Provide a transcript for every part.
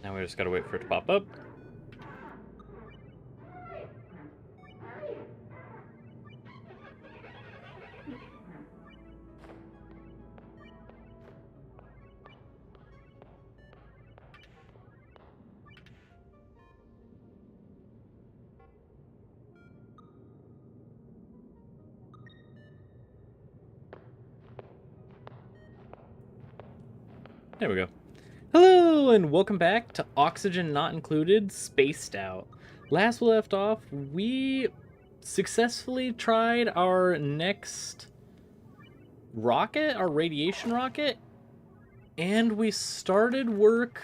Now we just gotta wait for it to pop up. There we go. Hello, and welcome back to Oxygen Not Included, Spaced Out. Last we left off, we successfully tried our next rocket, our radiation rocket, and we started work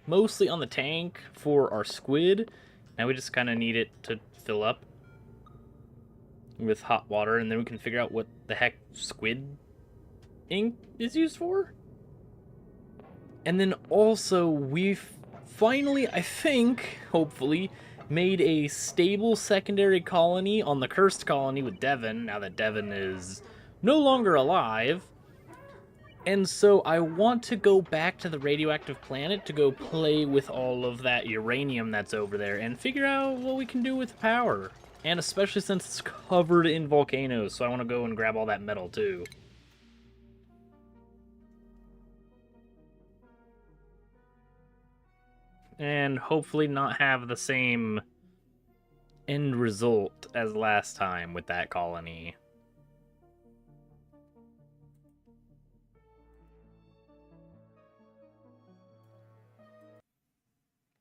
mostly on the tank for our squid. Now we just kind of need it to fill up with hot water, and then we can figure out what the heck squid ink is used for. And then also, we've finally, I think, hopefully, made a stable secondary colony on the cursed colony with Devon, now that Devon is no longer alive. And so I want to go back to the radioactive planet to go play with all of that uranium that's over there and figure out what we can do with power. And especially since it's covered in volcanoes, so I want to go and grab all that metal too. And hopefully not have the same end result as last time with that colony.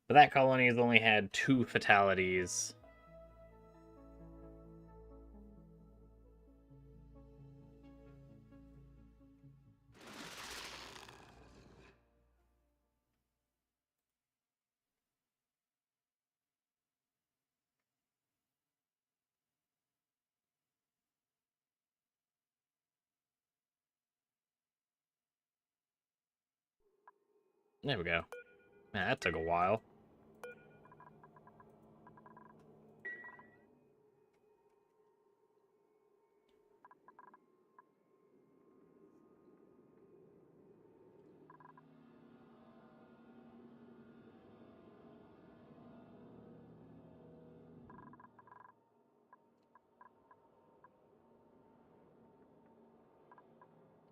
But that colony has only had 2 fatalities. There we go. Man, that took a while.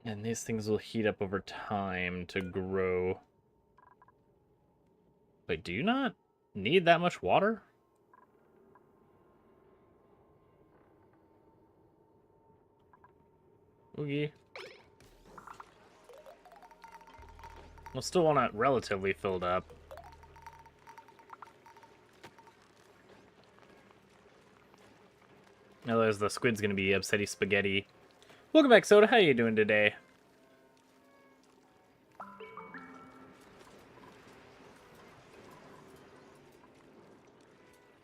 And these things will heat up over time to grow. Wait, do you not need that much water? Oogie. We'll still want it relatively filled up. Otherwise the squid's gonna be upsetty spaghetti. Welcome back, Soda. How you doing today?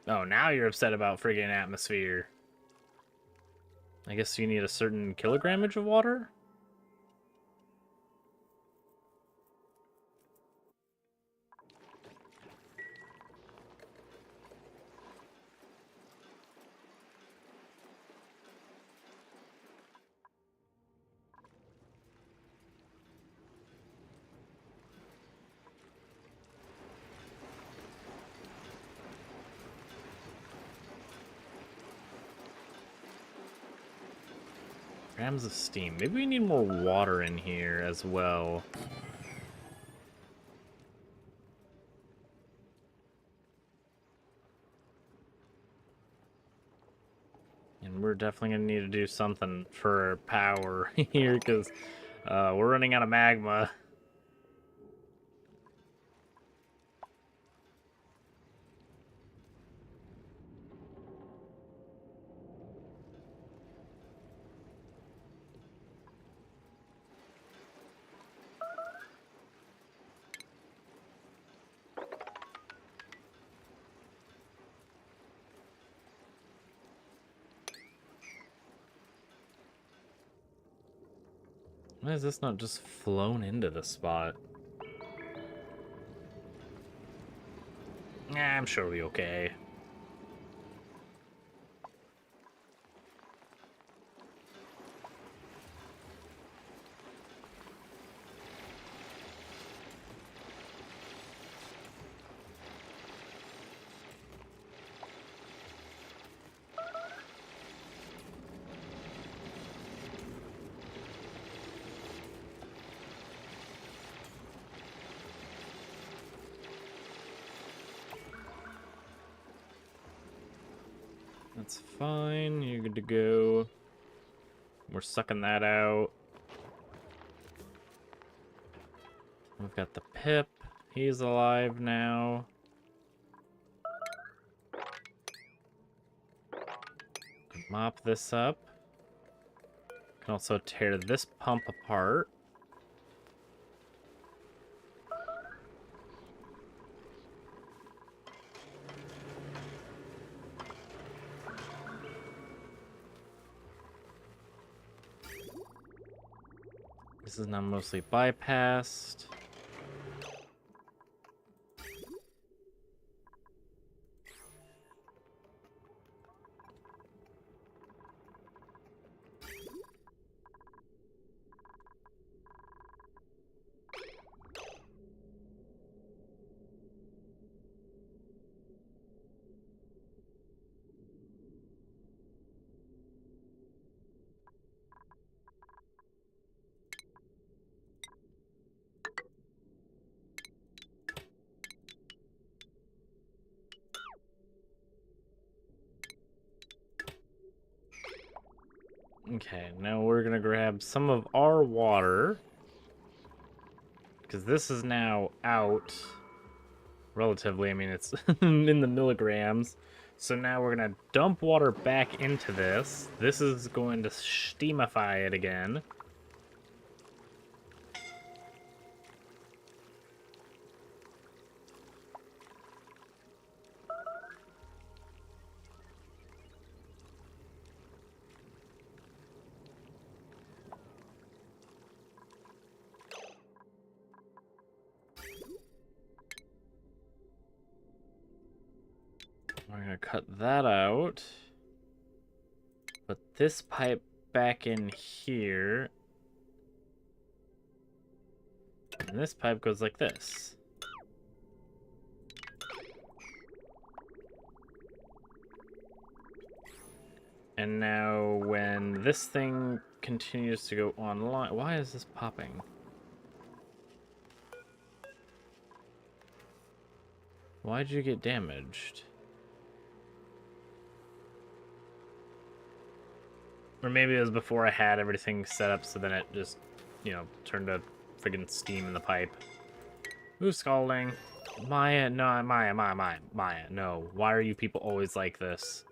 Oh, now you're upset about friggin' atmosphere. I guess you need a certain kilogramage of water? Grams of steam. Maybe we need more water in here as well. And we're definitely going to need to do something for power here, because we're running out of magma. Why is this not just flown into the spot? Nah, I'm sure we'll be okay. That's fine. You're good to go. We're sucking that out. We've got the Pip. He's alive now. Mop this up. Can also tear this pump apart. This is now mostly bypassed. Okay, now we're gonna grab some of our water, because this is now out relatively. I mean, it's in the milligrams. So now we're gonna dump water back into this. This is going to steamify it again. We're gonna cut that out. Put this pipe back in here. And this pipe goes like this. And now when this thing continues to go online, why is this popping? Why'd you get damaged? Or maybe it was before I had everything set up, so then it just, you know, turned to friggin' steam in the pipe. Who's scalding? Maya, no, Maya, no. Why are you people always like this?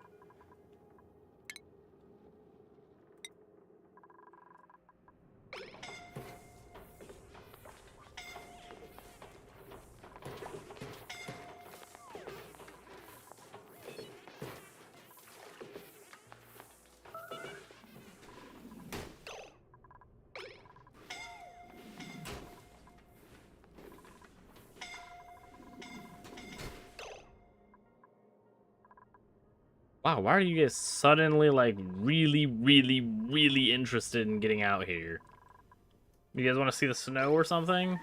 Wow, why are you guys suddenly, like, really interested in getting out here? You guys want to see the snow or something?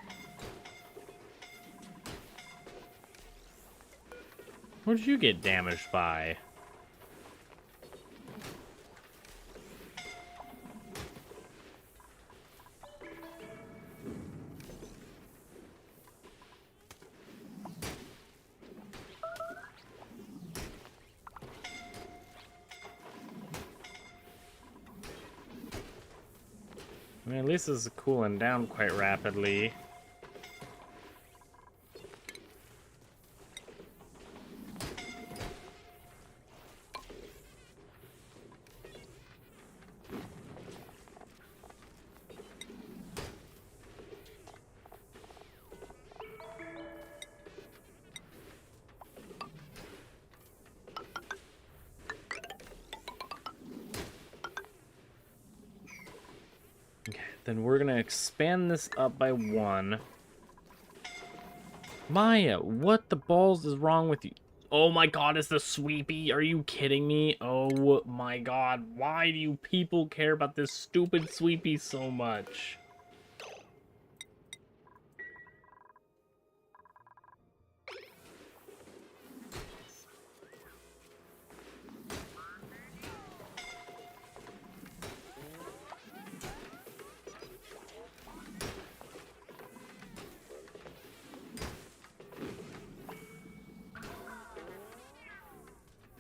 What did you get damaged by? I mean, at least this is cooling down quite rapidly. Okay, then we're gonna expand this up by 1. Maya, what the balls is wrong with you? Oh my god, it's the sweepy. Are you kidding me? Oh my god, why do you people care about this stupid sweepy so much?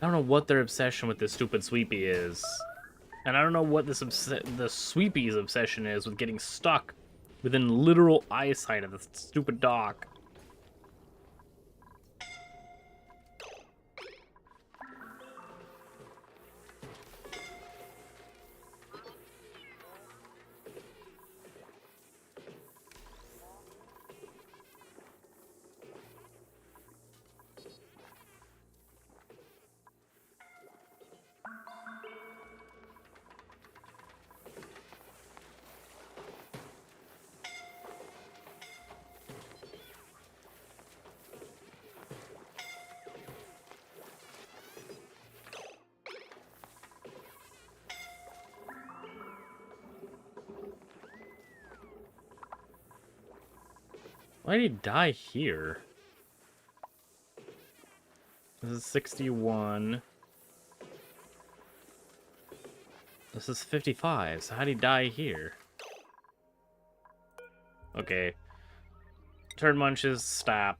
I don't know what their obsession with this stupid sweepy is. And I don't know what the sweepy's obsession is with getting stuck within literal eyesight of this stupid dock. Why did he die here? This is 61. This is 55, so how'd he die here? Okay. Turd munches, stop.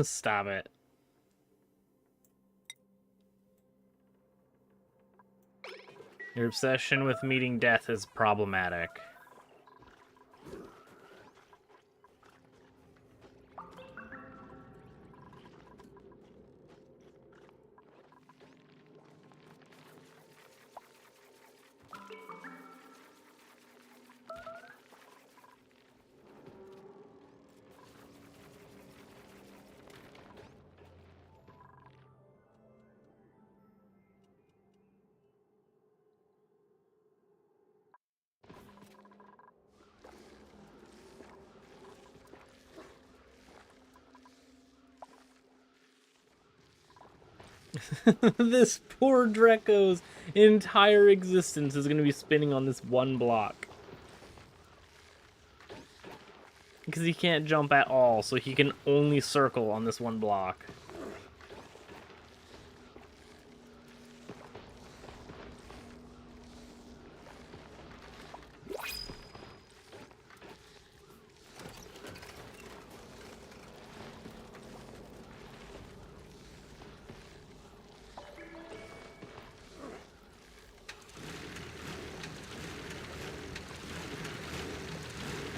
Stop it. Your obsession with meeting death is problematic. This poor Draco's entire existence is going to be spinning on this one block. Because he can't jump at all, so he can only circle on this one block.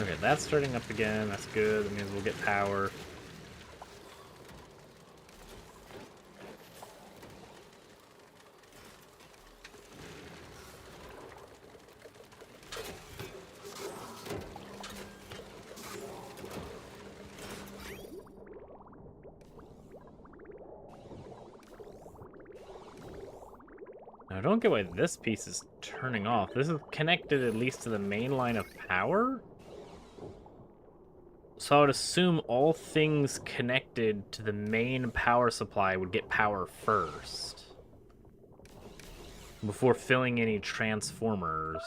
Okay, that's starting up again. That's good. That means we'll get power. Now, I don't get why this piece is turning off. This is connected at least to the main line of power? So I would assume all things connected to the main power supply would get power first, before filling any transformers.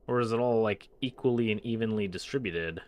Or is it all, like, equally and evenly distributed?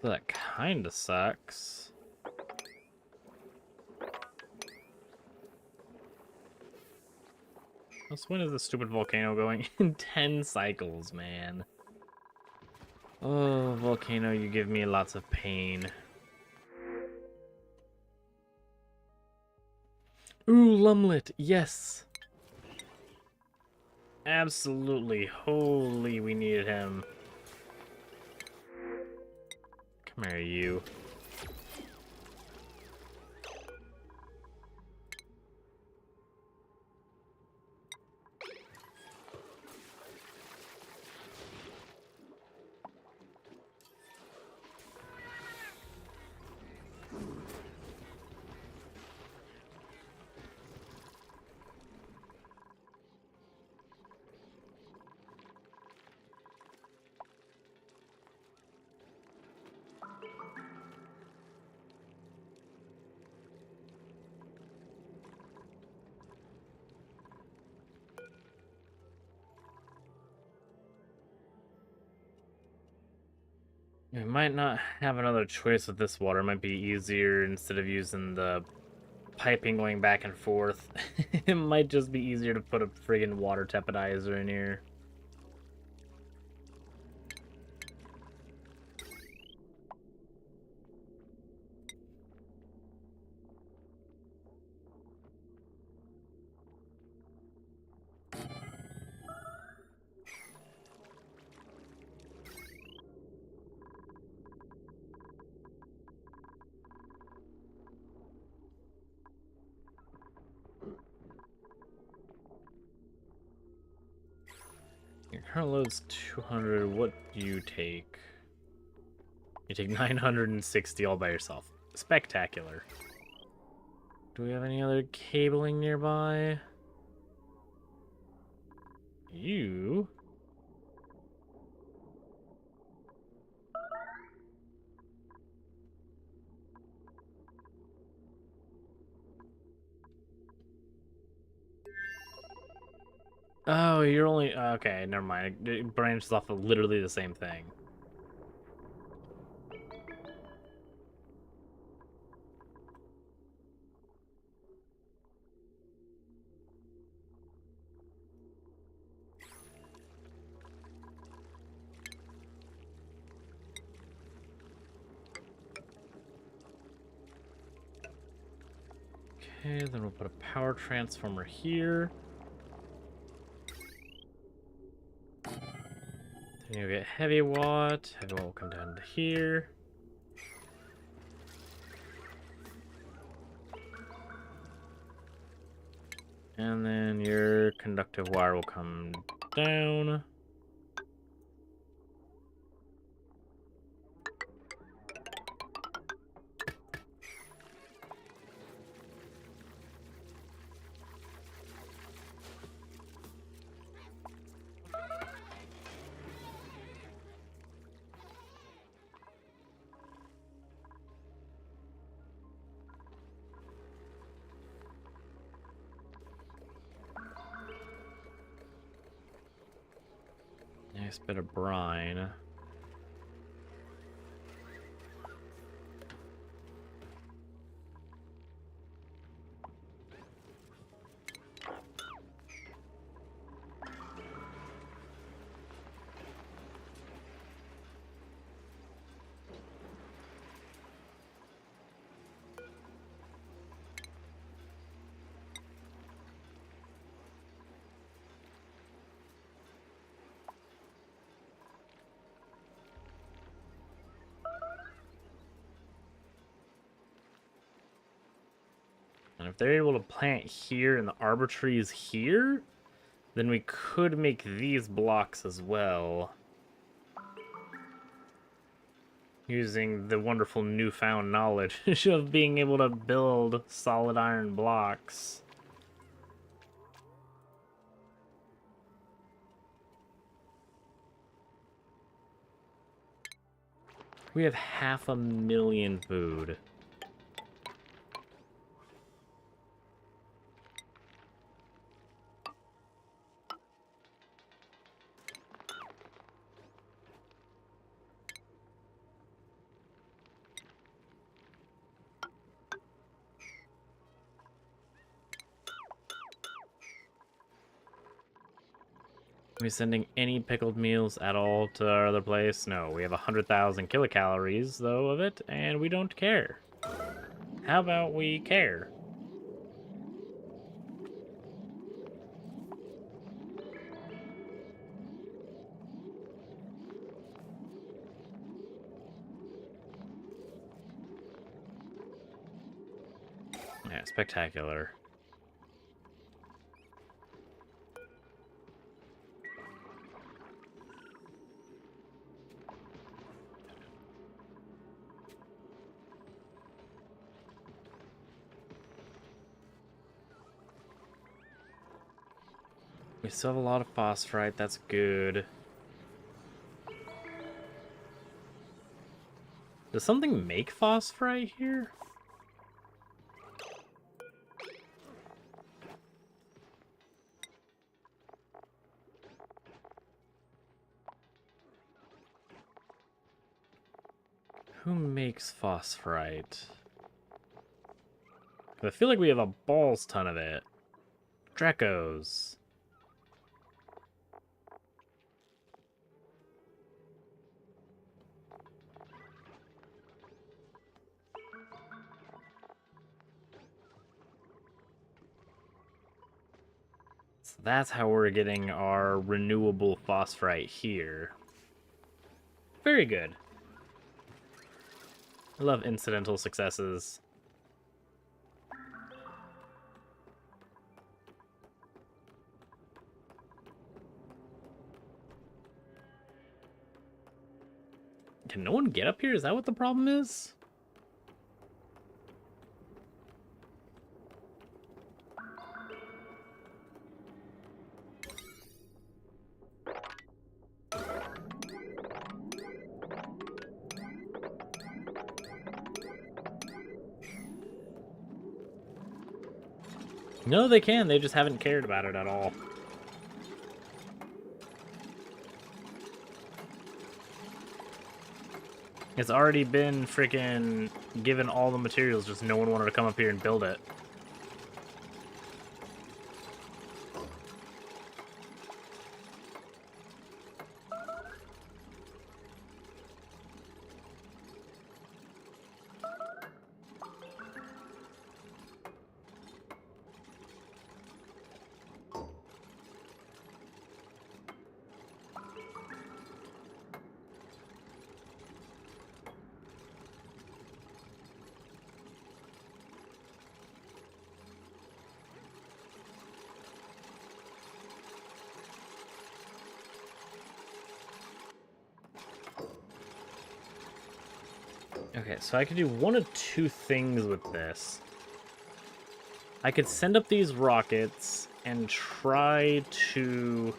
Well, that kinda sucks. When is the stupid volcano going? In 10 cycles, man. Oh, volcano, you give me lots of pain. Ooh, Lumlet, yes! Absolutely. Holy, we needed him. Come here, you. We might not have another choice with this water. It might be easier instead of using the piping going back and forth. It might just be easier to put a friggin' water tepodizer in here. Your current load's 200. What do you take? You take 960 all by yourself. Spectacular. Do we have any other cabling nearby? You? Oh, you're only... Okay, never mind. It branches off of literally the same thing. Okay, then we'll put a power transformer here. Then you'll get heavy watt. Heavy watt will come down to here. And then your conductive wire will come down. Nice bit of brine. And if they're able to plant here and the arbor trees here, then we could make these blocks as well. Using the wonderful newfound knowledge of being able to build solid iron blocks. We have 500,000 food. Are we sending any pickled meals at all to our other place? No, we have 100,000 kilocalories, though, of it, and we don't care. How about we care? Yeah, spectacular. We still have a lot of phosphorite, that's good. Does something make phosphorite here? Who makes phosphorite? I feel like we have a balls ton of it. Drecos. So that's how we're getting our renewable phosphorite here. Very good. I love incidental successes. Can no one get up here? Is that what the problem is? No, they can. They just haven't cared about it at all. It's already been freaking given all the materials, just no one wanted to come up here and build it. Okay, so I could do one of two things with this. I could send up these rockets and try to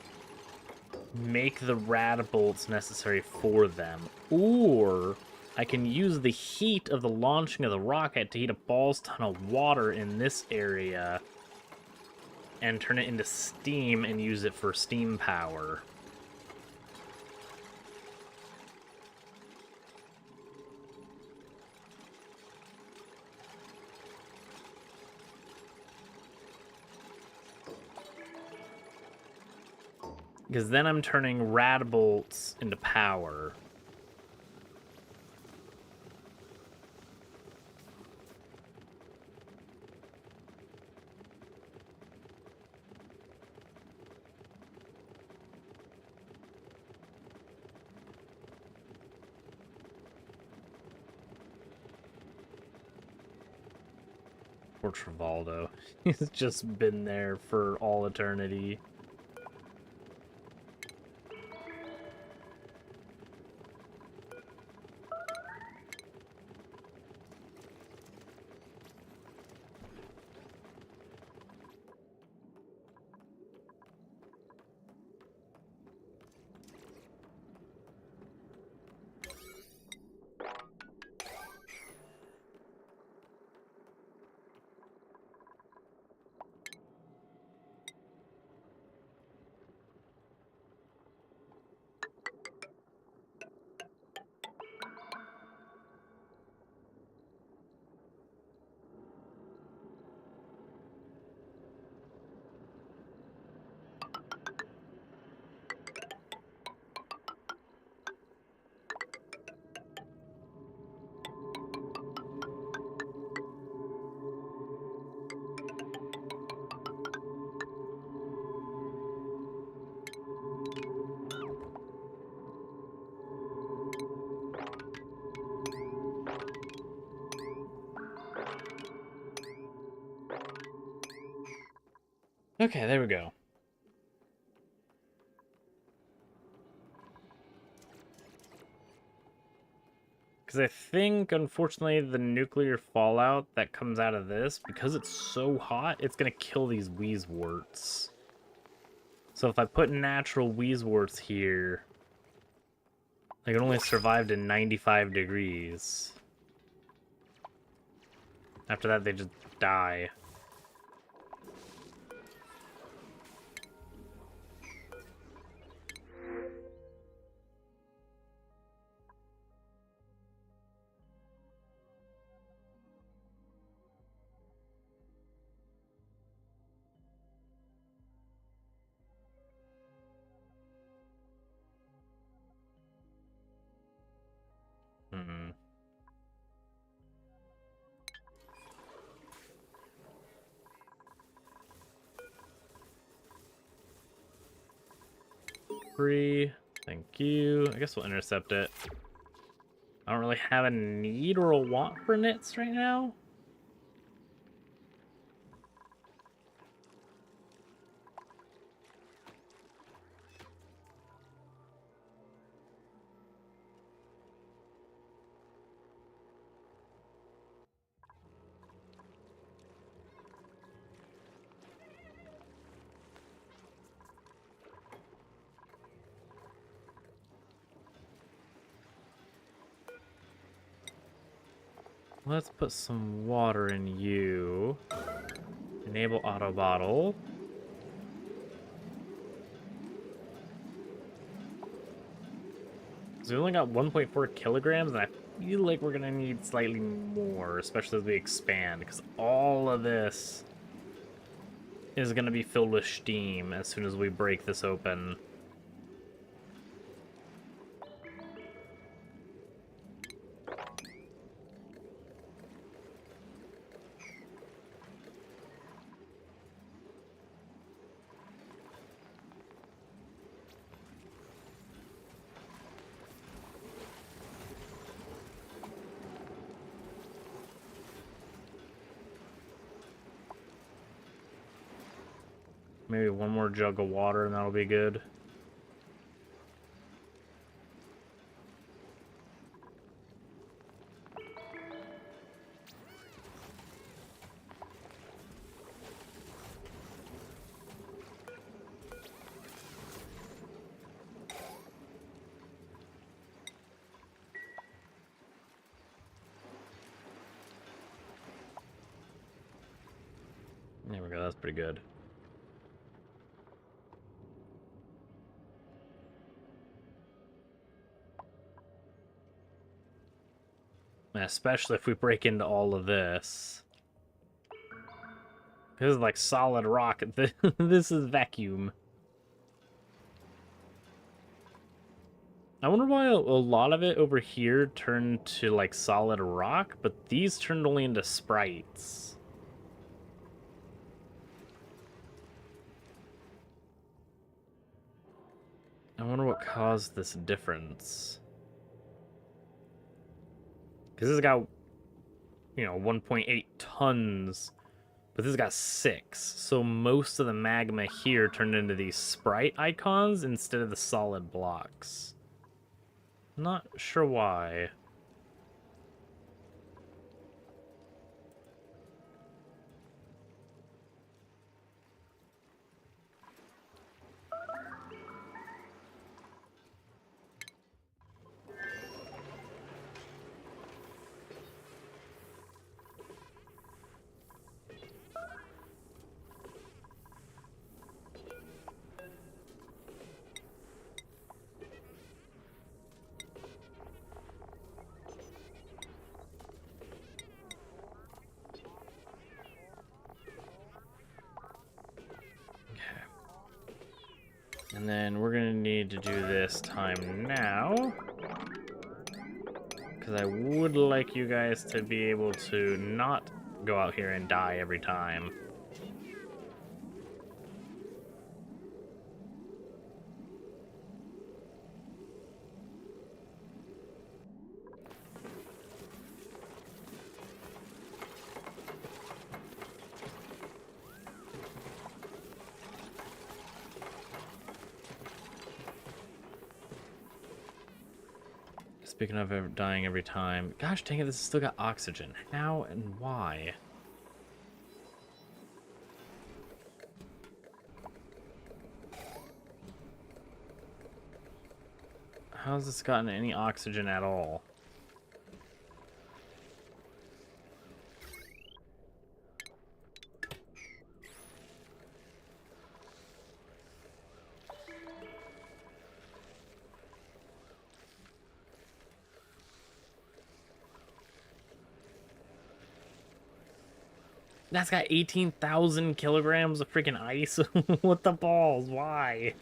make the rad bolts necessary for them. Or I can use the heat of the launching of the rocket to heat a balls ton of water in this area and turn it into steam and use it for steam power. Because then I'm turning rad bolts into power. Poor Travaldo. He's just been there for all eternity. Okay, there we go. Because I think, unfortunately, the nuclear fallout that comes out of this, because it's so hot, it's going to kill these wheezeworts. So if I put natural wheezeworts here, they can only survive to 95 degrees. After that, they just die. debris. Thank you. I guess we'll intercept it. I don't really have a need or a want for nits right now. Let's put some water in you. Enable auto bottle. So we only got 1.4 kilograms, and I feel like we're gonna need slightly more, especially as we expand, because all of this is gonna be filled with steam as soon as we break this open. Maybe one more jug of water and that'll be good. There we go, that's pretty good. Especially if we break into all of this. This is like solid rock. This is vacuum. I wonder why a lot of it over here turned to like solid rock, but these turned only into sprites. I wonder what caused this difference. Because this has got, 1.8 tons, but this has got 6. So most of the magma here turned into these sprite icons instead of the solid blocks. Not sure why. And then we're gonna need to do this time now, because I would like you guys to be able to not go out here and die every time. Speaking of dying every time, gosh dang it, this has still got oxygen. How and why? How's this gotten any oxygen at all? That's got 18,000 kilograms of freaking ice. What the balls? Why?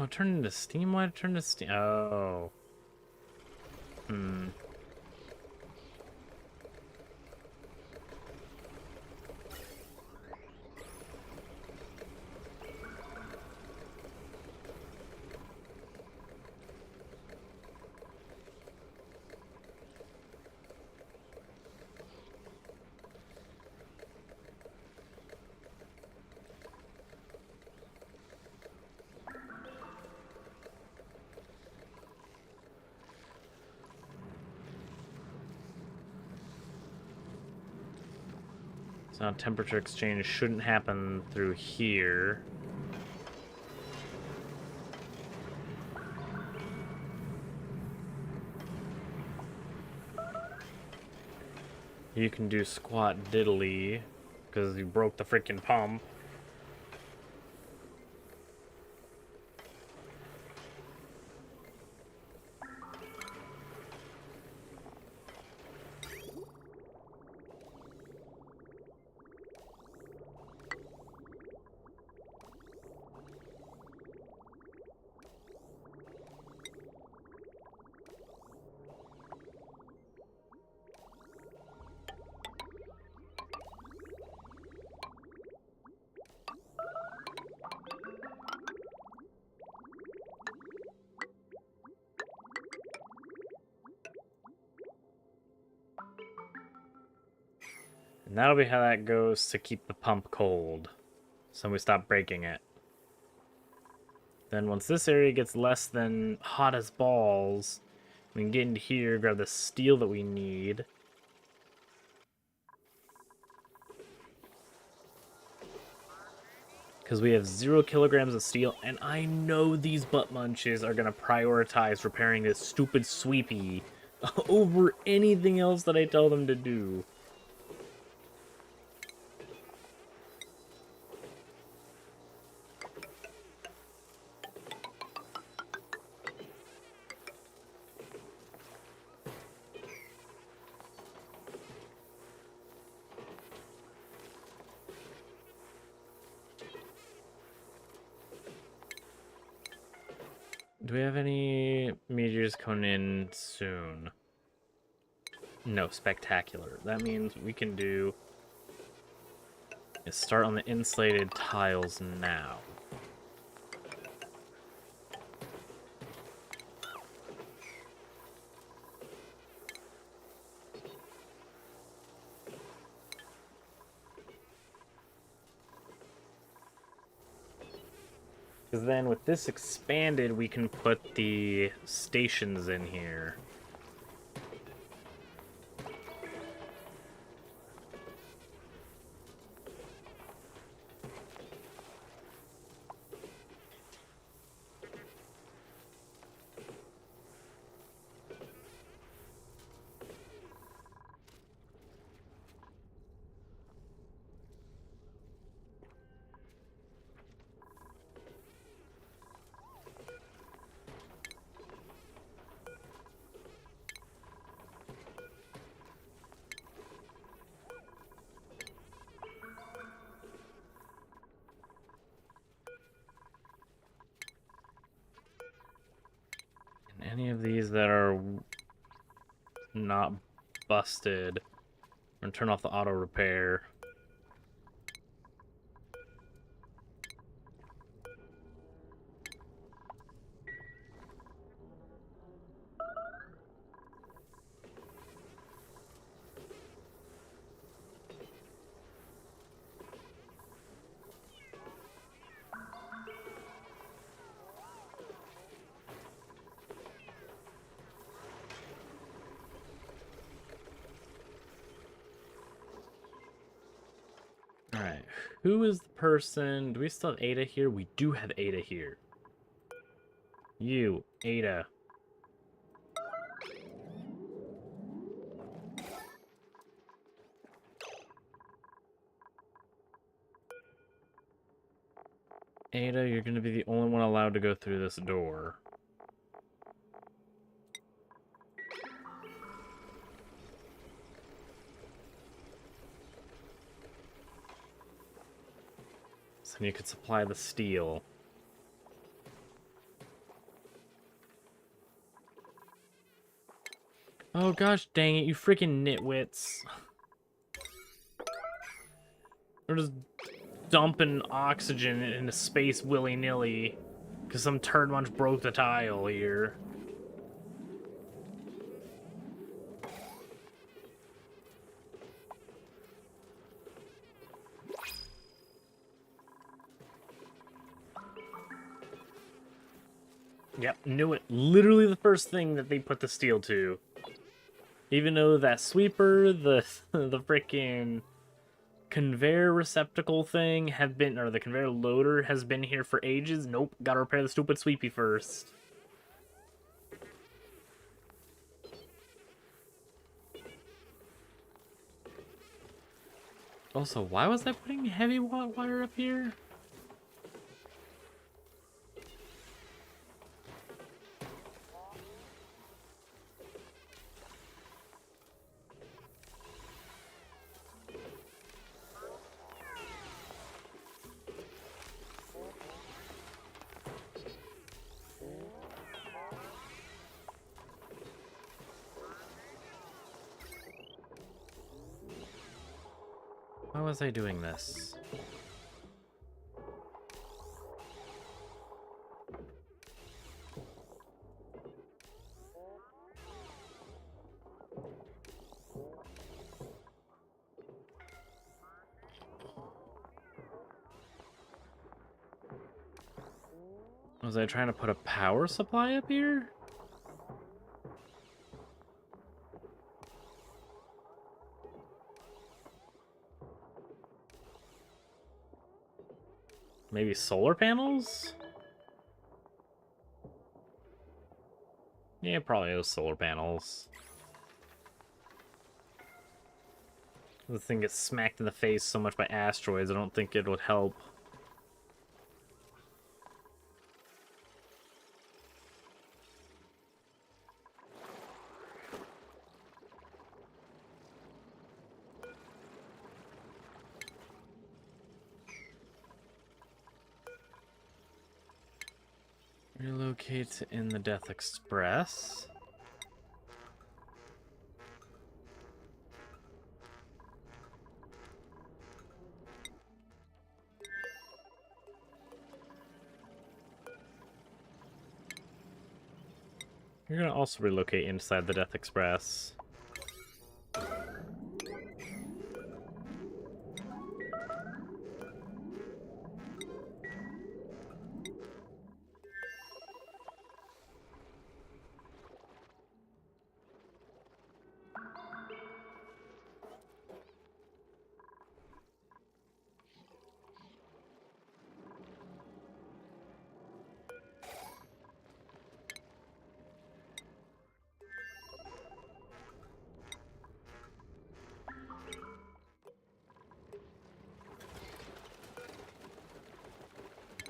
it turned into steam? Why did it turn to steam? Oh. Hmm. So now temperature exchange shouldn't happen through here. You can do squat diddly because you broke the freaking pump. And that'll be how that goes to keep the pump cold. So we stop breaking it. Then once this area gets less than hot as balls, we can get into here, grab the steel that we need. Because we have 0 kilograms of steel, and I know these butt munches are going to prioritize repairing this stupid sweepy over anything else that I tell them to do. Do we have any meteors coming in soon? No, spectacular. That means we can do is start on the insulated tiles now. Because then with this expanded, we can put the stations in here. Any of these that are not busted, we're gonna turn off the auto repair. Alright, who is the person? Do we still have Ada here? We do have Ada here. You, Ada. Ada, you're gonna be the only one allowed to go through this door. So you could supply the steel. Oh gosh dang it, you freaking nitwits. We're just dumping oxygen into space willy-nilly because some turd munch broke the tile here. Yep, knew it. Literally the first thing that they put the steel to. Even though that sweeper, the the freaking conveyor receptacle thing have been, or the conveyor loader has been here for ages. Nope, gotta repair the stupid sweepy first. Also, why was I putting heavy wire up here? Why was I doing this? Was I trying to put a power supply up here? Maybe solar panels? Yeah, probably those solar panels. The thing gets smacked in the face so much by asteroids, I don't think it would help. Relocate in the Death Express. You're gonna also relocate inside the Death Express.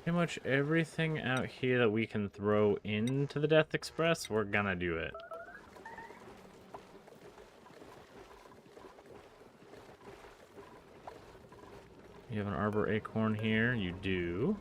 Pretty much everything out here that we can throw into the Death Express, we're gonna do it. You have an arbor acorn here, you do.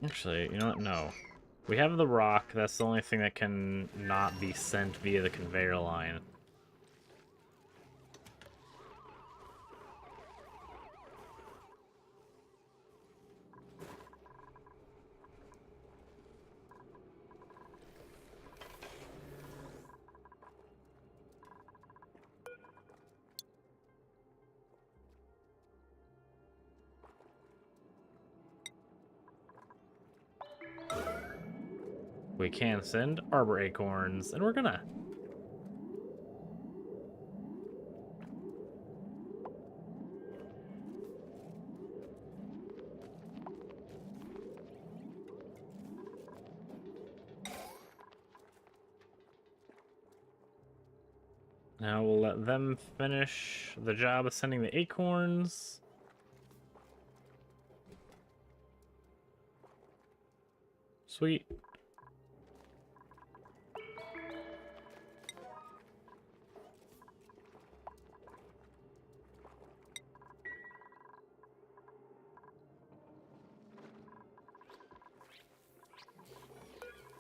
Actually, you know what? No. We have the rock. That's the only thing that can not be sent via the conveyor line. We can send arbor acorns, and we're gonna. Now we'll let them finish the job of sending the acorns. Sweet.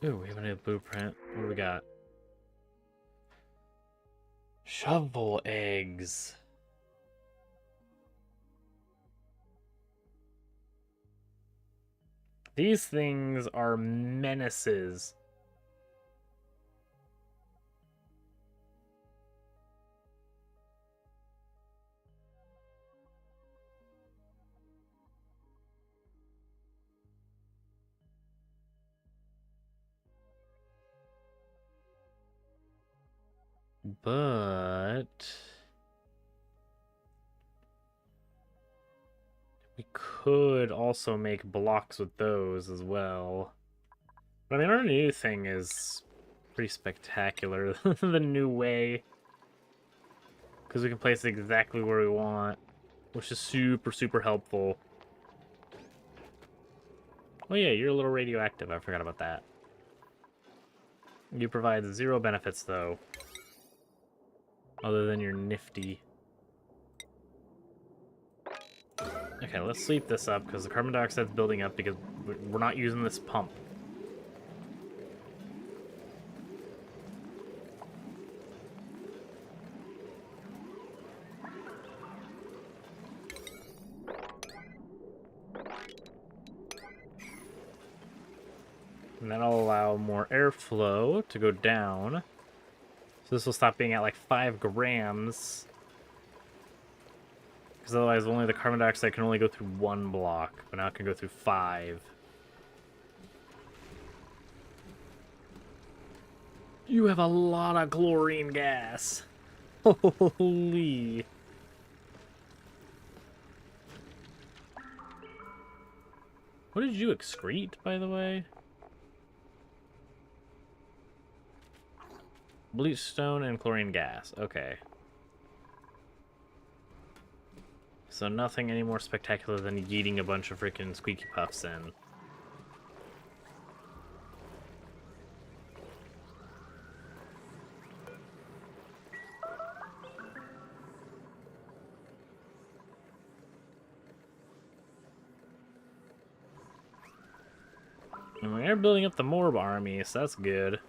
Ooh, we have a new blueprint. What do we got? Shovel eggs. These things are menaces. But we could also make blocks with those as well. But I mean, our new thing is pretty spectacular. The new way. Because we can place it exactly where we want. Which is super, super helpful. Oh yeah, you're a little radioactive. I forgot about that. You provide 0 benefits, though. Other than you're nifty. Okay, let's sweep this up, because the carbon dioxide's building up because we're not using this pump. And that'll allow more airflow to go down. So this will stop being at like 5 grams. Because otherwise only the carbon dioxide can only go through 1 block. But now it can go through 5. You have a lot of chlorine gas. Holy. What did you excrete, by the way? Bleach stone and chlorine gas. Okay. So nothing any more spectacular than yeeting a bunch of freaking squeaky puffs in. And we are building up the Morb army, so that's good.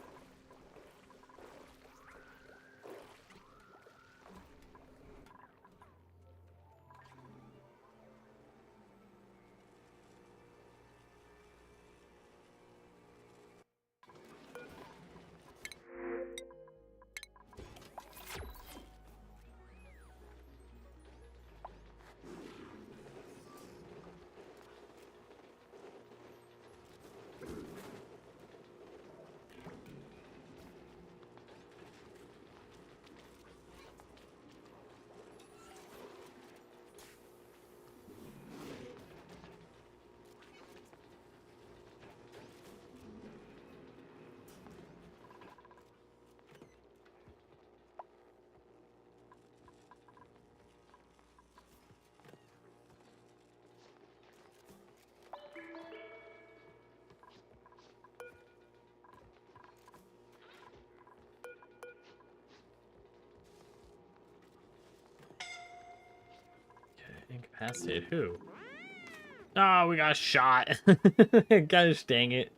Incapacitated who? Oh, we got shot. Gosh dang it.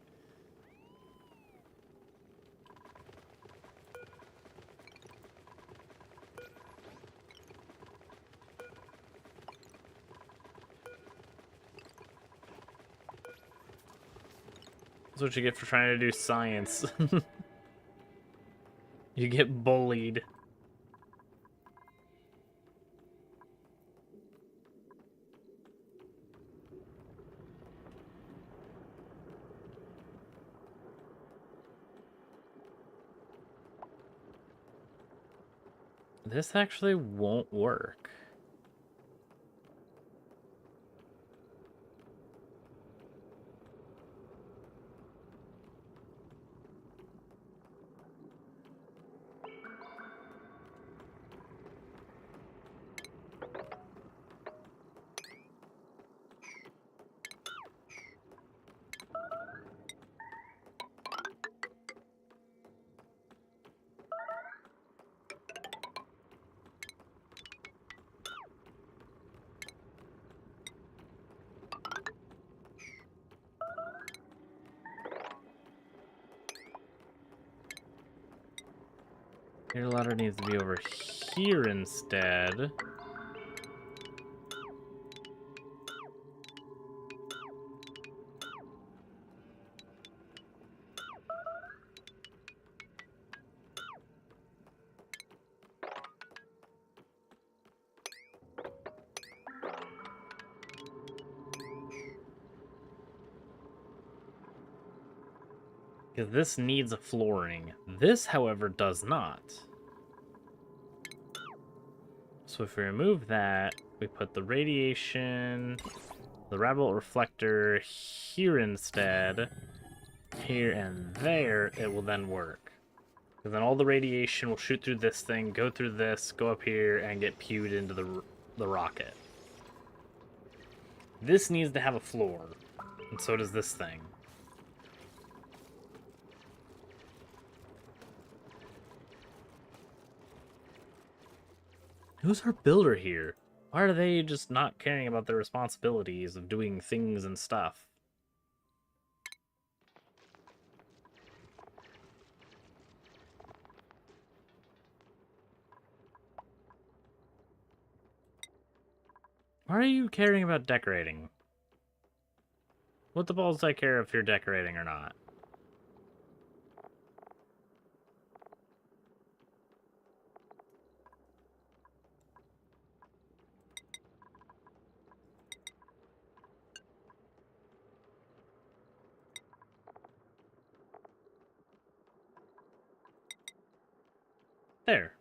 That's what you get for trying to do science. You get bullied. This actually won't work. Air ladder needs to be over here instead. Because this needs a flooring. This, however, does not. So if we remove that, we put the radiation, the rabbit reflector here instead, here and there, it will then work. Because then all the radiation will shoot through this thing, go through this, go up here, and get pewed into the rocket. This needs to have a floor, and so does this thing. Who's our builder here? Why are they just not caring about their responsibilities of doing things and stuff? Why are you caring about decorating? What the balls do I care if you're decorating or not? There.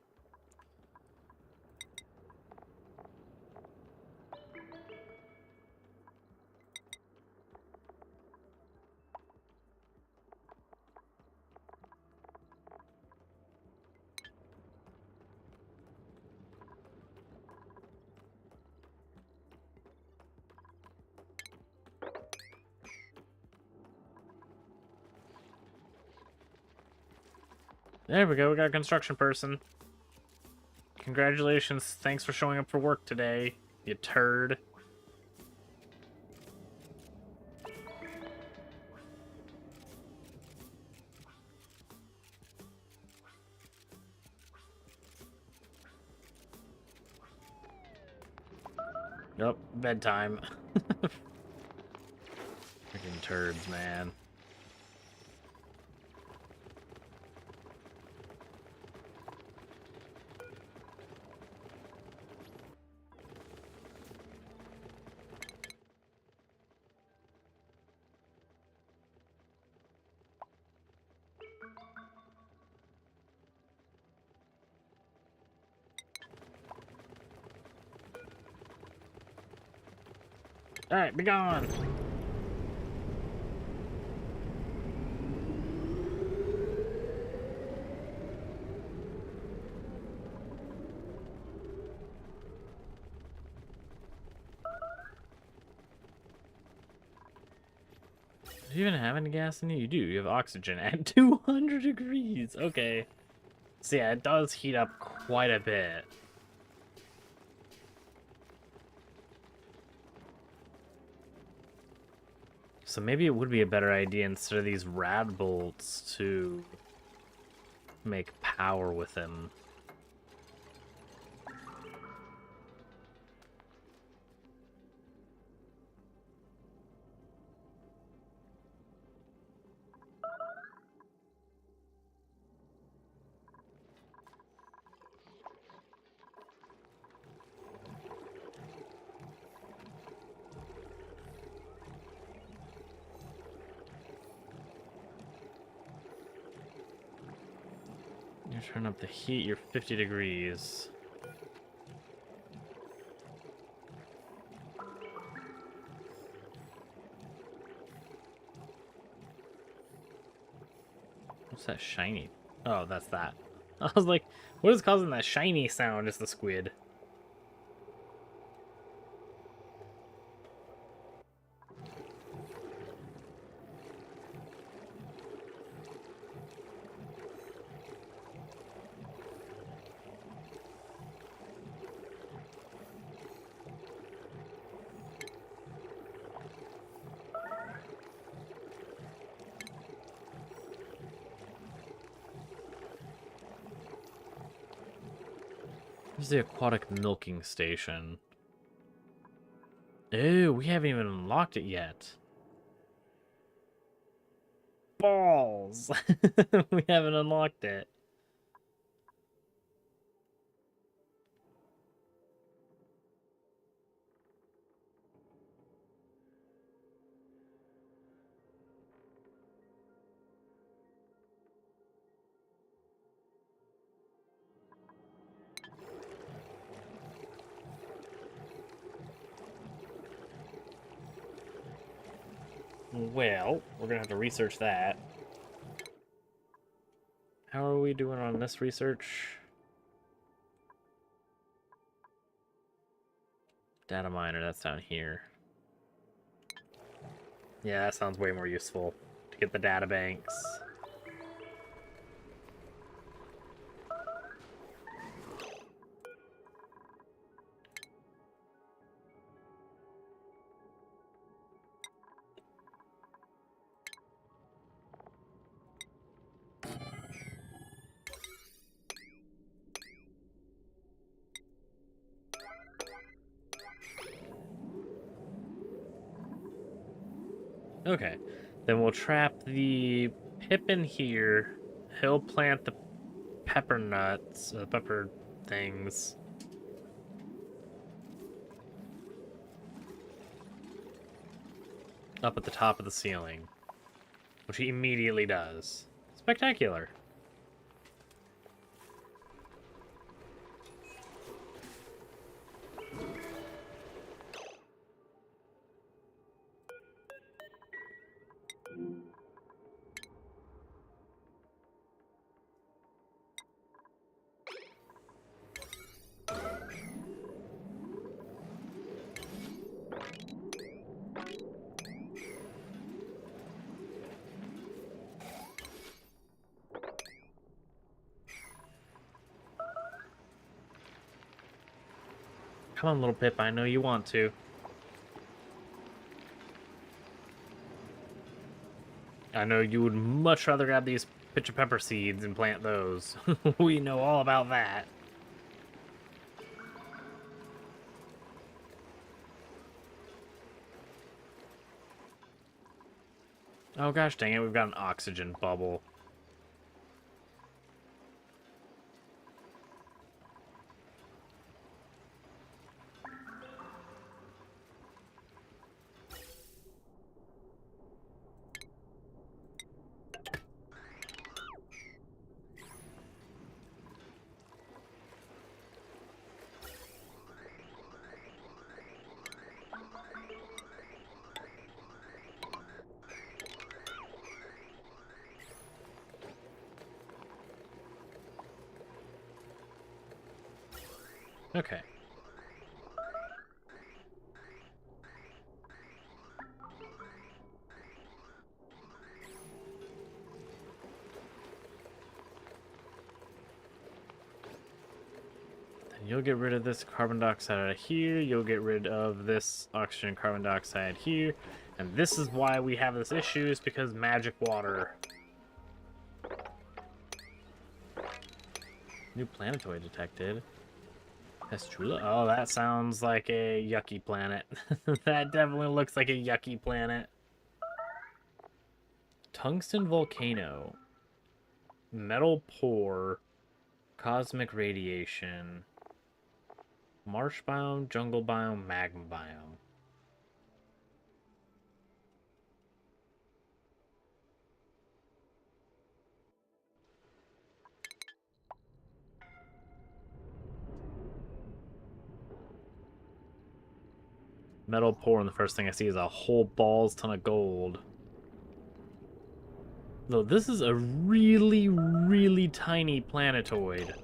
There we go, we got a construction person. Congratulations, thanks for showing up for work today, you turd. Nope, bedtime. Freaking turds, man. Alright, be gone! Do you even have any gas in you? You do. You have oxygen at 200 degrees. Okay. So yeah, it does heat up quite a bit. So maybe it would be a better idea instead of these rad bolts to make power with them. You turn up the heat, you're 50 degrees. What's that shiny? Oh, that's that. I was like, what is causing that shiny sound? It's the squid. Where's the aquatic milking station? Ew, we haven't even unlocked it yet. Balls! We haven't unlocked it. Well, we're gonna have to research that. How are we doing on this research? Data miner, that's down here. Yeah, that sounds way more useful to get the data banks. Okay, then we'll trap the pip in here. He'll plant the pepper nuts, pepper things. Up at the top of the ceiling, which he immediately does. Spectacular. Come on, little Pip, I know you want to. I know you would much rather grab these pitch of pepper seeds and plant those. We know all about that. Oh gosh dang it, we've got an oxygen bubble. Okay. Then you'll get rid of this carbon dioxide out of here. You'll get rid of this oxygen and carbon dioxide here. And this is why we have this issue, is because magic water. New planetoid detected. Estrula? Oh, that sounds like a yucky planet. That definitely looks like a yucky planet. Tungsten volcano. Metal pore. Cosmic radiation. Marsh biome, jungle biome, magma biome. Metal pore, and the first thing I see is a whole balls ton of gold. No, this is a really, really tiny planetoid.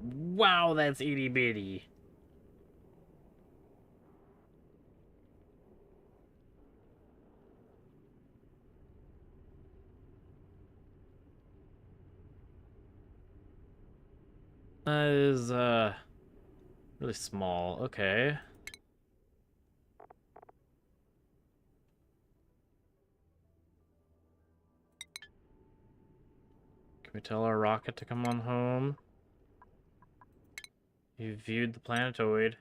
Wow, that's itty bitty. That is, really small. Okay. Can we tell our rocket to come on home? You viewed the planetoid.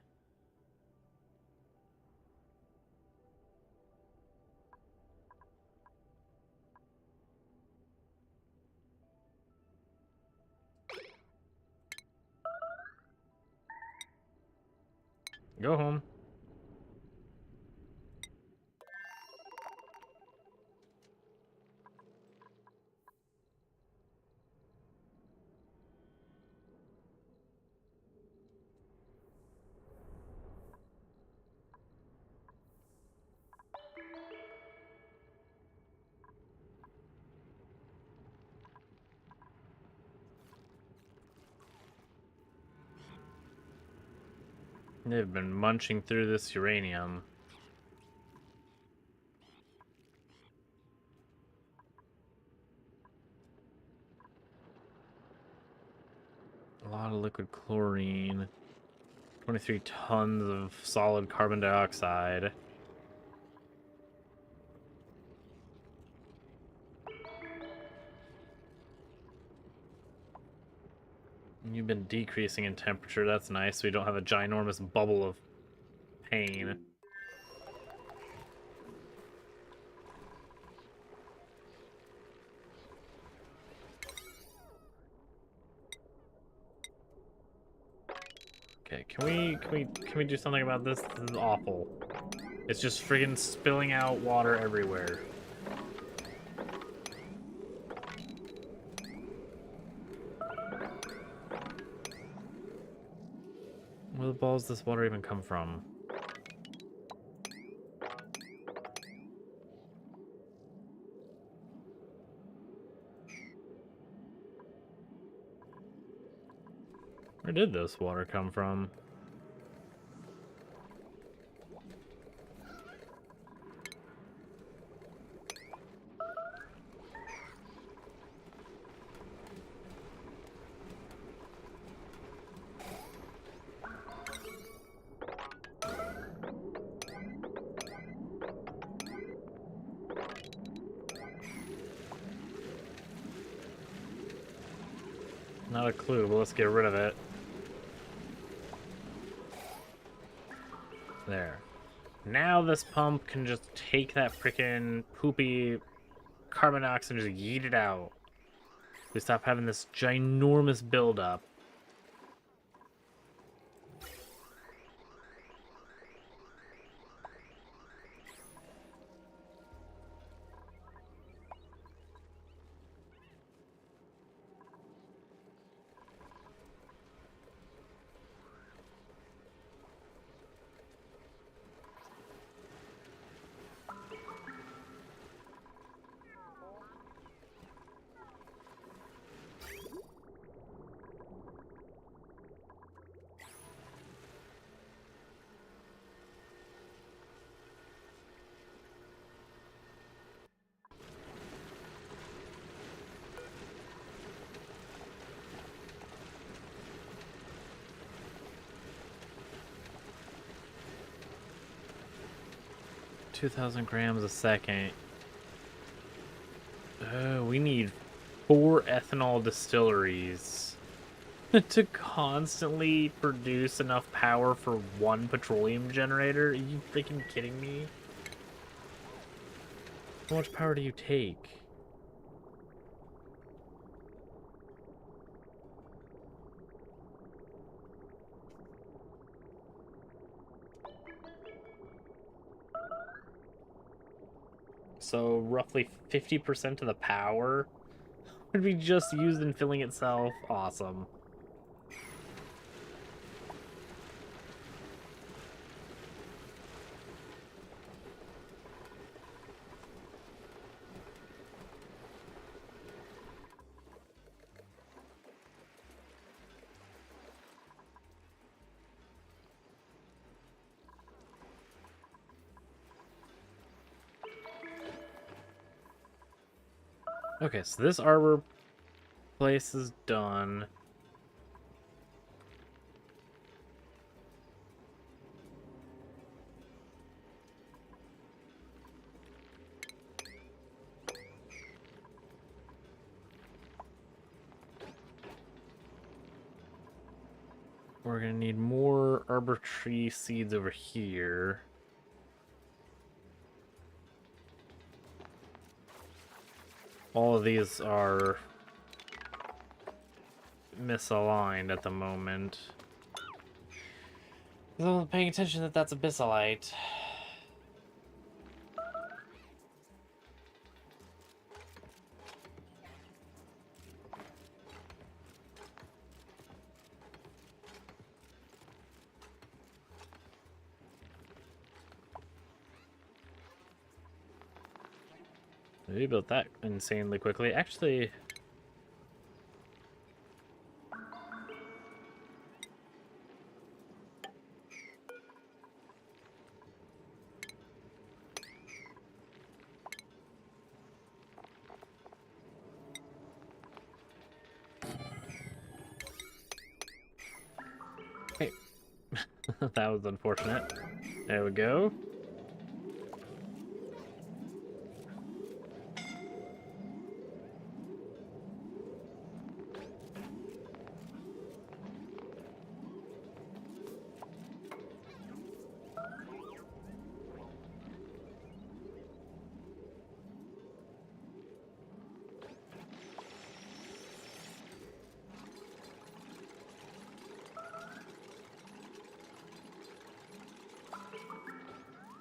Go home. They've been munching through this uranium. A lot of liquid chlorine. 23 tons of solid carbon dioxide. You've been decreasing in temperature. That's nice, so we don't have a ginormous bubble of pain. Okay, can we do something about this? This is awful. It's just friggin' spilling out water everywhere. Where the balls does this water even come from? Where did this water come from? Not a clue, but let's get rid of it. There. Now this pump can just take that frickin' poopy carbon dioxide and just yeet it out. We stop having this ginormous buildup. $2,000 grams a second. We need 4 ethanol distilleries to constantly produce enough power for 1 petroleum generator. Are you freaking kidding me? How much power do you take? So roughly 50% of the power would be just used in filling itself. Awesome. Okay, so this arbor place is done. We're gonna need more arbor tree seeds over here. All of these are misaligned at the moment. I'm paying attention that that's abyssalite. We built that insanely quickly. Actually, hey, that was unfortunate. There we go.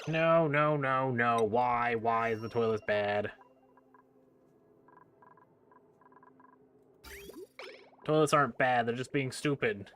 No, no, no, no. Why? Why is the toilet bad? Toilets aren't bad, they're just being stupid.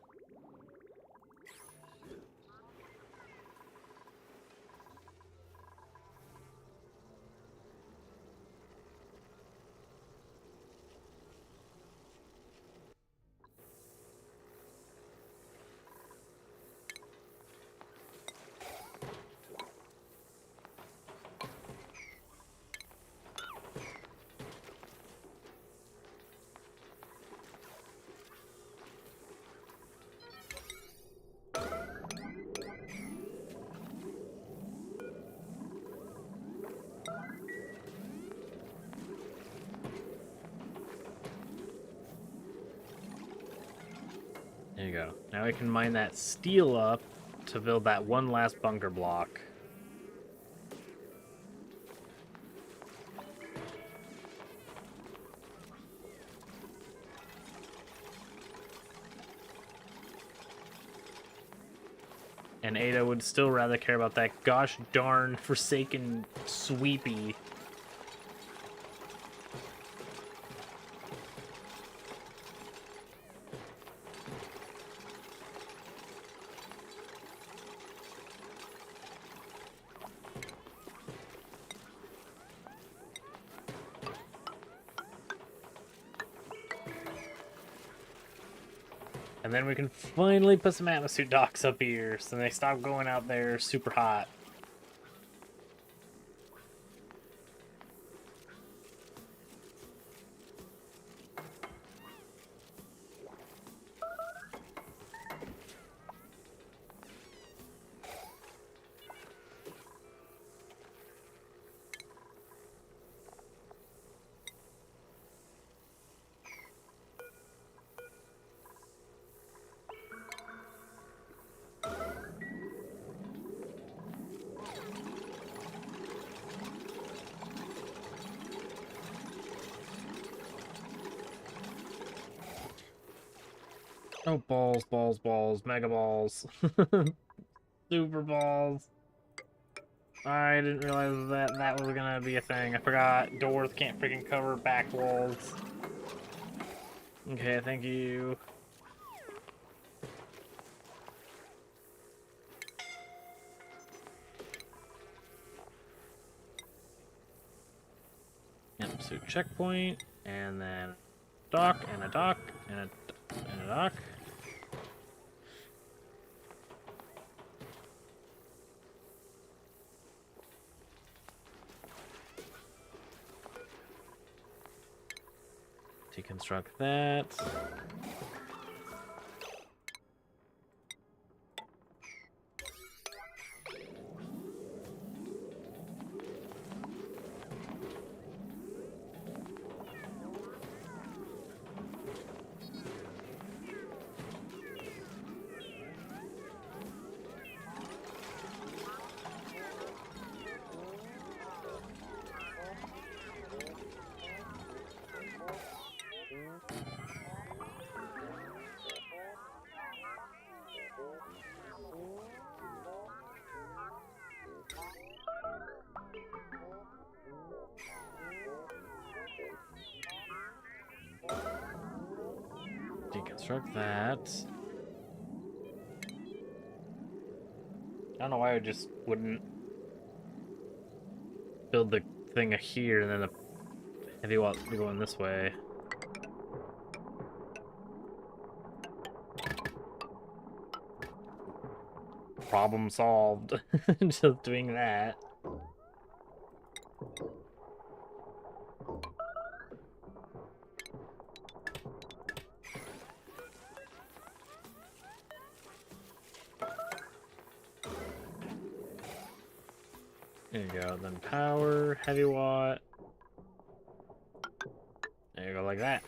There you go. Now we can mine that steel up to build that one last bunker block. And Ada would still rather care about that gosh darn forsaken sweepy. And then we can finally put some atmosphere docks up here so they stop going out there super hot. Oh, balls, balls, balls, mega balls. Super balls. I didn't realize that that was gonna be a thing. I forgot doors can't freaking cover back walls. Okay, thank you. Yep, so checkpoint, and then dock, and a dock, and a dock. Deconstruct that. deconstruct that. I don't know why I just wouldn't build the thing here and then the heavy wall going this way. Problem solved. Just doing that. There you go. Then power, heavy watt. There you go, like that.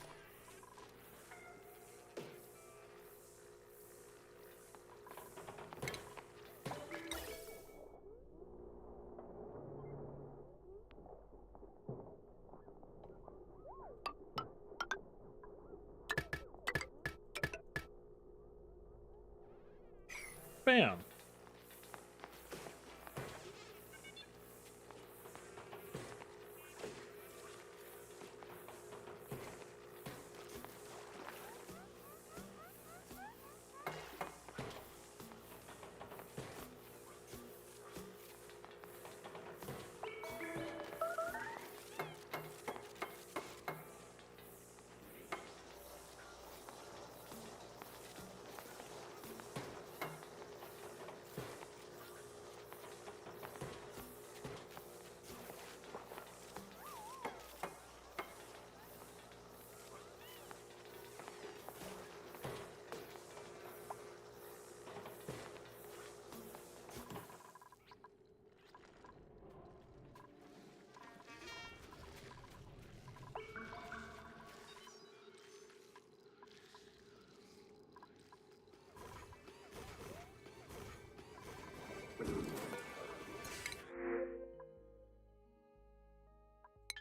Bam.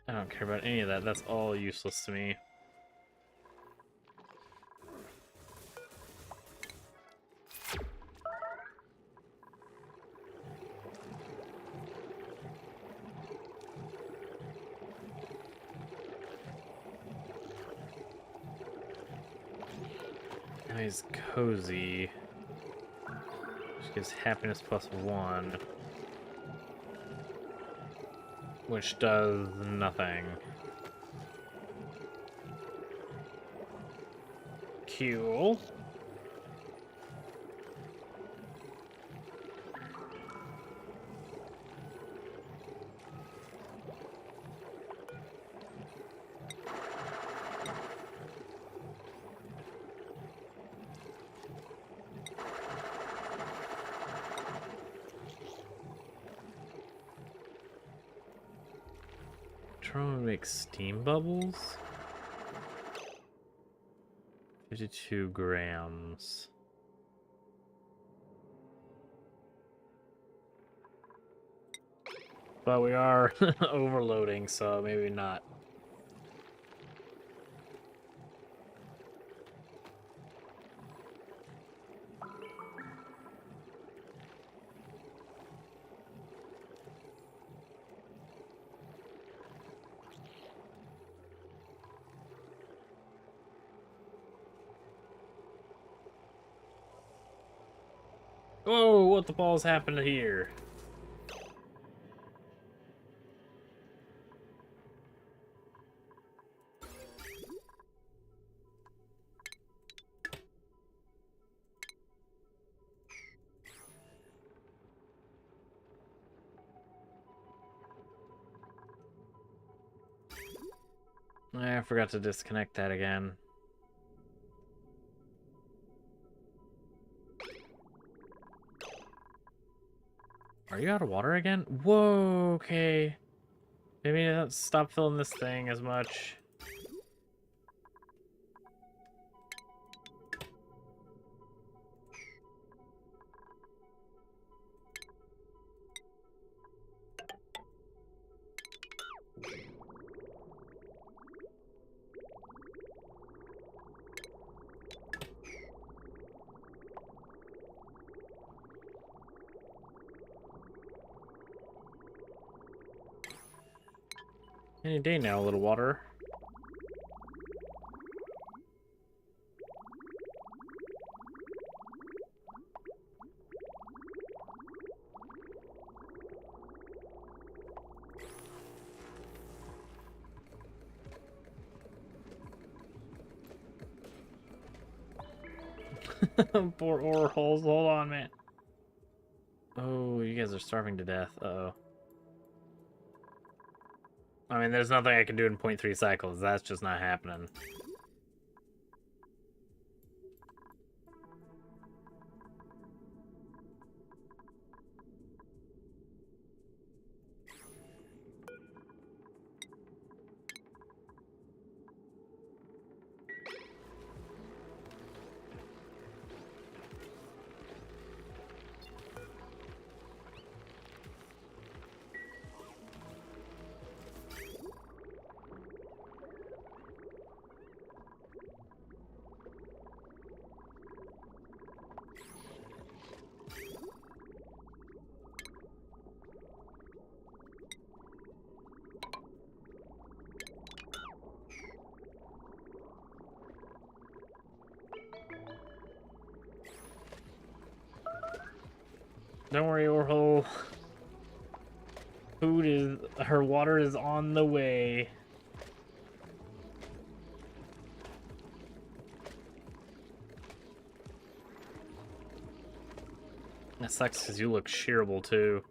I don't care about any of that. That's all useless to me. Now he's cozy, which gives happiness +1, which does nothing. Cool. Trying to make steam bubbles. 52 grams. But we are overloading, so maybe not. Whoa, what the balls happened here? I forgot to disconnect that again. Are you out of water again? Whoa, okay. Maybe I'll stop filling this thing as much. Any day now, a little water. Poor overhauls. Hold on, man. Oh, you guys are starving to death. Uh-oh. I mean, there's nothing I can do in 0.3 cycles. That's just not happening. Don't worry, Orhole. Her water is on the way. That sucks because you look shearable too.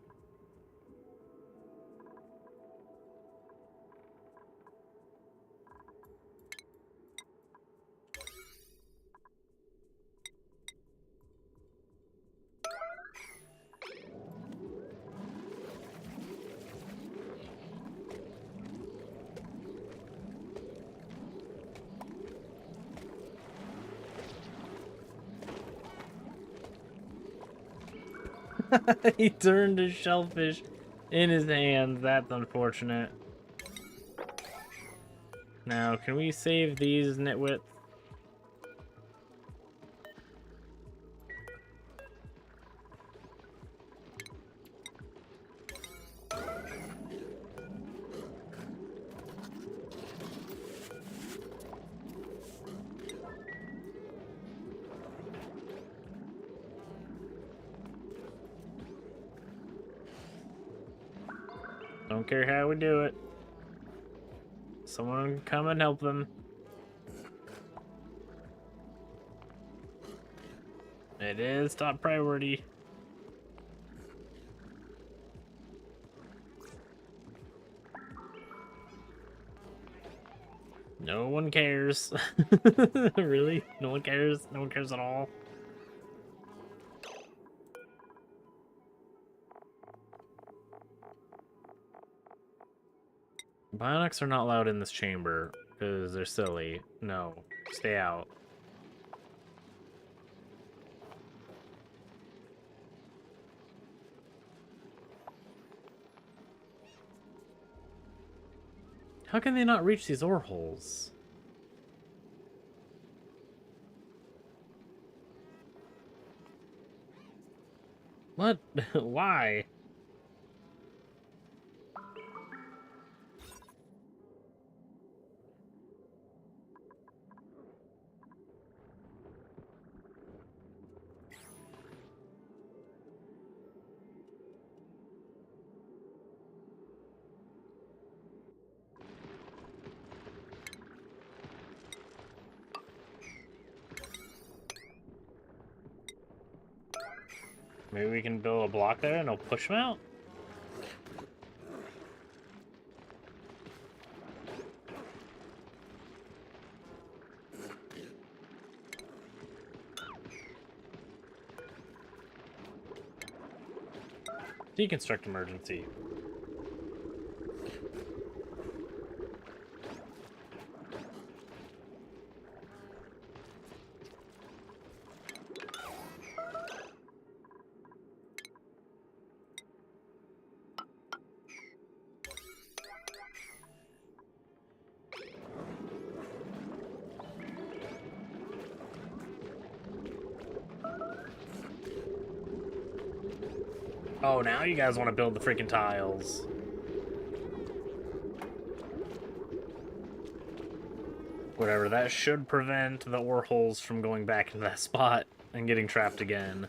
He turned his shellfish in his hands. That's unfortunate. Now, can we save these nitwits? Don't care how we do it. Someone come and help them. It is top priority. No one cares. Really? No one cares? No one cares at all? Bionics are not allowed in this chamber because they're silly. No, stay out. How can they not reach these ore holes? What? Why? Maybe we can build a block there and it'll push them out? Deconstruct emergency. Oh, now you guys want to build the freaking tiles. Whatever, that should prevent the ore holes from going back into that spot and getting trapped again.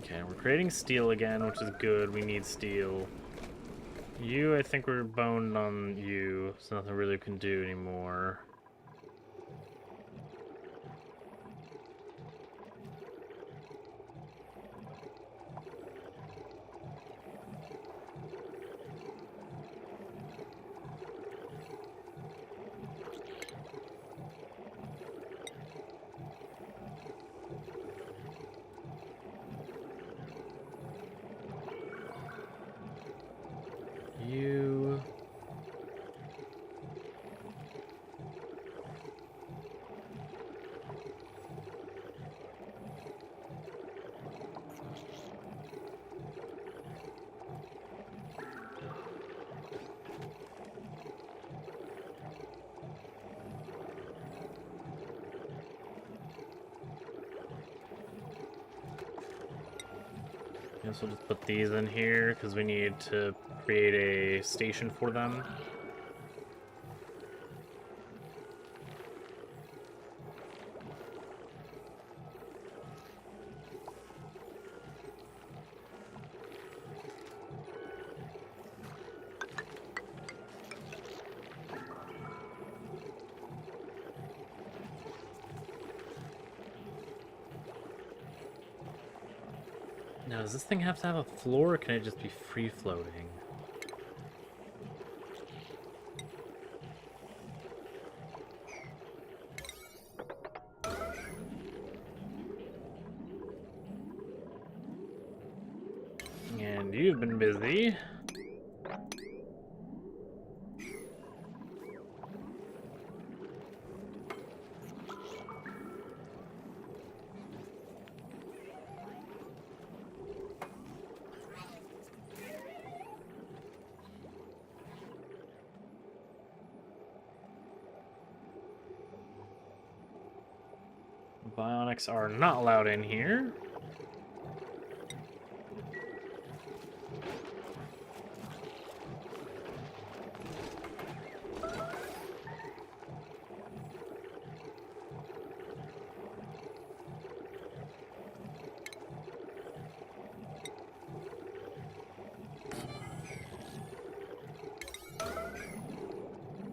Okay, we're creating steel again, which is good. We need steel. You, I think we're boned on you, so nothing really we can do anymore. You... Guess we'll just put these in here because we need to create a station for them. Now, does this thing have to have a floor, or can it just be free-floating? And you've been busy. Bionics are not allowed in here.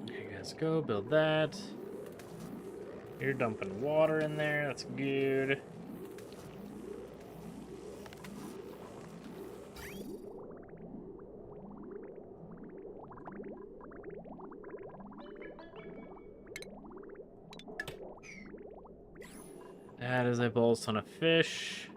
You guys go build that. You're dumping water in there, that's good. That is a bulls ton of fish.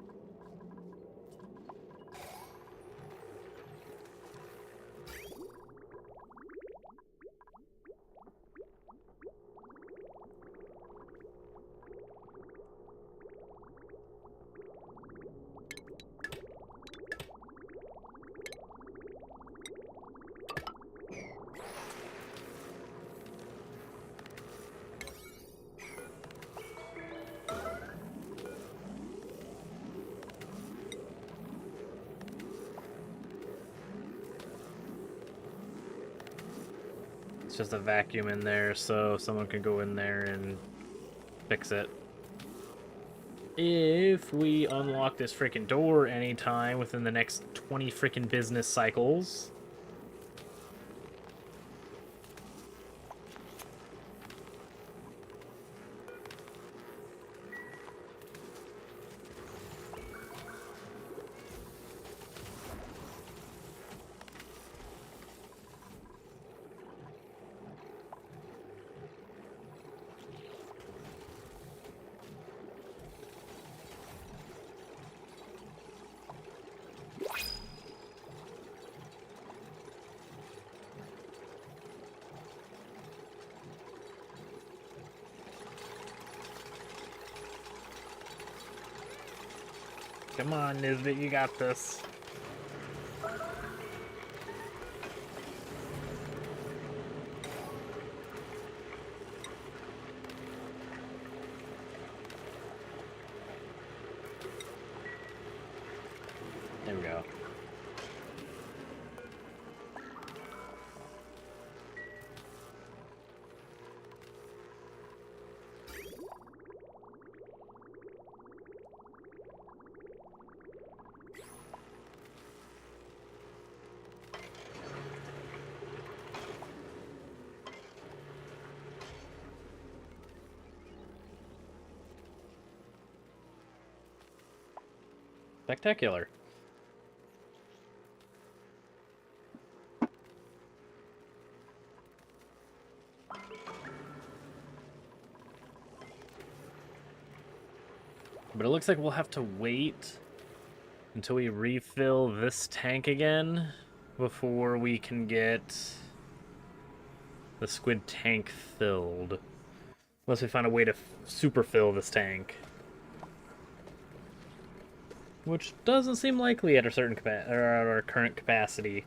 It's just a vacuum in there, so someone can go in there and fix it. If we unlock this freaking door anytime within the next 20 freaking business cycles. Come on, Nisbet, you got this. There we go. Spectacular. But it looks like we'll have to wait until we refill this tank again before we can get the squid tank filled. Unless we find a way to super fill this tank. Which doesn't seem likely at a certain our current capacity.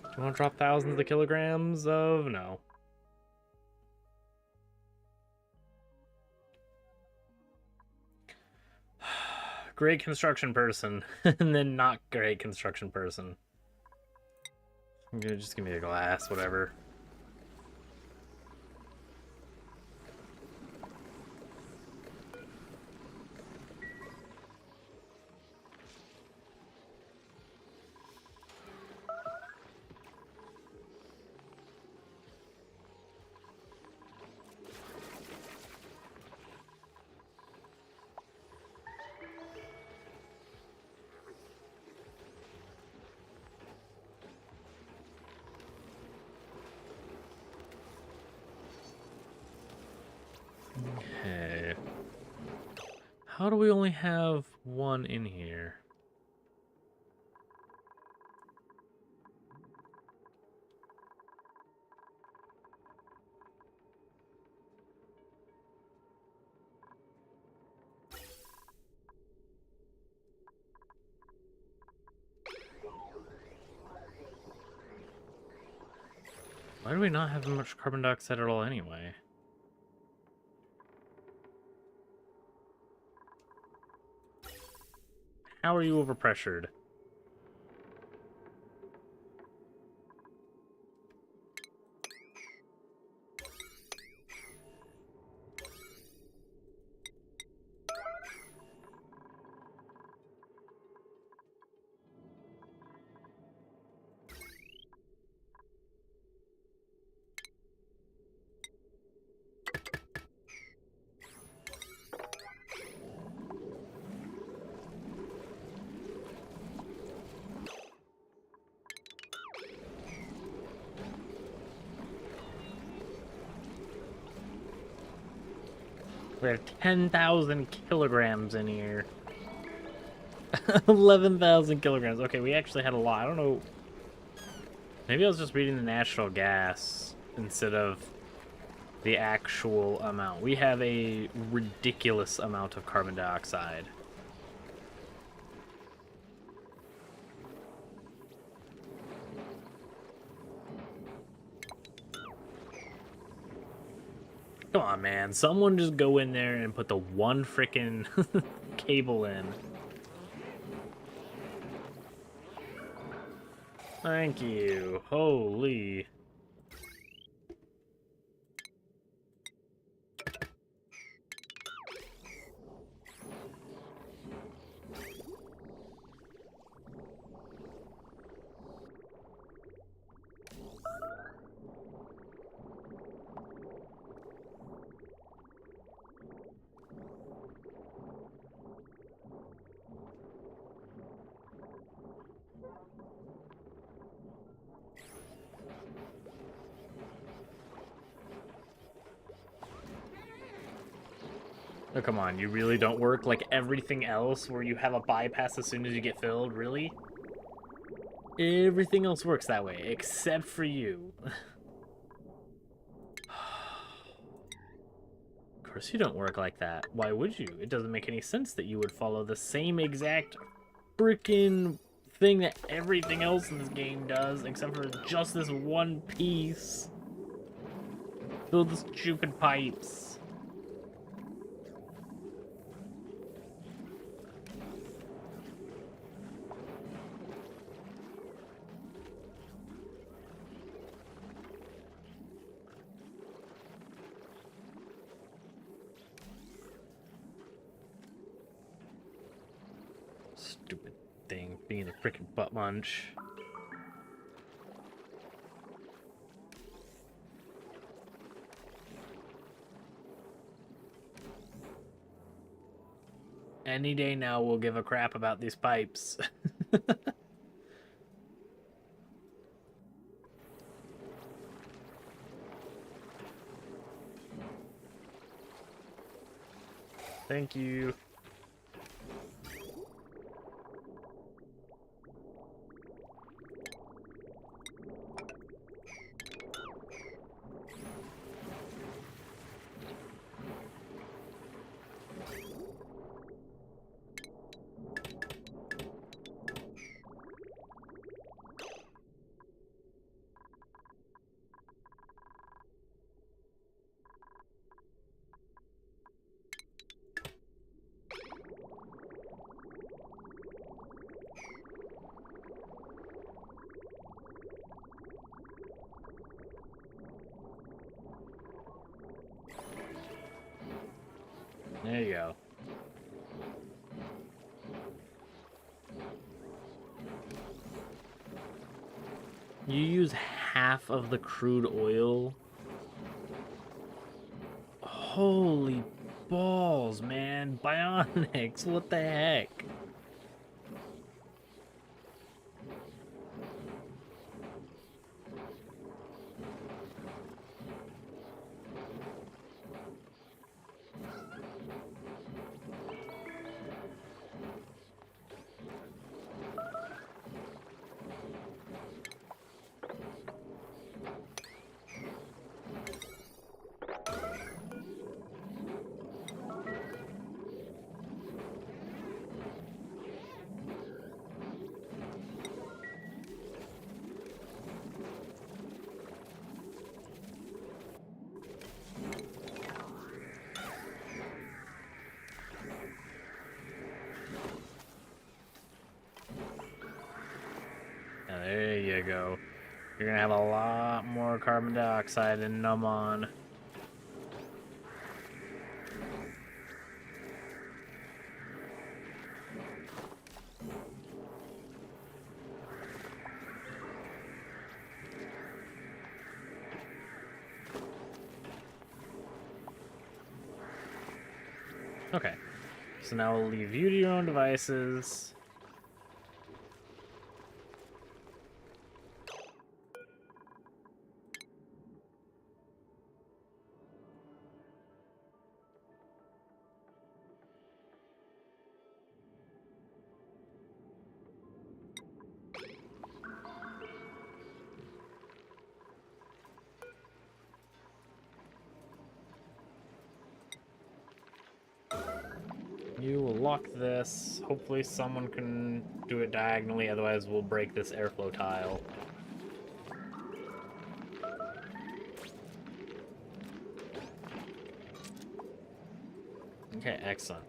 Do you want to drop thousands of kilograms of... No. Great construction person. And then not great construction person. I'm gonna just give me a glass, whatever. Okay. How do we only have one in here? Why do we not have much carbon dioxide at all anyway? How are you overpressured? We have 10,000 kilograms in here. 11,000 kilograms. Okay, we actually had a lot. I don't know. Maybe I was just reading the natural gas instead of the actual amount. We have a ridiculous amount of carbon dioxide. Come on, man. Someone just go in there and put the one frickin' cable in. Thank you. Holy. Oh, come on, you really don't work like everything else where you have a bypass as soon as you get filled? Really? Everything else works that way, except for you. Of course you don't work like that. Why would you? It doesn't make any sense that you would follow the same exact freaking thing that everything else in this game does, except for just this one piece. Build the stupid pipes. Stupid thing, being a freaking butt munch. Any day now we'll give a crap about these pipes. Thank you. There you go. You use half of the crude oil? Holy balls, man. Bionics, what the heck? There you go. You're gonna have a lot more carbon dioxide in Numon. Okay. So now we'll leave you to your own devices. You will lock this. Hopefully someone can do it diagonally, otherwise we'll break this airflow tile. Okay, excellent.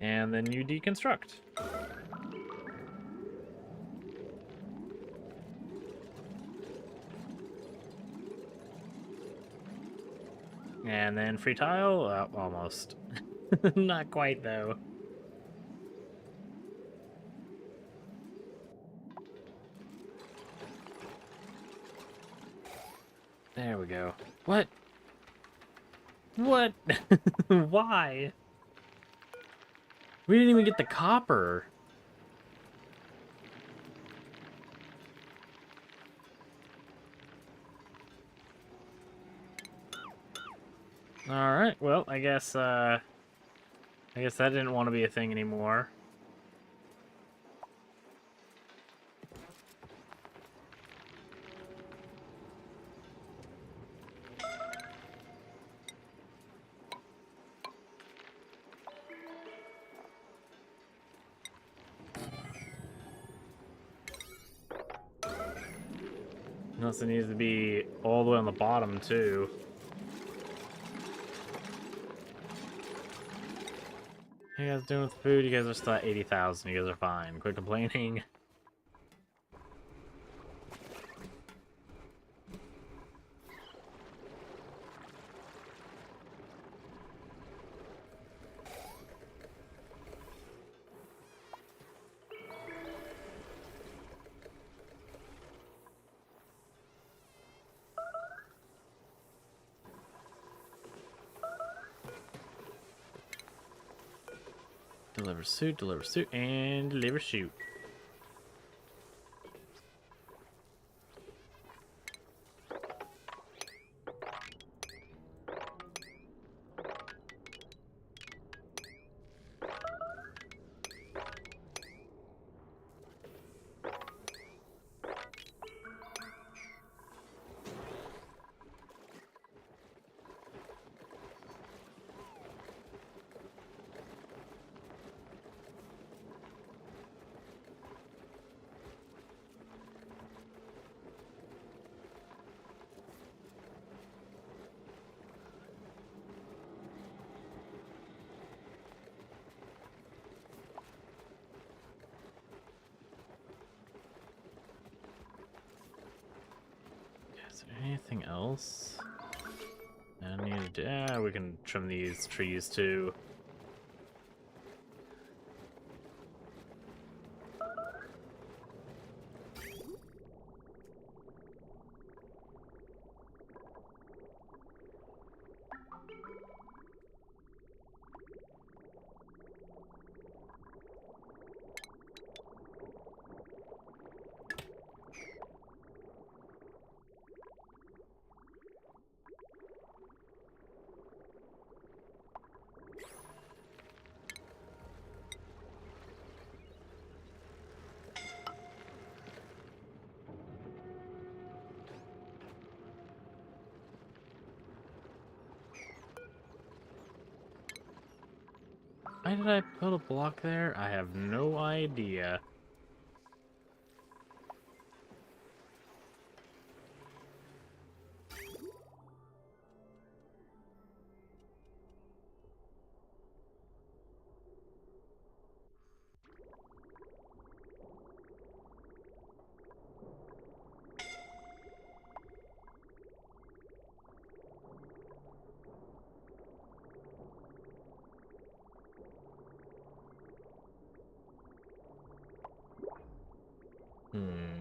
And then you deconstruct. And then free tile? Almost. Not quite, though. There we go. What? What? Why? We didn't even get the copper. Alright, well, I guess that didn't want to be a thing anymore. Unless it needs to be all the way on the bottom, too. How you guys doing with food? You guys are still at 80,000. You guys are fine. Quit complaining. deliver suit, and deliver shoot. Is there anything else? I need to, yeah, we can trim these trees too. Why did I put a block there? I have no idea. Hmm.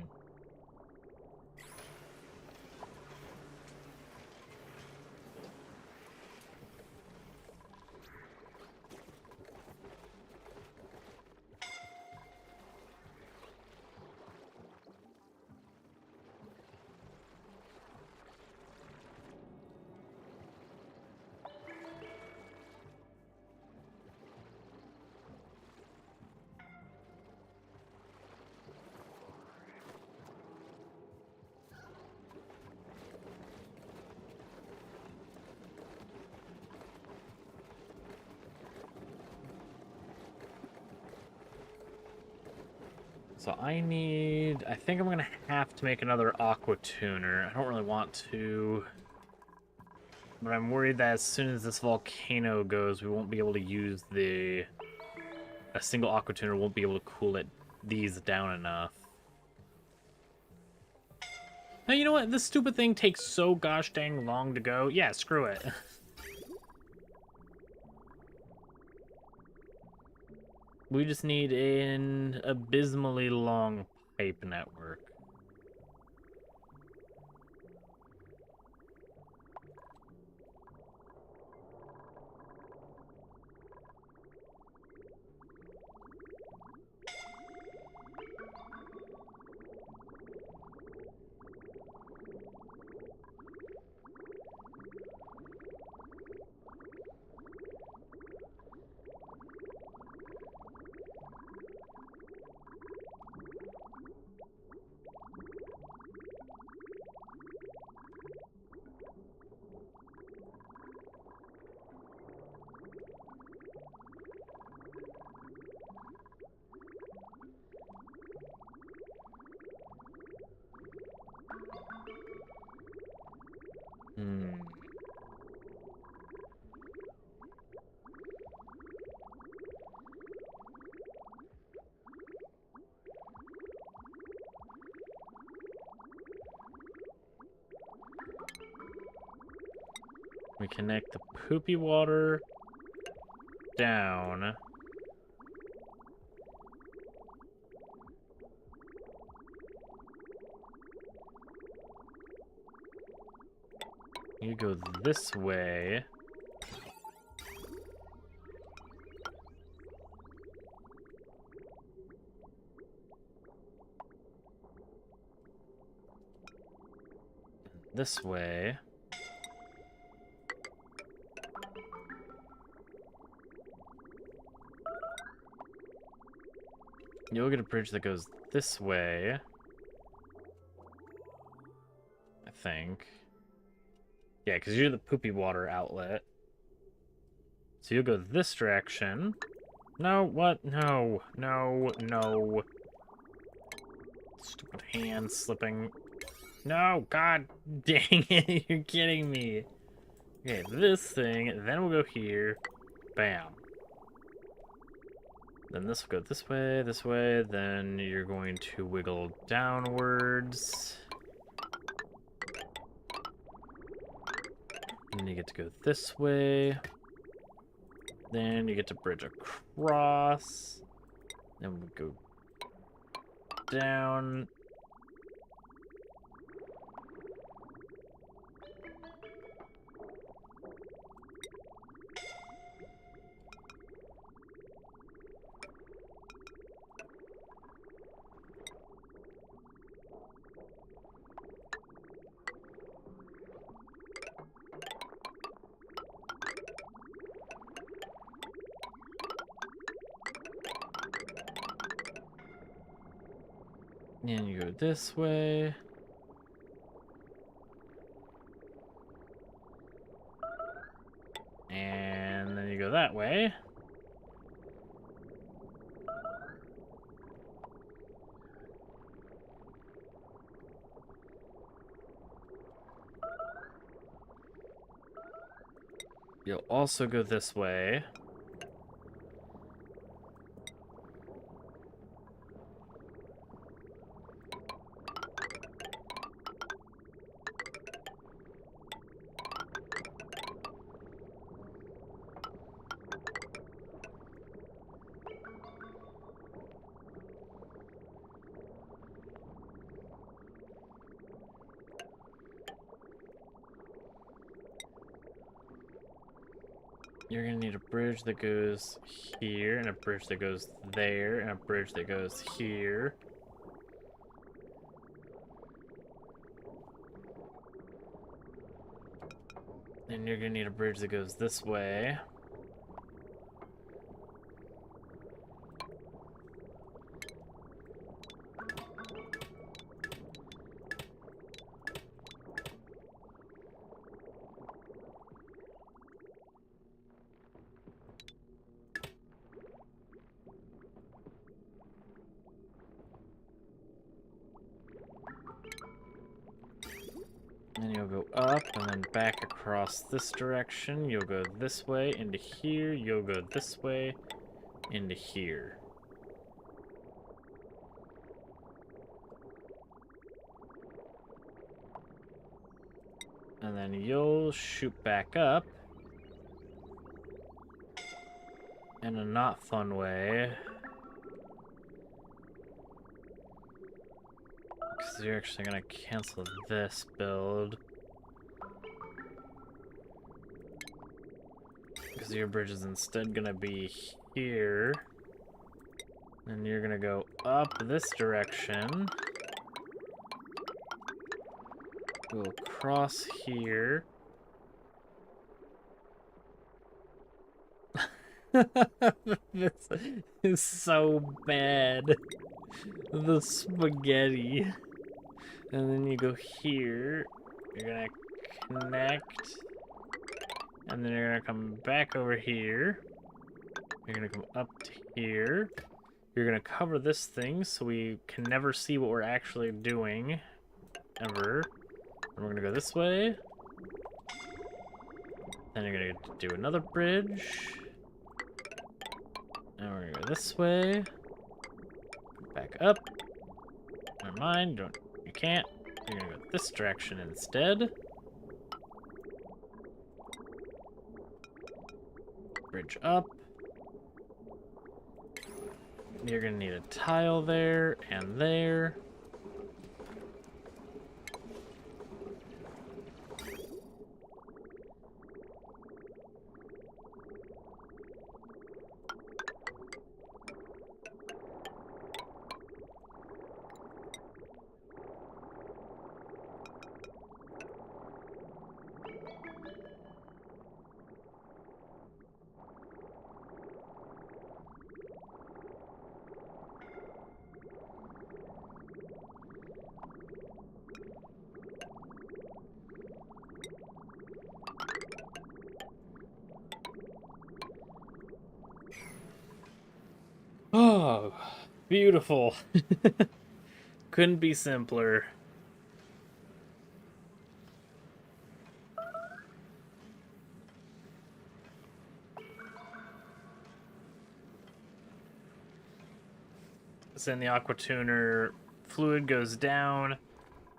So I think I'm gonna have to make another aqua tuner. I don't really want to, but I'm worried that as soon as this volcano goes, we won't be able to use a single aqua tuner won't be able to cool these down enough. Now, you know what? This stupid thing takes so gosh dang long to go. Yeah, screw it. We just need an abysmally long pipe network. Hmm. We connect the poopy water down. You go this way. this way. You'll get a bridge that goes this way. I think. Yeah, because you're the poopy water outlet. So you'll go this direction. No, what? No, no, no. Stupid hand slipping. No, god dang it, you're kidding me. Okay, this thing, then we'll go here. Bam. Then this will go this way, then you're going to wiggle downwards. And you get to go this way. Then you get to bridge across. Then we go down. And you go this way. And then you go that way. You'll also go this way. You're gonna need a bridge that goes here, and a bridge that goes there, and a bridge that goes here. And you're gonna need a bridge that goes this way. Then you'll go up and then back across this direction. You'll go this way into here. You'll go this way into here. And then you'll shoot back up in a not fun way. Because you're actually going to cancel this build. Because your bridge is instead going to be here. And you're going to go up this direction. Go across here. This is so bad. The spaghetti. And then you go here. You're gonna connect. And then you're gonna come back over here. You're gonna come up to here. You're gonna cover this thing so we can never see what we're actually doing. Ever. And we're gonna go this way. Then you're gonna do another bridge. And we're gonna go this way. Back up. Never mind, you can't. You're gonna go this direction instead. Bridge up. You're gonna need a tile there and there. Beautiful. Couldn't be simpler. Send the aqua tuner. Fluid goes down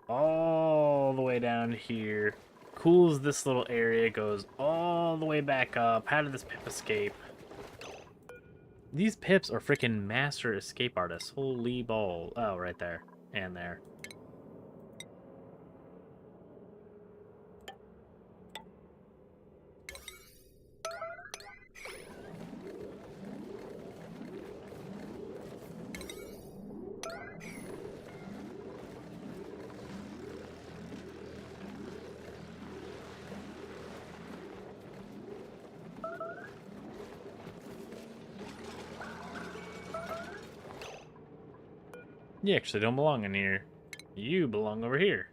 all the way down here. Cools this little area, goes all the way back up. How did this pip escape? These pips are freaking master escape artists. Holy ball. Oh, right there. And there. You actually don't belong in here. You belong over here.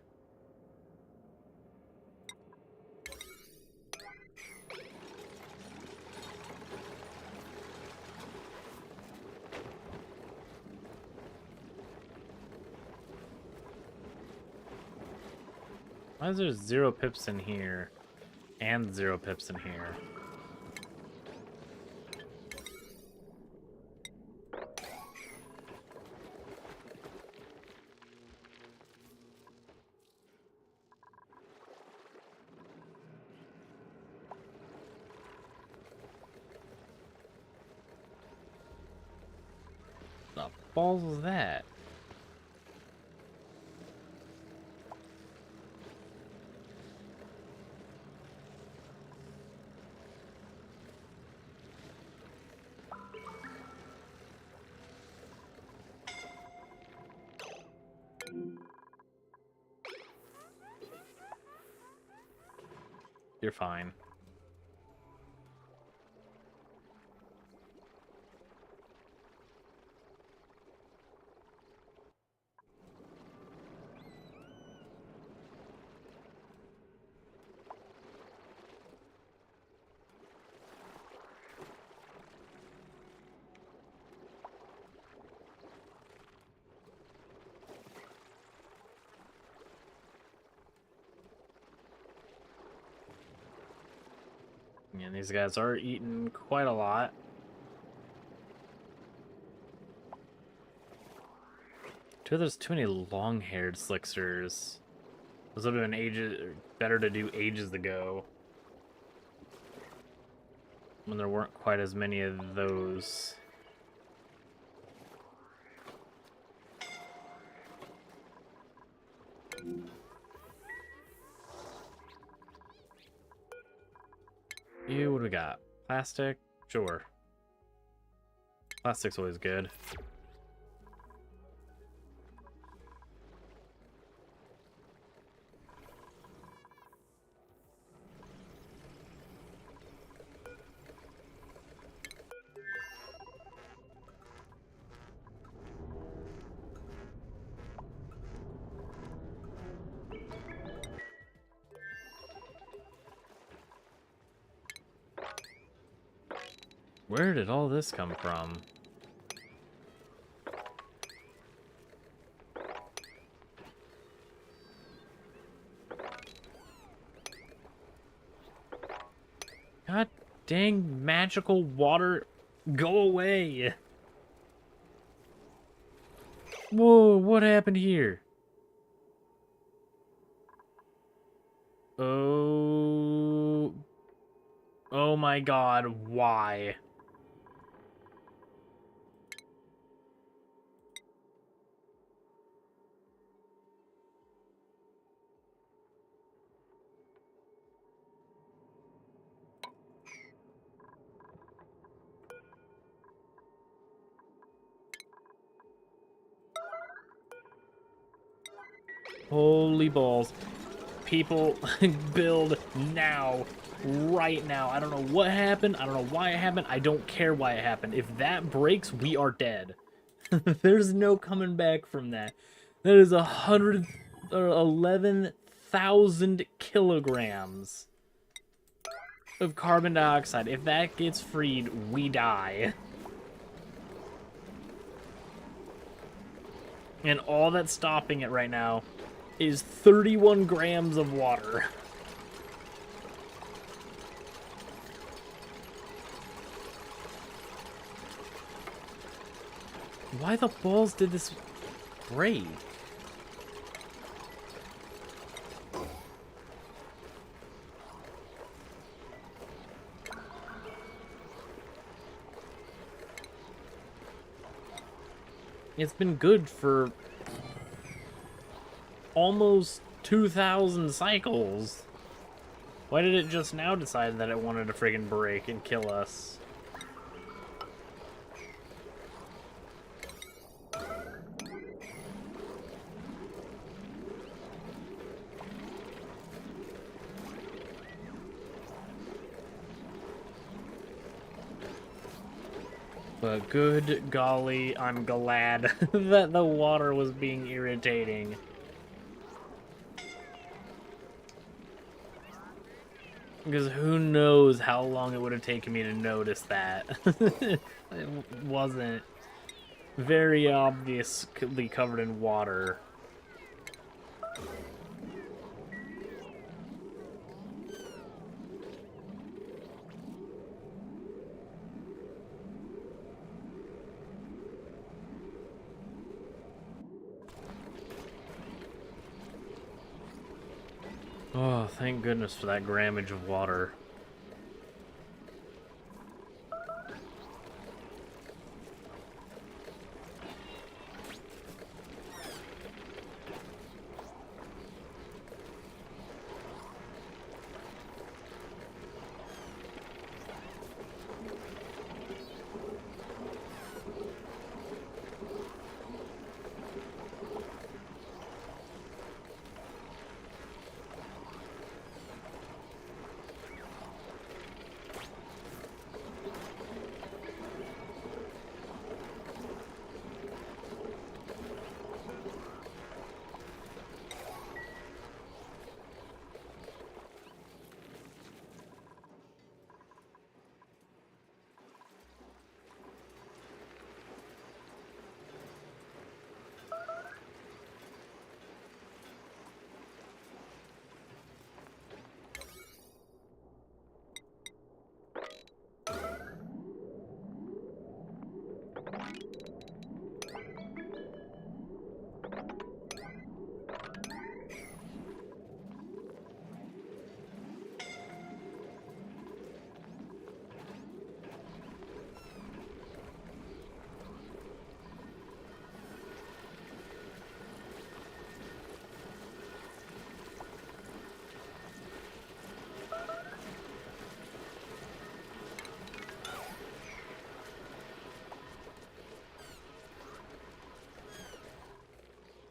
Why is there 0 pips in here? And 0 pips in here? The balls was that? You're fine. And these guys are eating quite a lot. There's too many long-haired slicksters. Those would have been ages better to do ages ago, when there weren't quite as many of those. Ew, what do we got? Plastic? Sure. Plastic's always good. Where did all this come from? God dang magical water, go away! Whoa, what happened here? Oh... Oh my god, why? Holy balls. People, build now. Right now. I don't know what happened. I don't know why it happened. I don't care why it happened. If that breaks, we are dead. There's no coming back from that. That is 11,000 kilograms of carbon dioxide. If that gets freed, we die. And all that's stopping it right now is 31 grams of water. Why the balls did this break? It's been good for almost 2,000 cycles. Why did it just now decide that it wanted to friggin' break and kill us? But good golly, I'm glad that the water was being irritating. Because who knows how long it would have taken me to notice that. It wasn't very obviously covered in water. Oh, thank goodness for that grammage of water.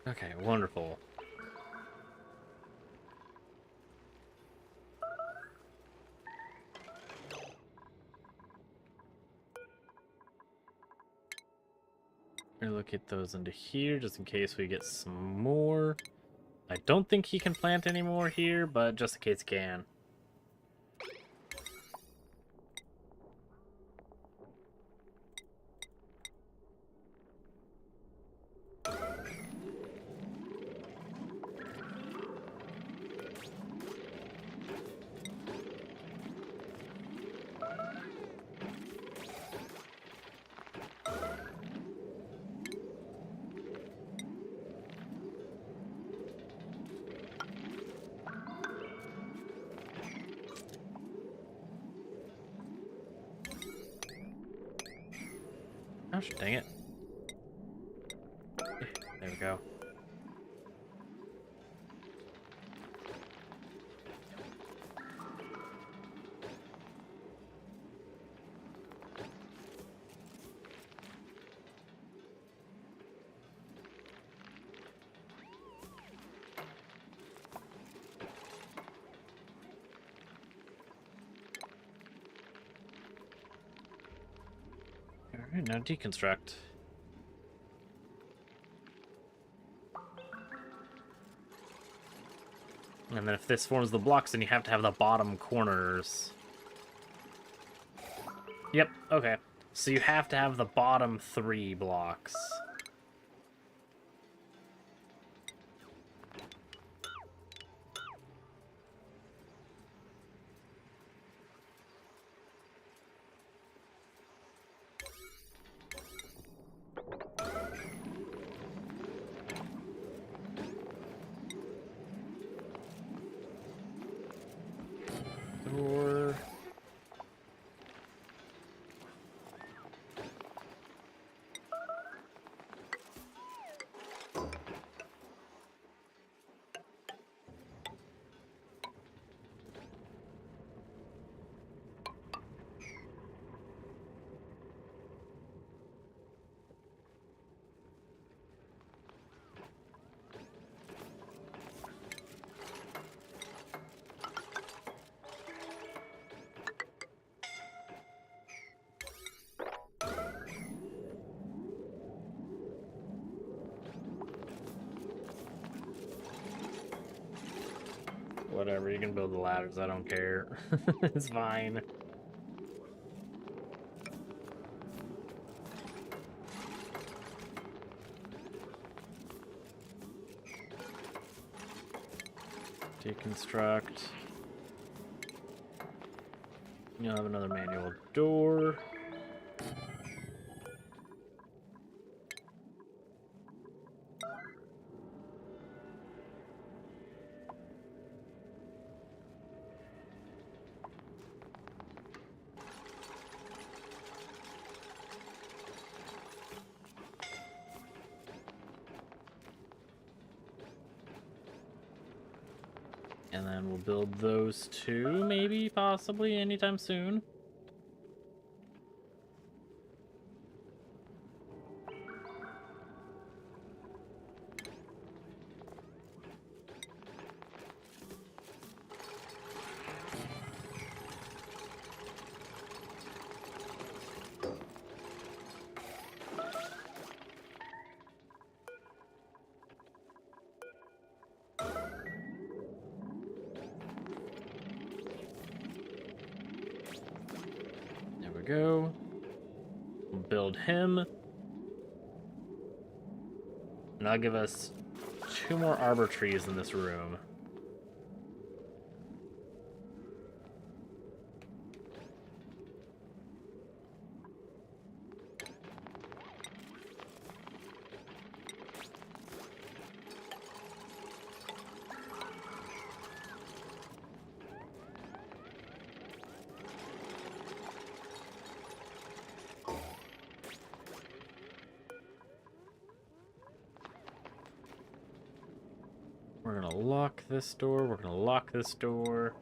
Okay, wonderful. Relocate those into here just in case we get some more. I don't think he can plant anymore here, but just in case he can. Gosh, dang it. There we go. Alright, now deconstruct. And then if this forms the blocks, then you have to have the bottom corners. Yep, okay. So you have to have the bottom 3 blocks. whatever. You can build the ladders. I don't care. It's fine. Deconstruct. You'll have another manual door. And then we'll build those two, maybe, possibly, anytime soon. Go. We'll build him. And that'll give us 2 more arbor trees in this room. We're gonna lock this door. We're gonna lock this door.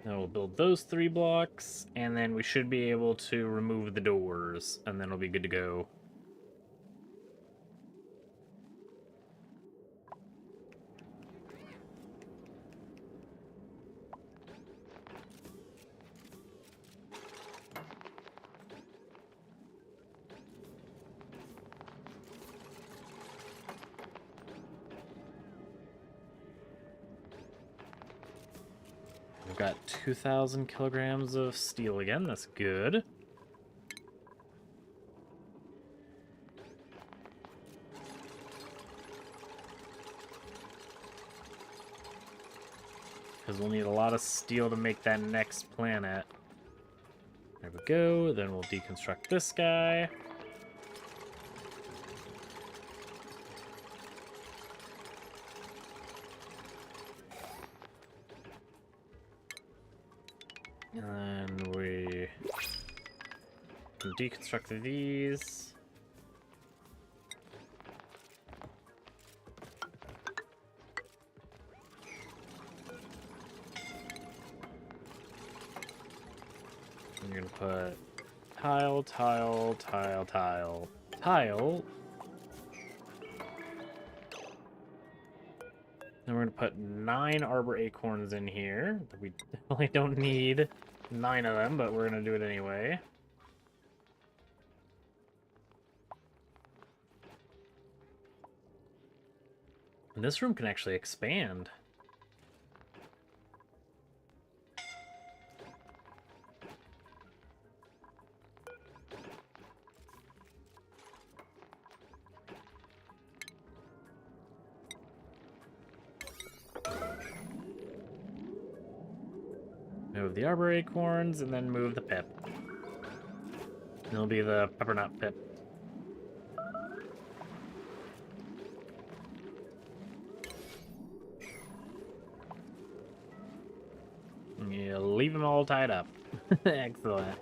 Then we'll build those 3 blocks, and then we should be able to remove the doors, and then we'll be good to go. We've got 2,000 kilograms of steel again. That's good. Because we'll need a lot of steel to make that next planet. There we go. Then we'll deconstruct this guy. And then we can deconstruct these. You're gonna put tile, tile, tile, tile, tile. Then we're gonna put 9 arbor acorns in here. We definitely don't need 9 of them, but we're gonna do it anyway. And this room can actually expand. Move the arbor acorns, and then move the pip. And it'll be the peppernut pip. And you leave them all tied up. Excellent.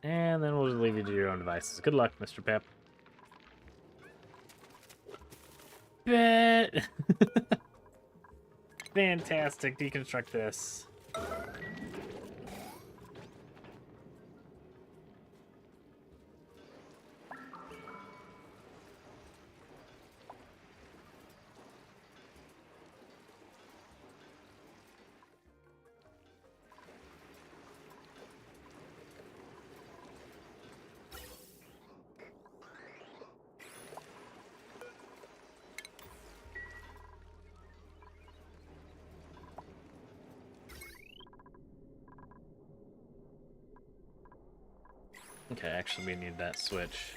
And then we'll just leave you to your own devices. Good luck, Mr. Pep. Bet. Fantastic. Deconstruct this. Okay, actually we need that switch.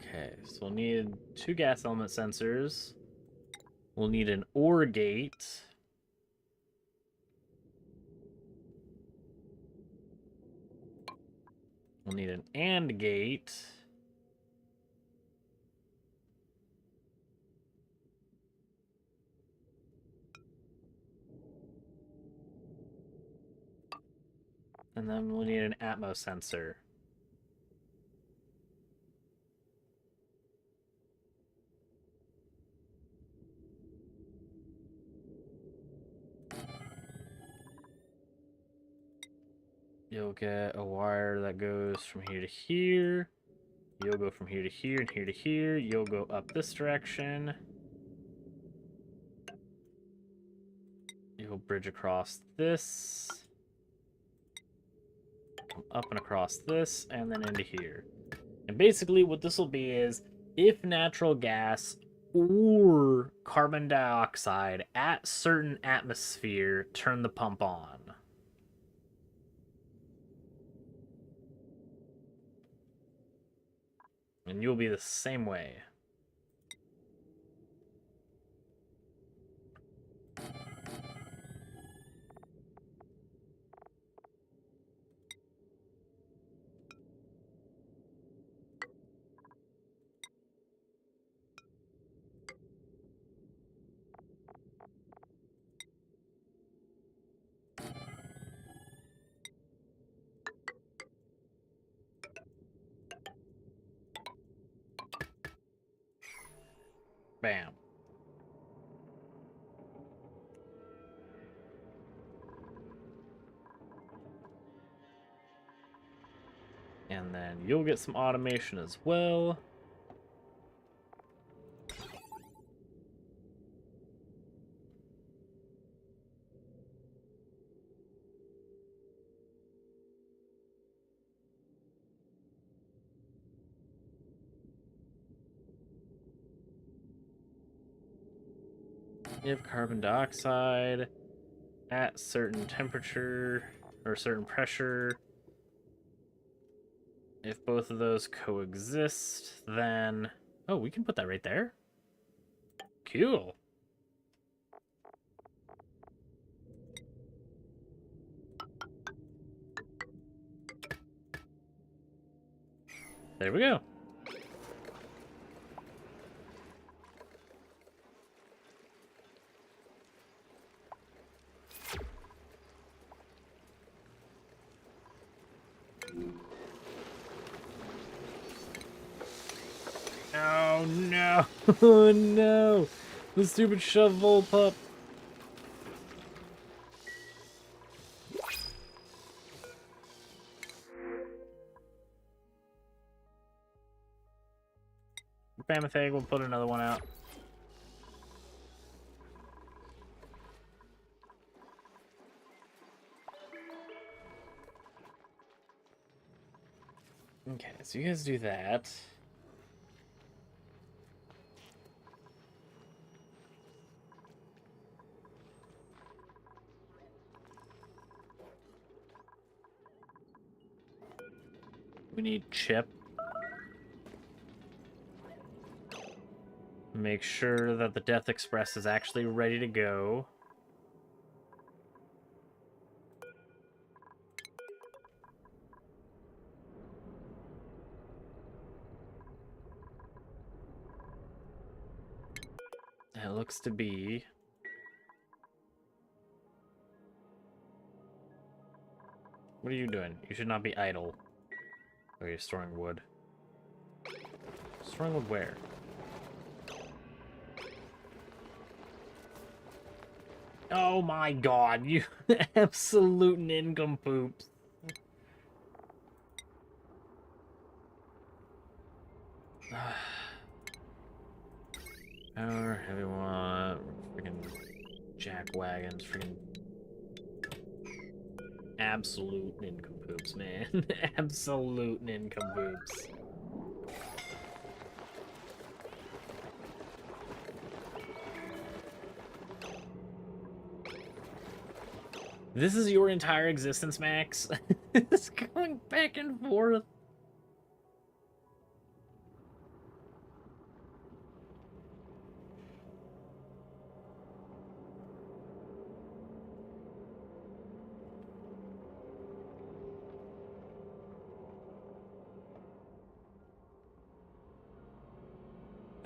Okay, so we'll need 2 gas element sensors. We'll need an OR gate. We'll need an AND gate. And then we'll need an Atmos sensor. You'll get a wire that goes from here to here. You'll go from here to here and here to here. You'll go up this direction. You'll bridge across this. Come up and across this, and then into here. And basically what this will be is, if natural gas or carbon dioxide at certain atmosphere turn the pump on. And you'll be the same way. Bam. And then you'll get some automation as well. You have carbon dioxide at certain temperature or certain pressure. If both of those coexist, then... Oh, we can put that right there? Cool. There we go. Oh no! Oh no! The stupid shovel pup! Mammoth egg, we'll put another one out. Okay, so you guys do that. We need Chip. Make sure that the Death Express is actually ready to go. It looks to be. What are you doing? You should not be idle. Oh, you're storing wood. Storing wood where? Oh my god, you absolute nincompoops. Power, heavy one, freaking jack wagons, freaking absolute nincompoops, man. Absolute nincompoops. This is your entire existence, Max? It's going back and forth.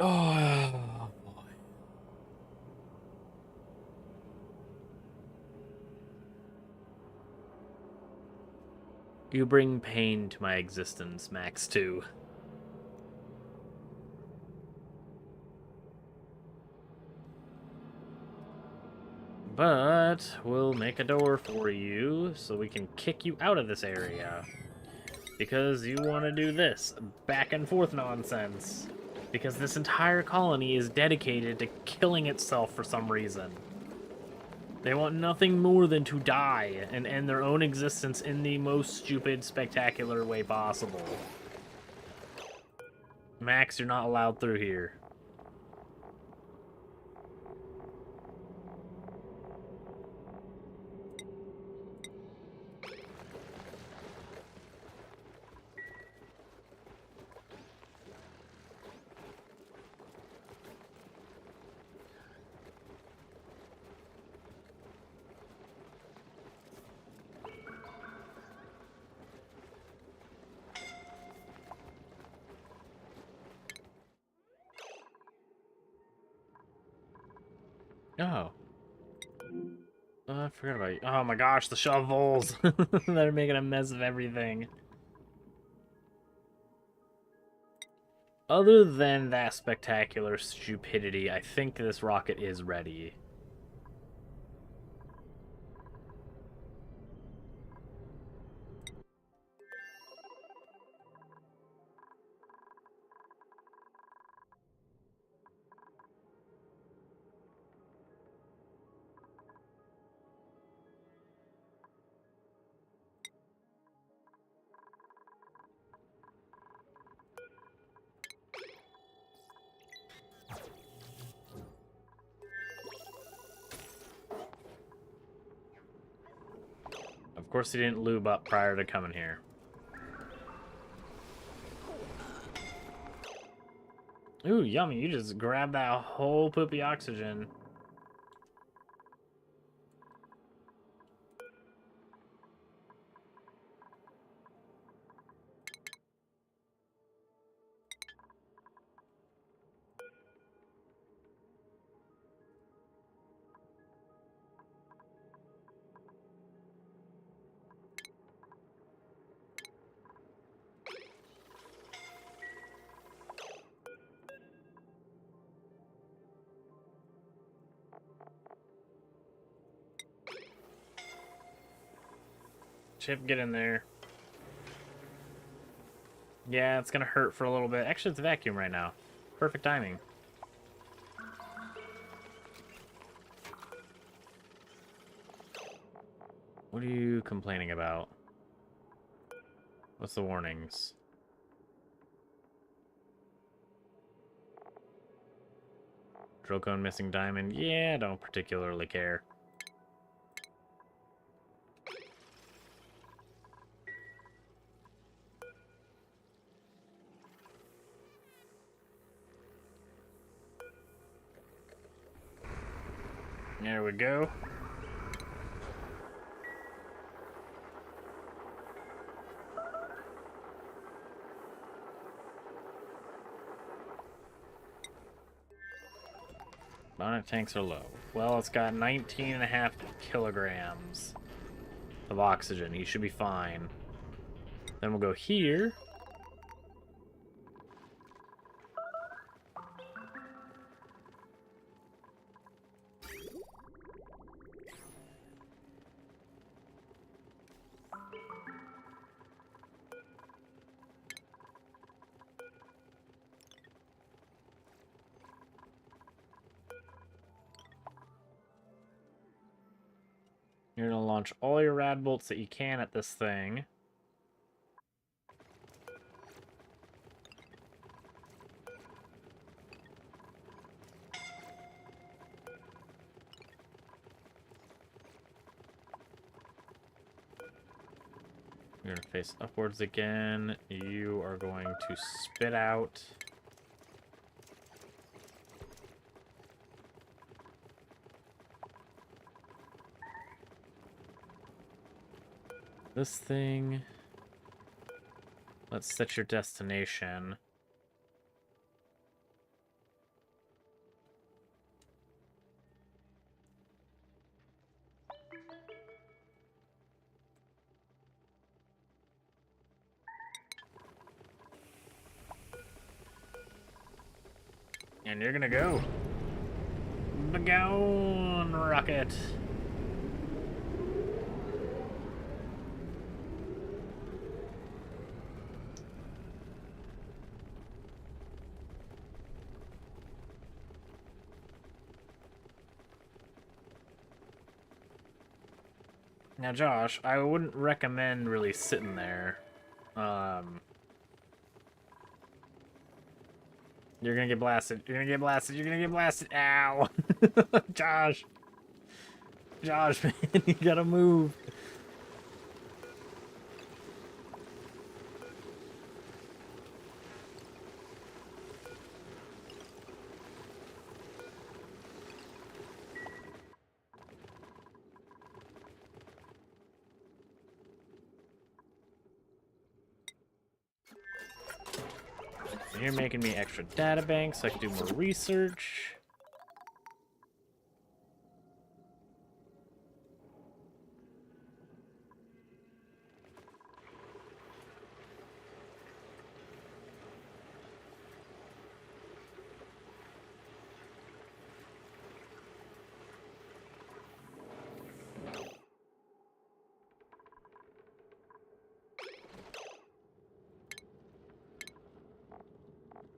Oh, boy. You bring pain to my existence, Max, too. But we'll make a door for you so we can kick you out of this area. Because you want to do this back and forth nonsense. Because this entire colony is dedicated to killing itself for some reason. They want nothing more than to die and end their own existence in the most stupid, spectacular way possible. Max, you're not allowed through here. Oh. I forgot about you. Oh my gosh, the shovels! They're making a mess of everything. Other than that spectacular stupidity, I think this rocket is ready. Of course he didn't lube up prior to coming here. Ooh, yummy. You just grabbed that whole poopy oxygen. Chip, get in there. Yeah, it's gonna hurt for a little bit. Actually, it's a vacuum right now. Perfect timing. What are you complaining about? What's the warnings? Drill cone missing diamond. Yeah, don't particularly care. There we go. Bonnet tanks are low. Well, it's got 19.5 kilograms of oxygen. He should be fine. Then we'll go here. You're going to launch all your rad bolts that you can at this thing. You're going to face upwards again. You are going to spit out this thing. Let's set your destination. And you're gonna go. Begone, rocket. Now, Josh, I wouldn't recommend really sitting there. You're gonna get blasted. You're gonna get blasted. You're gonna get blasted. Ow! Josh! Josh, man, you gotta move. You're making me extra data banks so I can do more research.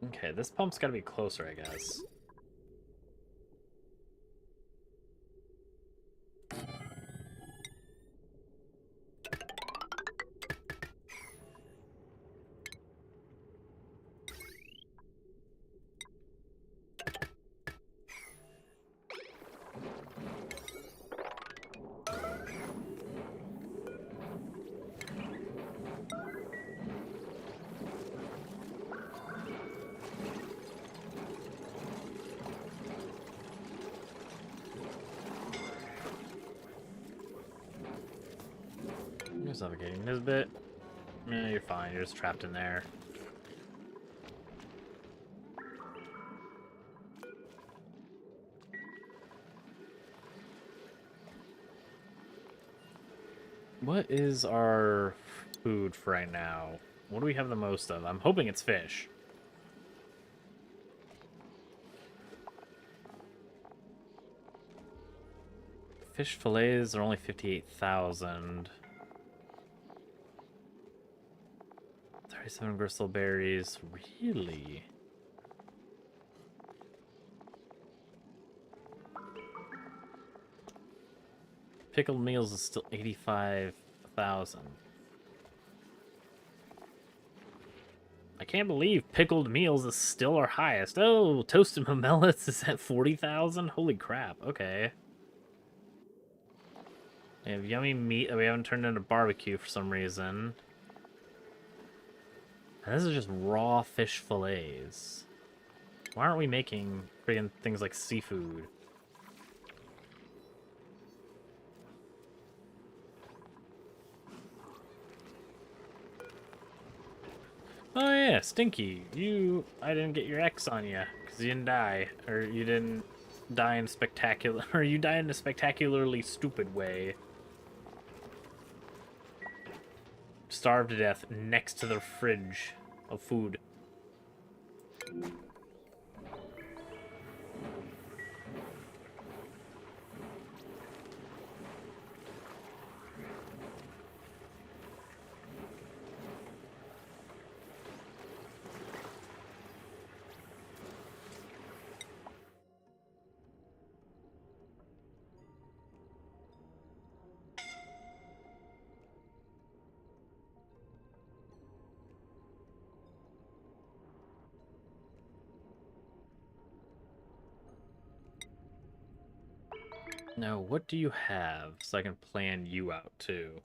Okay, this pump's gotta be closer, I guess. You're suffocating this bit. Eh, you're fine. You're just trapped in there. What is our food for right now? What do we have the most of? I'm hoping it's fish. Fish fillets are only 58,000. 37 gristle berries. Really? Pickled meals is still 85,000. I can't believe pickled meals is still our highest. Oh, toasted momellas is at 40,000? Holy crap, okay. We have yummy meat that we haven't turned into barbecue for some reason. And this is just raw fish fillets. Why aren't we making friggin' things like seafood? Oh yeah, Stinky. I didn't get your X on you because you didn't die, or you didn't die in spectacular, or you died in a spectacularly stupid way. Starved to death next to the fridge of food. Now, what do you have so I can plan you out too?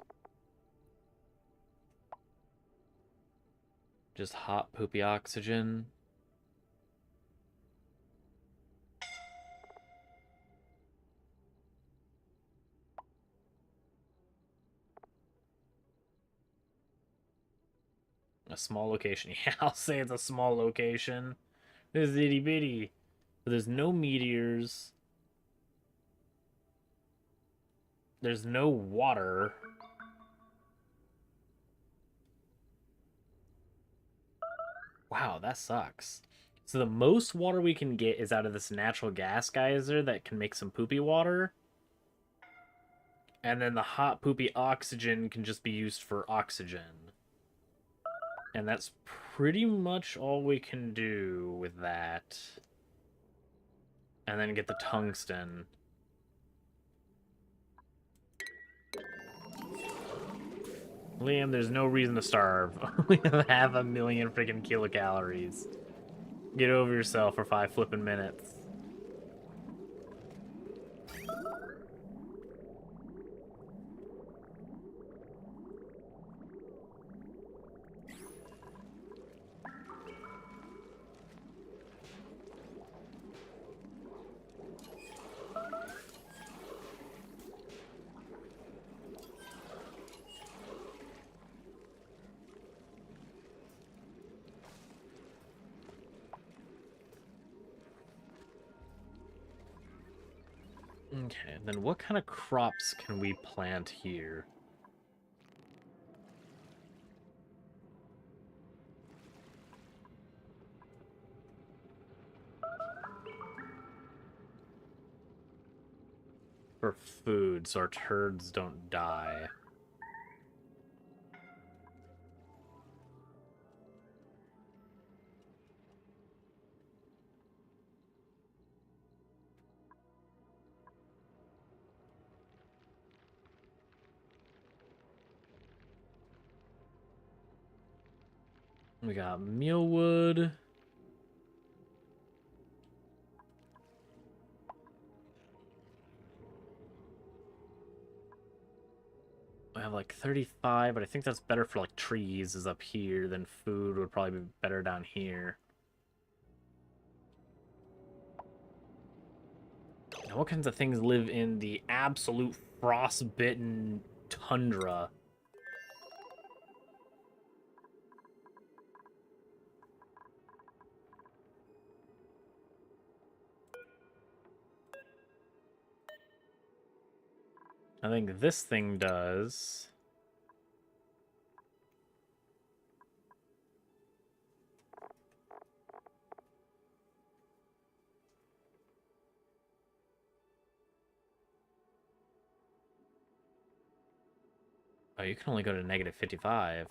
Just hot poopy oxygen. A small location. Yeah, I'll say it's a small location. This is itty bitty. But there's no meteors. There's no water. Wow, that sucks. So the most water we can get is out of this natural gas geyser that can make some poopy water. And then the hot poopy oxygen can just be used for oxygen. And that's pretty much all we can do with that. And then get the tungsten. Liam, there's no reason to starve. We have 500,000 freaking kilocalories. Get over yourself for 5 flipping minutes. Okay, then what kind of crops can we plant here? For food, so our turds don't die. We got mealwood. I have like 35, but I think that's better for like trees is up here than food would probably be better down here. Now, what kinds of things live in the absolute frostbitten tundra? I think this thing does. Oh, you can only go to negative 55.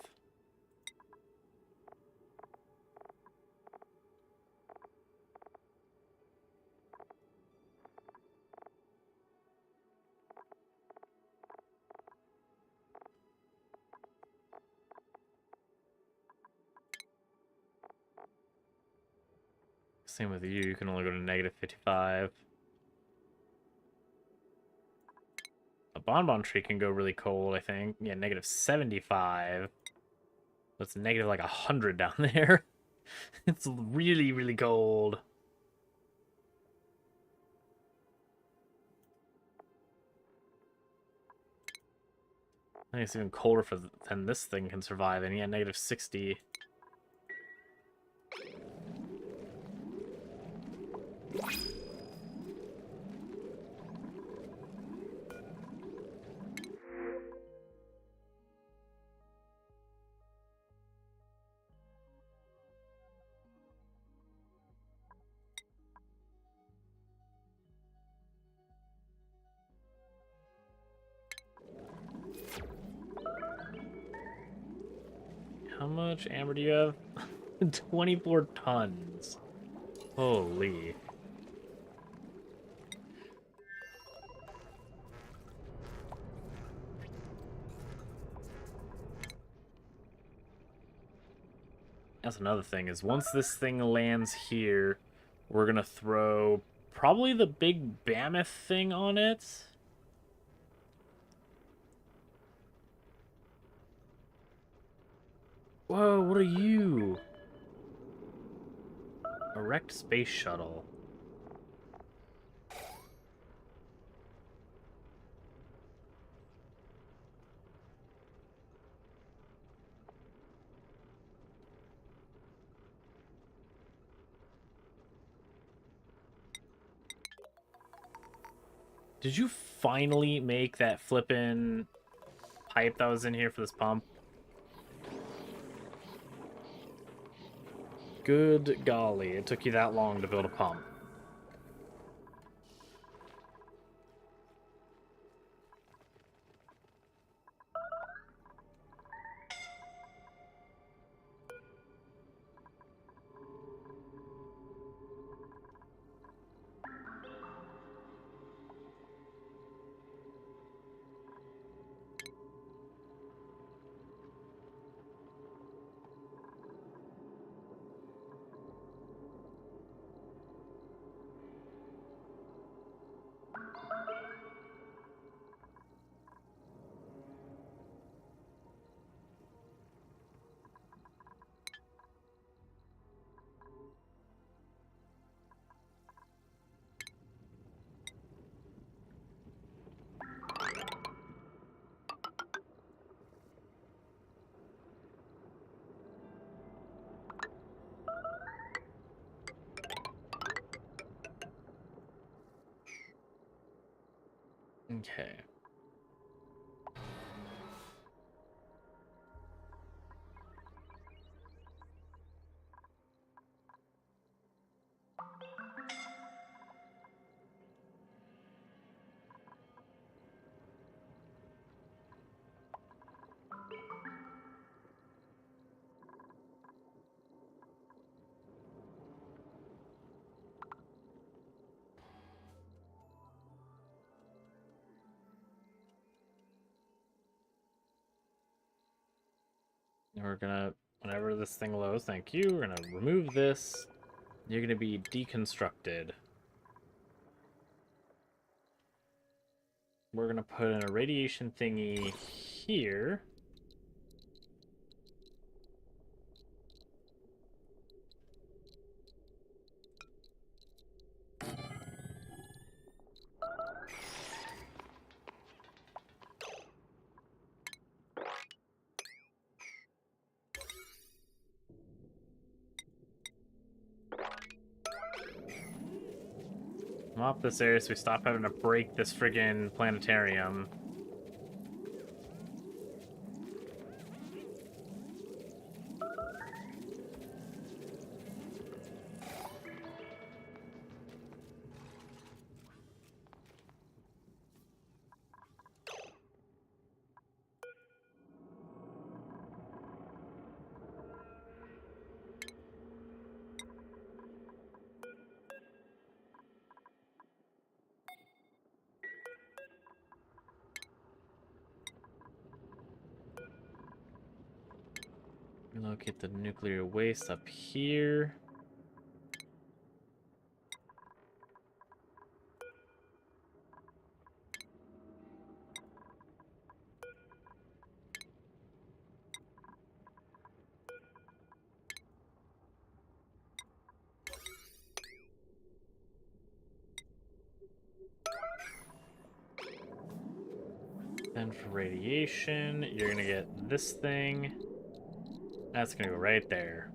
Same with you. You can only go to -55. A bonbon tree can go really cold, I think. Yeah, -75. That's negative like 100 down there. It's really, really cold. I think it's even colder than this thing can survive, and yeah, -60. How much amber do you have? 24 tons. Holy. That's another thing, is once this thing lands here, we're gonna throw probably the big mammoth thing on it. Whoa, what are you? A wrecked space shuttle. Did you finally make that flippin' pipe that was in here for this pump? Good golly, it took you that long to build a pump. Okay. We're gonna, whenever this thing loads, thank you, we're gonna remove this. You're gonna be deconstructed. We're gonna put in a radiation thingy here. Mop this area so we stop having to break this friggin' planetarium. Locate the nuclear waste up here. Then for radiation, you're gonna get this thing. That's gonna go right there.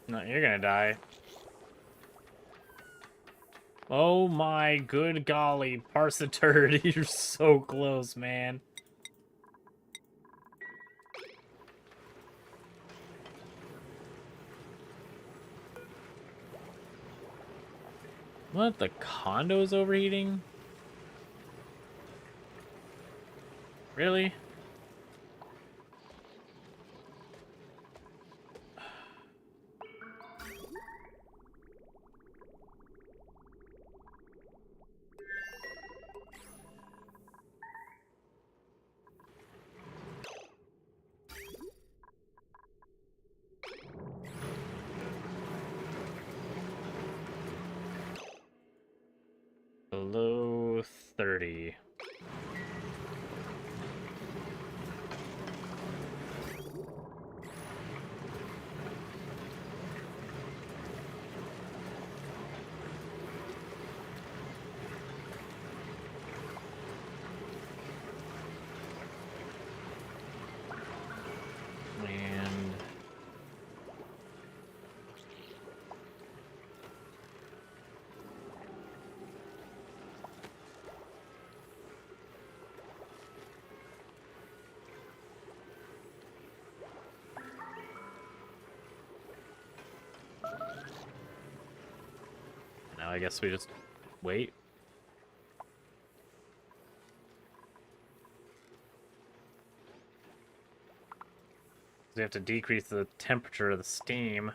No, you're gonna die. Oh my good golly, parse a turd. You're so close, man. What? The condo's overheating? Really? Below 30. And now I guess we just wait. We have to decrease the temperature of the steam.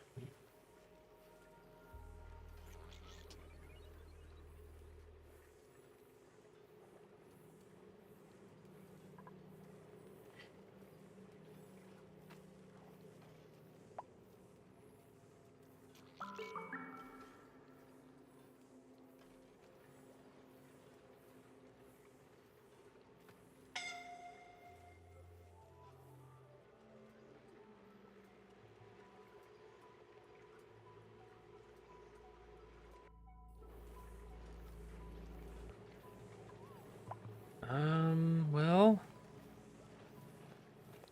Well,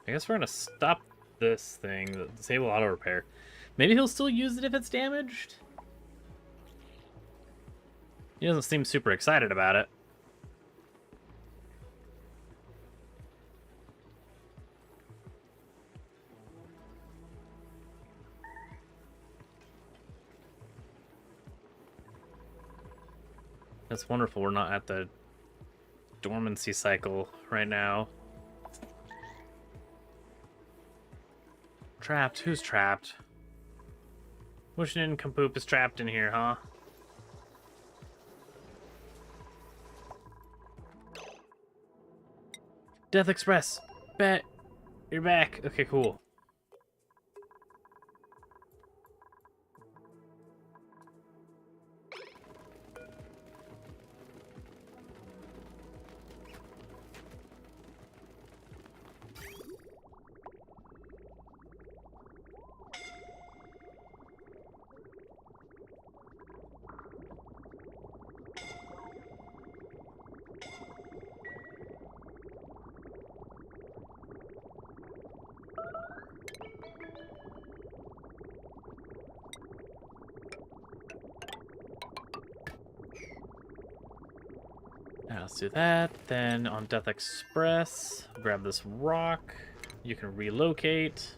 I guess we're gonna stop this thing, the disable auto repair. Maybe he'll still use it if it's damaged? He doesn't seem super excited about it. That's wonderful we're not at the dormancy cycle right now. Trapped? Who's trapped? Wishing Nincompoop is trapped in here, huh? Death Express! Bet! You're back! Okay, cool. Now let's do that. Then on Death Express, grab this rock. You can relocate.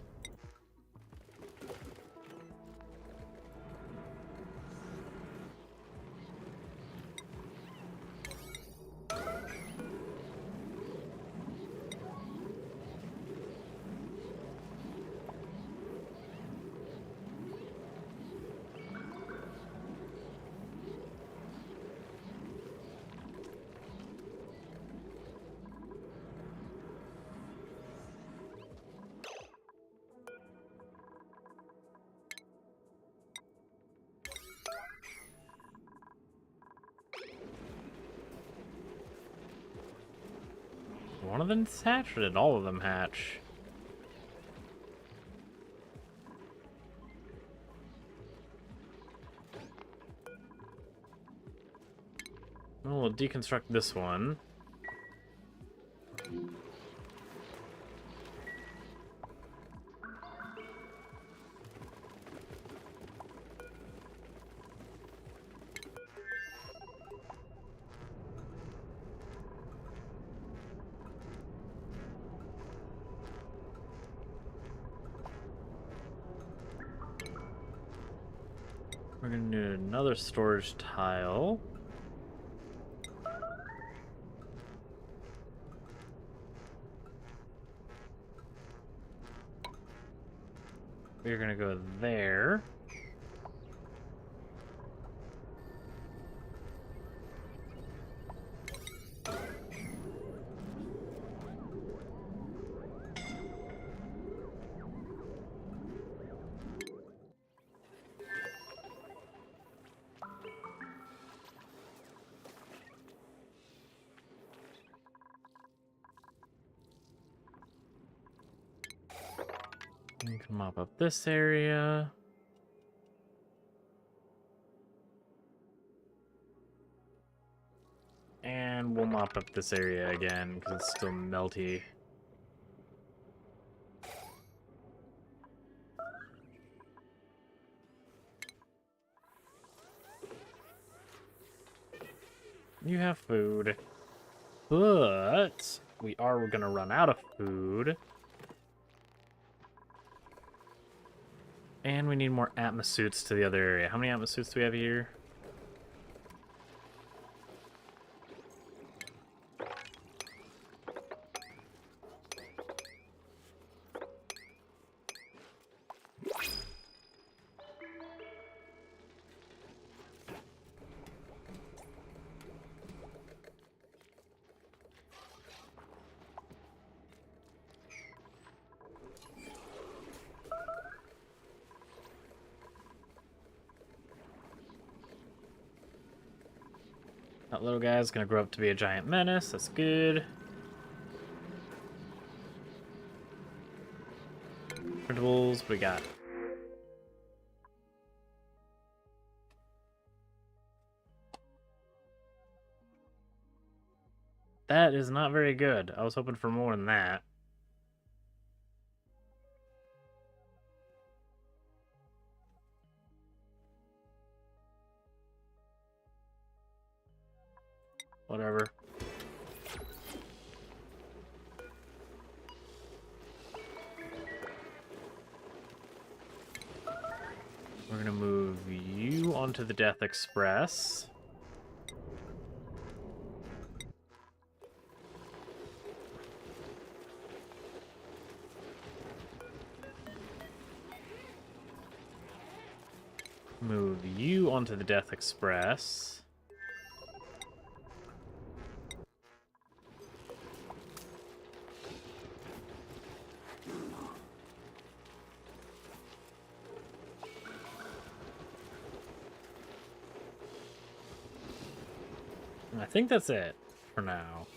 one of them hatch, or did all of them hatch? Well, we'll deconstruct this one. We're gonna need another storage tile. We're gonna go there. You can mop up this area. And we'll mop up this area again because it's still melty. You have food. But we are gonna run out of food. And we need more Atmos suits to the other area. How many Atmos suits do we have here? That little guy's gonna grow up to be a giant menace. That's good. Printables, what we got? That is not very good. I was hoping for more than that. Whatever. We're gonna move you onto the Death Express. Move you onto the Death Express. I think that's it for now.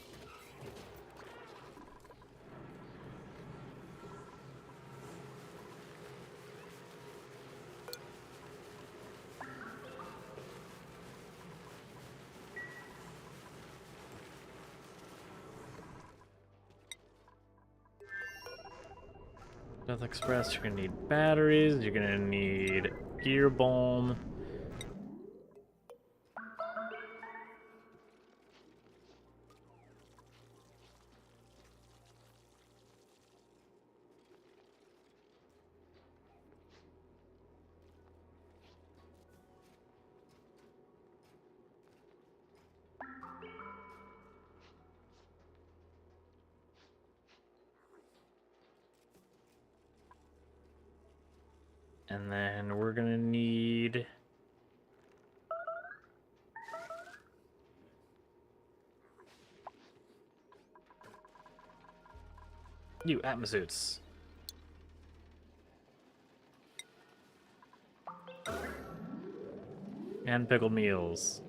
Death Express, you're gonna need batteries, you're gonna need gear balm. And then we're gonna need you Atmosuits. And pickled meals.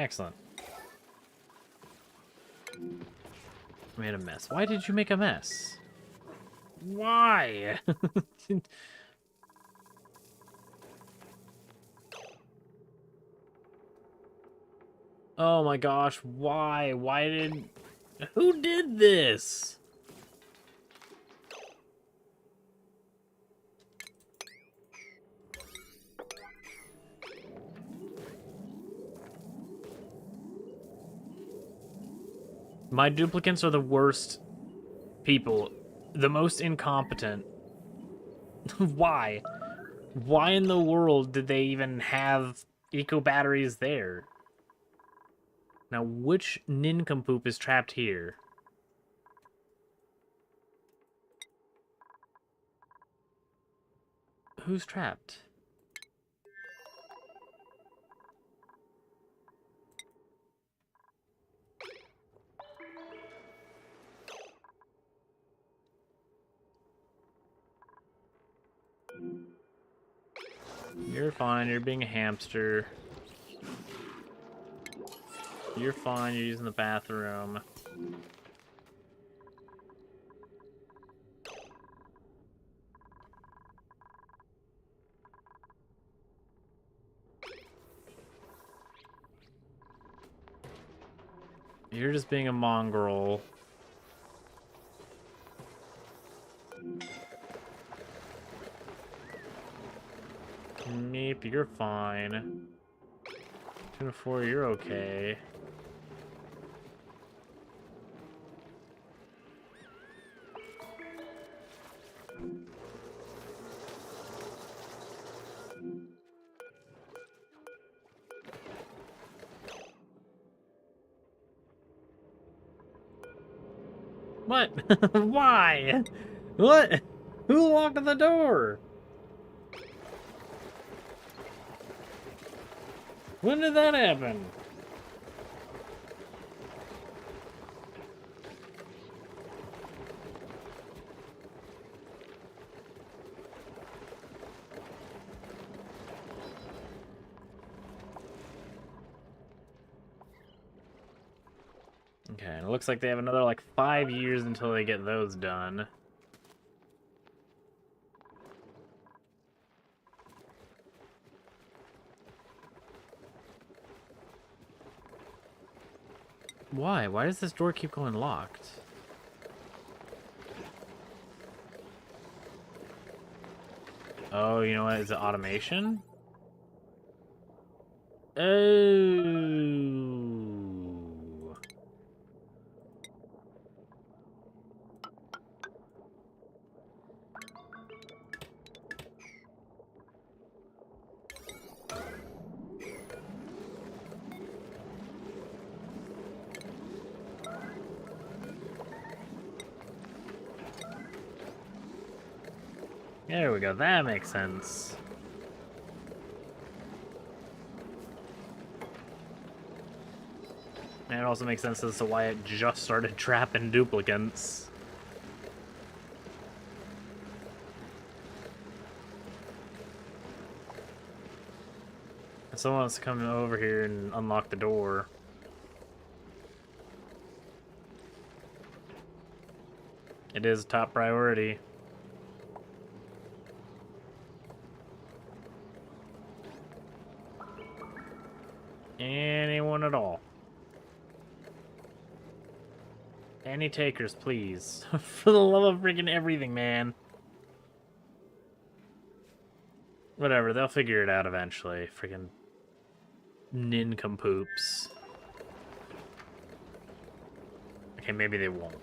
Excellent. Made a mess. Why did you make a mess? Why? Oh my gosh, why? Why did... Who did this? My duplicants are the worst people. The most incompetent. Why? Why in the world did they even have eco batteries there? Now, which nincompoop is trapped here? Who's trapped? You're fine, you're being a hamster. You're fine, you're using the bathroom. You're just being a mongrel. Meep, you're fine. 2 to 4, you're okay. What? Why? What? Who locked the door? When did that happen? Okay, and it looks like they have another, like, 5 years until they get those done. Why? Why does this door keep going locked? Oh, you know what? Is it automation? Oh. There we go. That makes sense. And it also makes sense as to why it just started trapping duplicants. If someone wants to come over here and unlock the door. It is top priority. Anyone at all. Any takers, please. For the love of freaking everything, man. Whatever, they'll figure it out eventually. Freaking nincompoops. Okay, maybe they won't.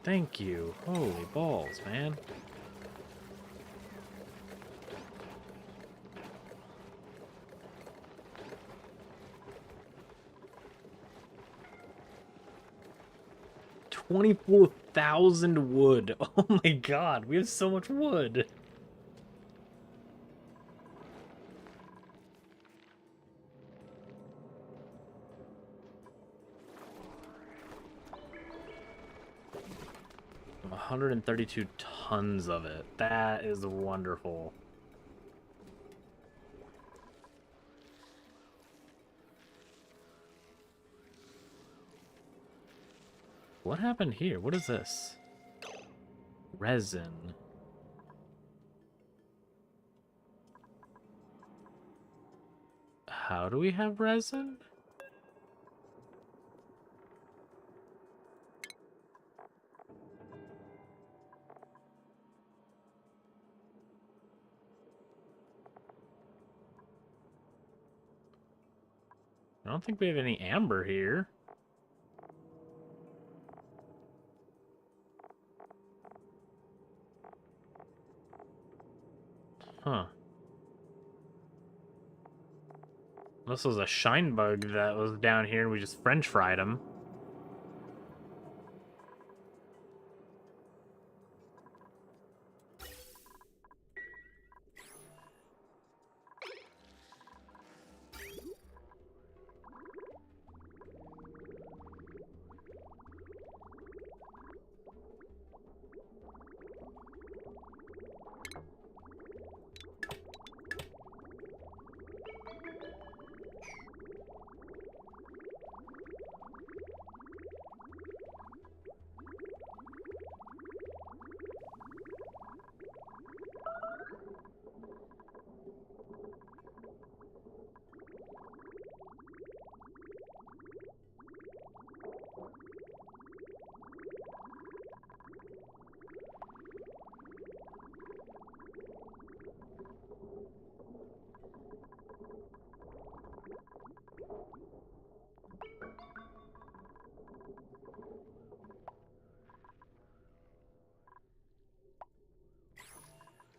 Thank you. Holy balls, man. $24,000 wood. Oh my god, we have so much wood. $132 tons of it. That is wonderful. What happened here? What is this? Resin. How do we have resin? I don't think we have any amber here. Huh. This was a shine bug that was down here and we just French fried him.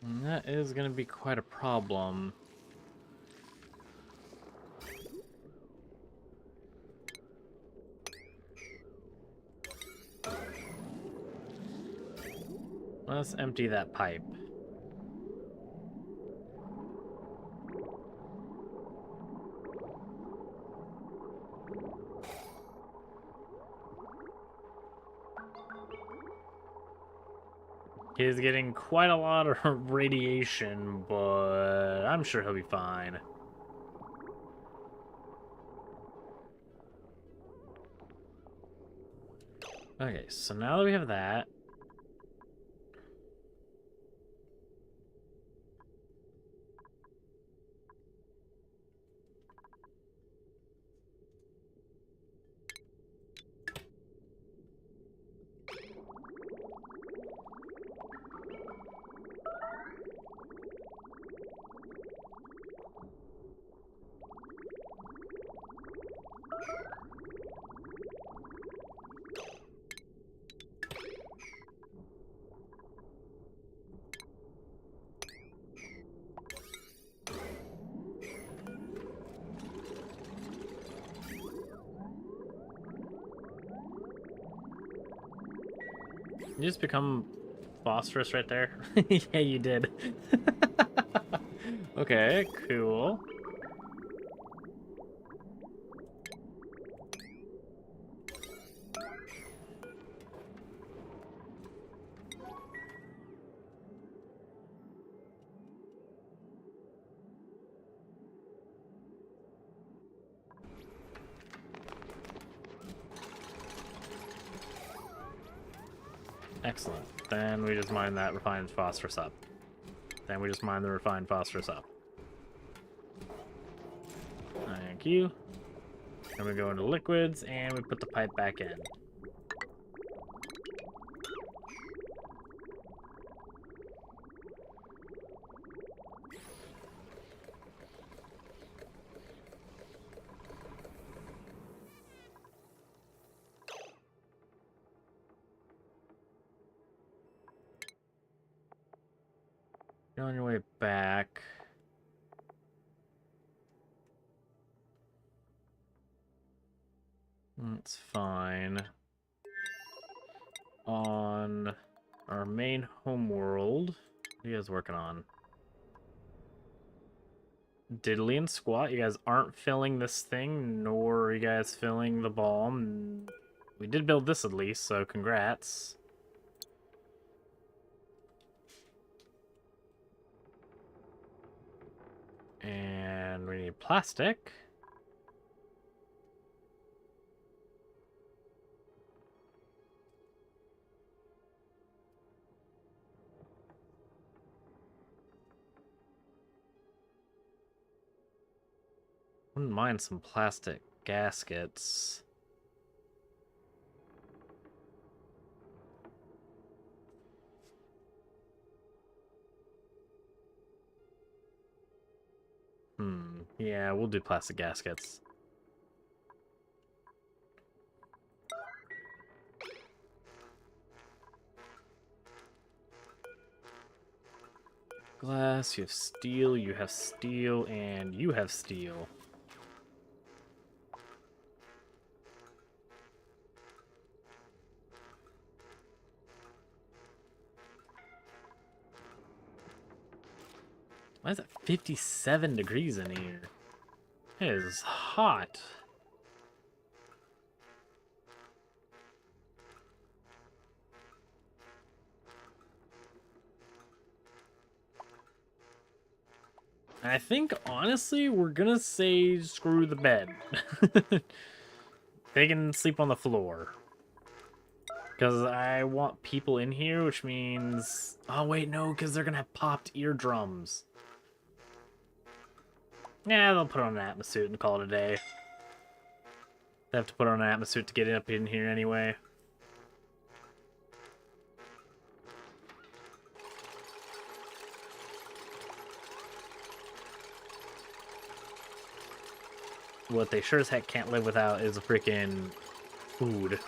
And that is going to be quite a problem. Let's empty that pipe. He's getting quite a lot of radiation, but I'm sure he'll be fine. Okay, so now that we have that, you just become phosphorus right there? Yeah, you did. Okay, cool. Excellent. Then we just mine that refined phosphorus up. Then we just mine the refined phosphorus up. Thank you. Then we go into liquids and we put the pipe back in. You're on your way back. That's fine. On our main homeworld, what are you guys working on? Diddly and Squat, you guys aren't filling this thing, nor are you guys filling the bomb. We did build this at least, so congrats. a plastic. Wouldn't mind some plastic gaskets. Yeah, we'll do plastic gaskets. Glass, you have steel, and you have steel. Why is it 57 degrees in here? It is hot. I think, honestly, we're gonna say screw the bed. They can sleep on the floor. Because I want people in here, which means... Oh, wait, no, because they're gonna have popped eardrums. Yeah, they'll put on an atmosuit and call it a day. They have to put on an atmosuit to get up in here anyway. What they sure as heck can't live without is a freaking food.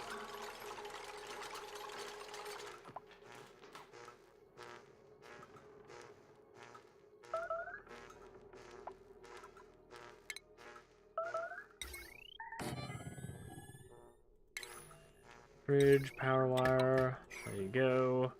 Fridge, power wire, there you go.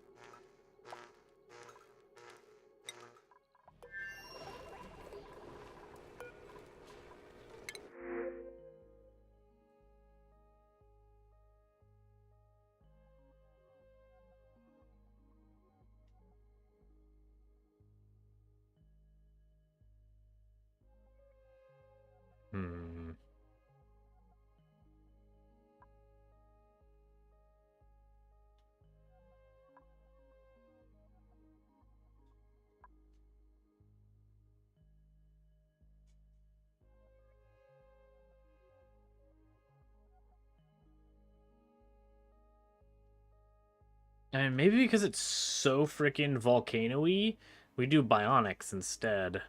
And maybe because it's so freaking volcano-y, we do bionics instead.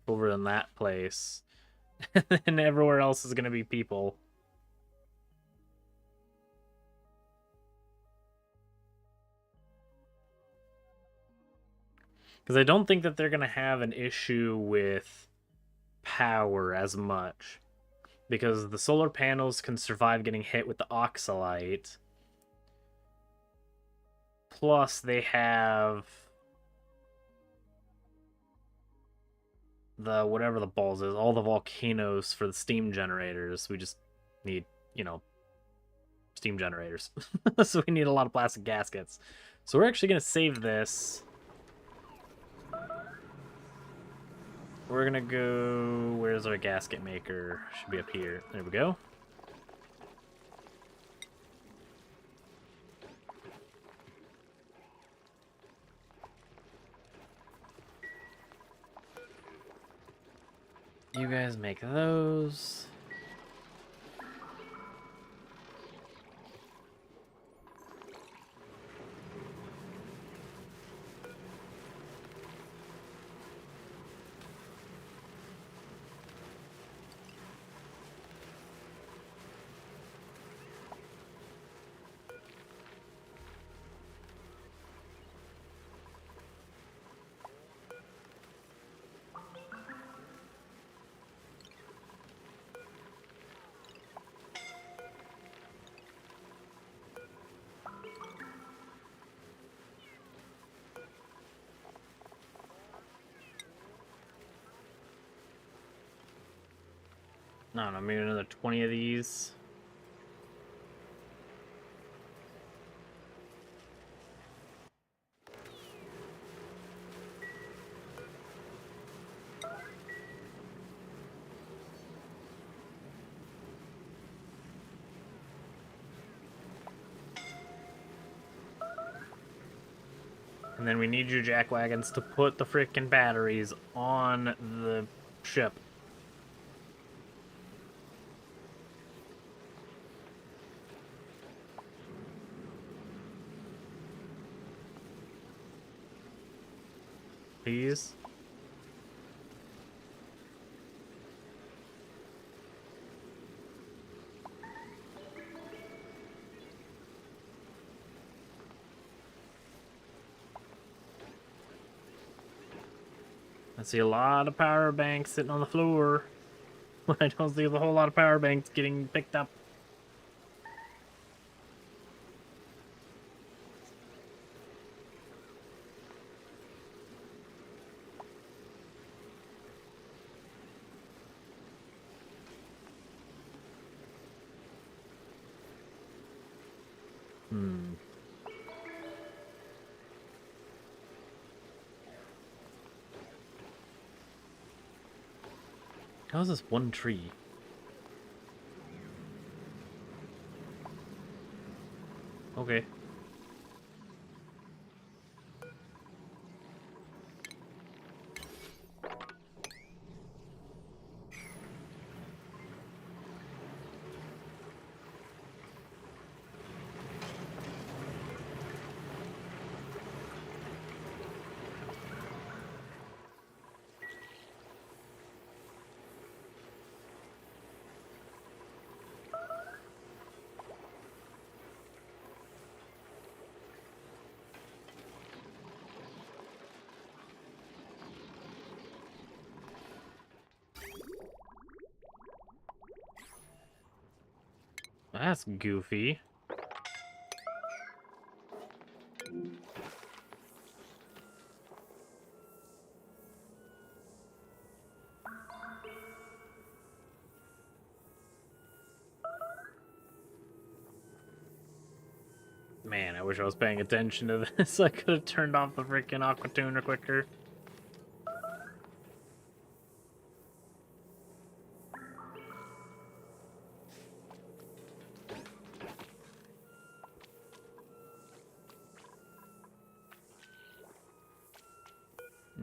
Over in that place. And everywhere else is going to be people. Because I don't think that they're going to have an issue with power as much. Because the solar panels can survive getting hit with the oxalite. Plus, they have the whatever the balls is, all the volcanoes for the steam generators. We just need, you know, steam generators. So we need a lot of plastic gaskets. So we're actually going to save this. We're going to go... Where's our gasket maker? Should be up here. There we go. You guys make those. I don't know, maybe another 20 of these. And then we need you jackwagons to put the frickin' batteries on the ship. Please. I see a lot of power banks sitting on the floor. I don't see a whole lot of power banks getting picked up. How's this one tree? Okay. That's goofy. Man, I wish I was paying attention to this. I could have turned off the freaking aqua tuner quicker.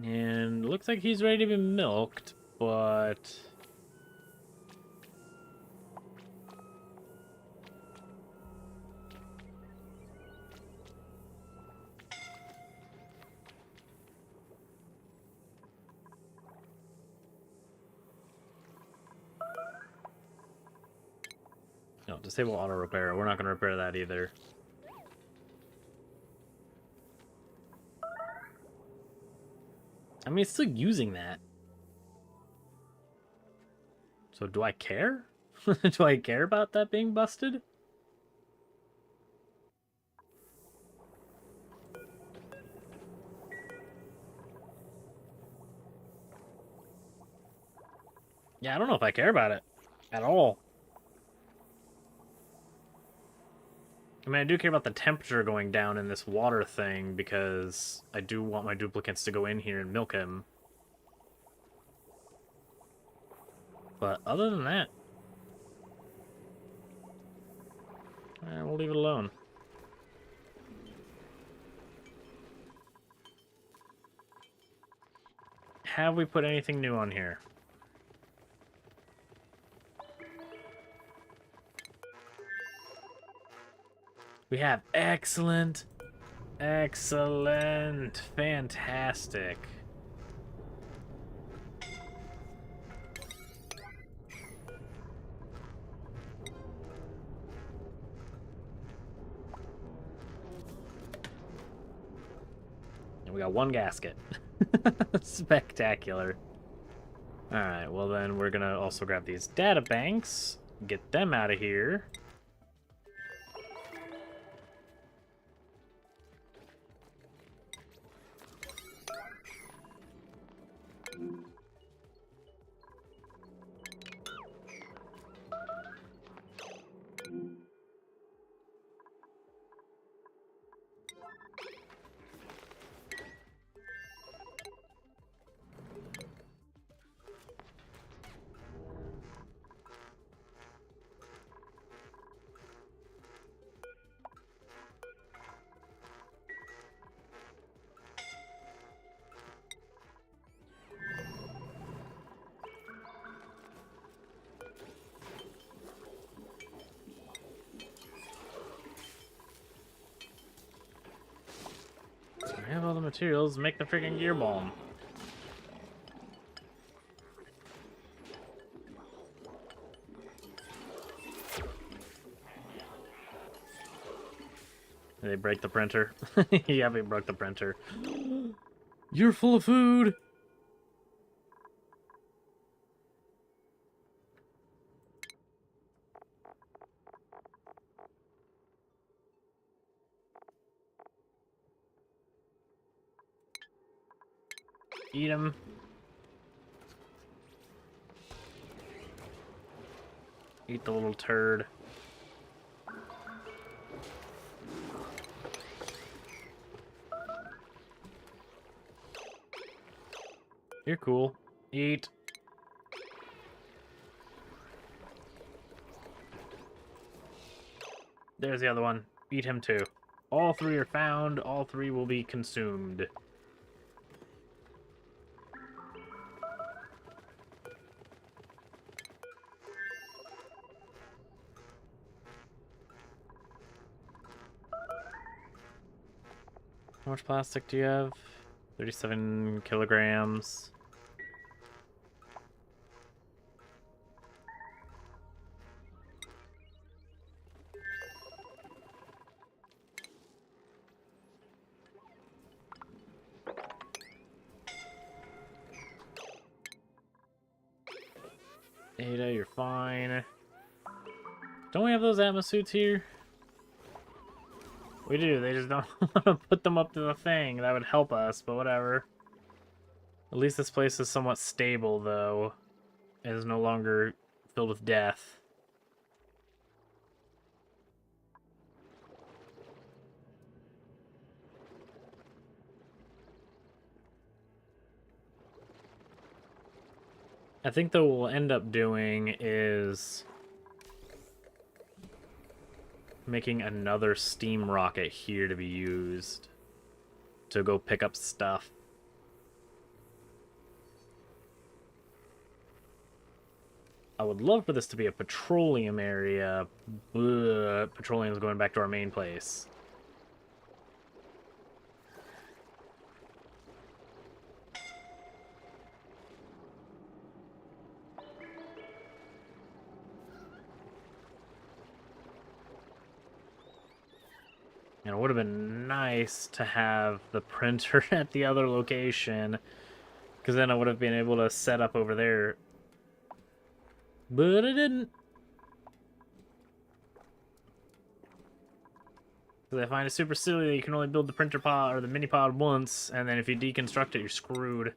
And looks like he's ready to be milked, but... No, disable auto repair. We're not going to repair that either. I mean, it's still using that. So do I care? Do I care about that being busted? Yeah, I don't know if I care about it at all. I mean, I do care about the temperature going down in this water thing because I do want my duplicants to go in here and milk him. But other than that, we'll leave it alone. Have we put anything new on here? We have excellent, excellent, fantastic. And we got one gasket. Spectacular. Alright, well then we're gonna also grab these data banks, get them out of here. materials, make the freaking gear bomb. Did they break the printer? Yeah, we broke the printer. You're full of food! Eat him. Eat the little turd. You're cool. Eat. There's the other one. Eat him too. All three are found. All three will be consumed. How much plastic do you have? 37 kilograms. Ada, you're fine. Don't we have those Atmos suits here? We do, they just don't want to put them up to the thing. That would help us, but whatever. At least this place is somewhat stable, though. It is no longer filled with death. I think that what we'll end up doing is making another steam rocket here to be used to go pick up stuff. I would love for this to be a petroleum area. Petroleum's going back to our main place. And it would have been nice to have the printer at the other location, because then I would have been able to set up over there. But I didn't. Because I find it super silly that you can only build the printer pod or the mini pod once, and then if you deconstruct it, you're screwed.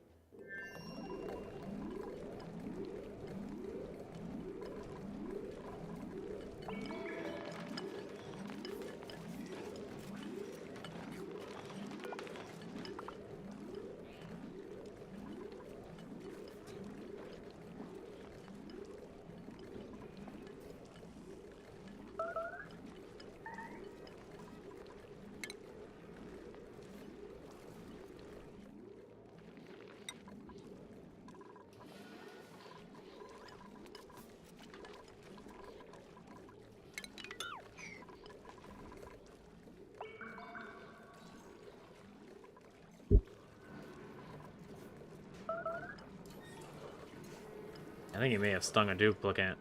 I think he may have stung a duplicant.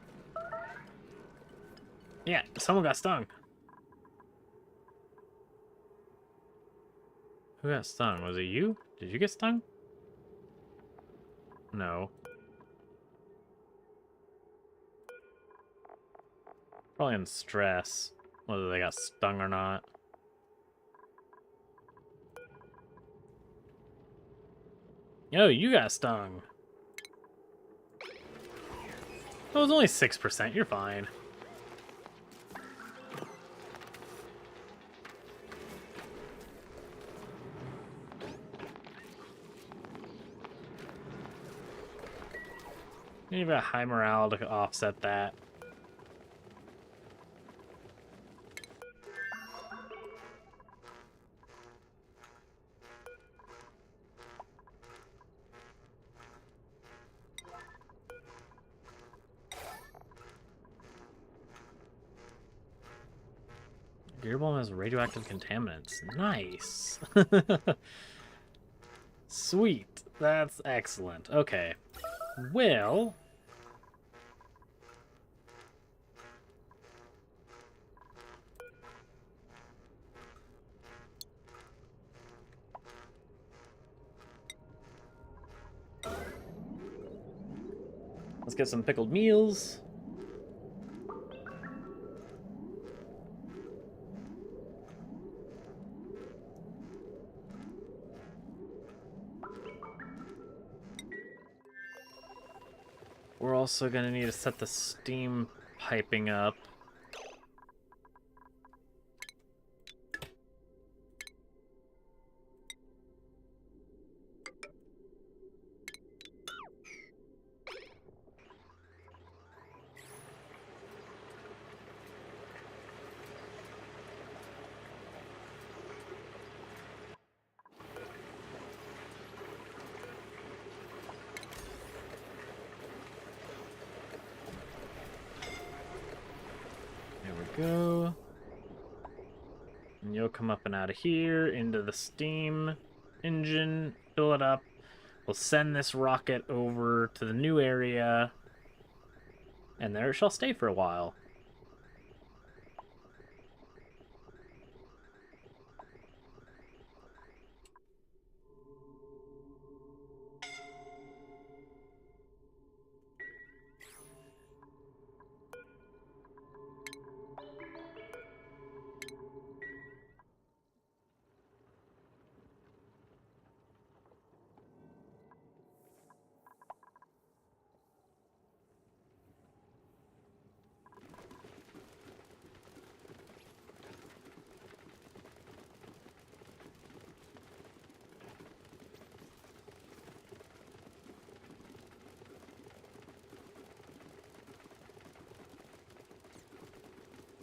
Yeah, someone got stung. Who got stung? Was it you? Did you get stung? No. Probably in stress, whether they got stung or not. Yo, you got stung. It was only 6%, you're fine. You need a high morale to offset that. Gear bomb has radioactive contaminants. Nice. Sweet. That's excellent. Okay. Well... let's get some pickled meals. We're also going to need to set the steam piping up. There we go. And you'll come up and out of here into the steam engine, fill it up. We'll send this rocket over to the new area, and there it shall stay for a while.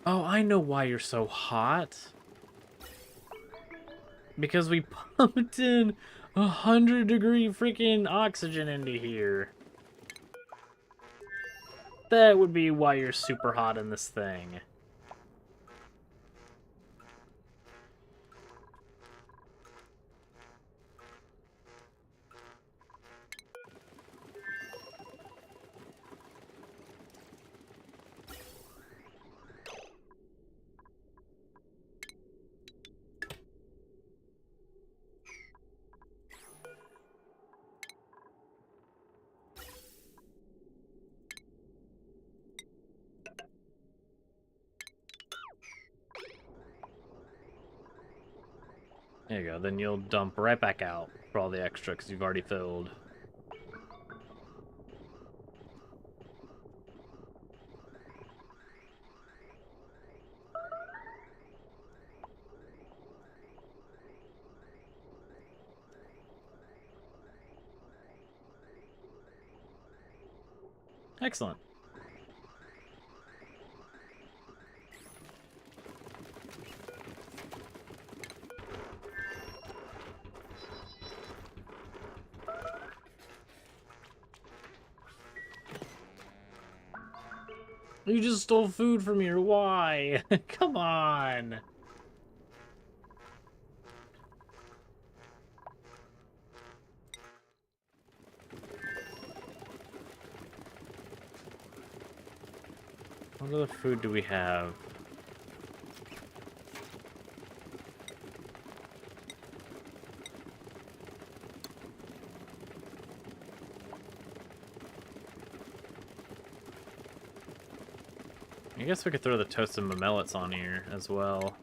Oh, I know why you're so hot. Because we pumped in 100-degree freaking oxygen into here. That would be why you're super hot in this thing. There you go, then you'll dump right back out for all the extra because you've already filled. Excellent. You just stole food from here. Why? Come on. What other food do we have? I guess we could throw the toasted mamellets on here as well.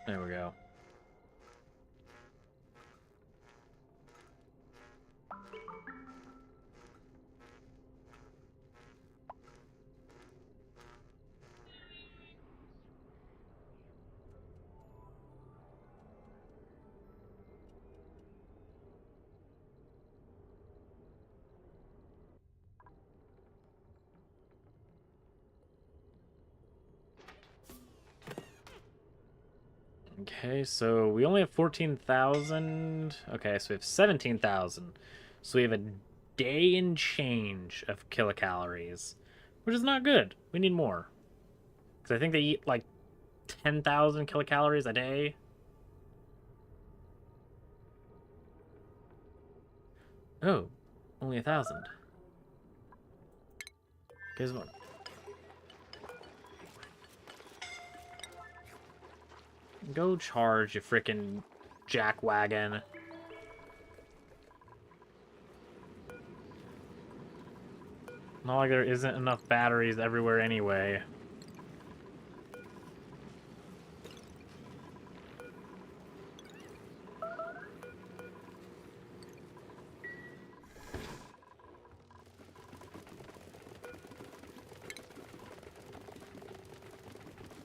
There we go. Okay, so we only have 14,000. Okay, so we have 17,000. So we have a day and change of kilocalories. which is not good. We need more. Because I think they eat like 10,000 kilocalories a day. Oh, only 1,000. Guess what? Go charge, you frickin' jackwagon. Not like there isn't enough batteries everywhere anyway.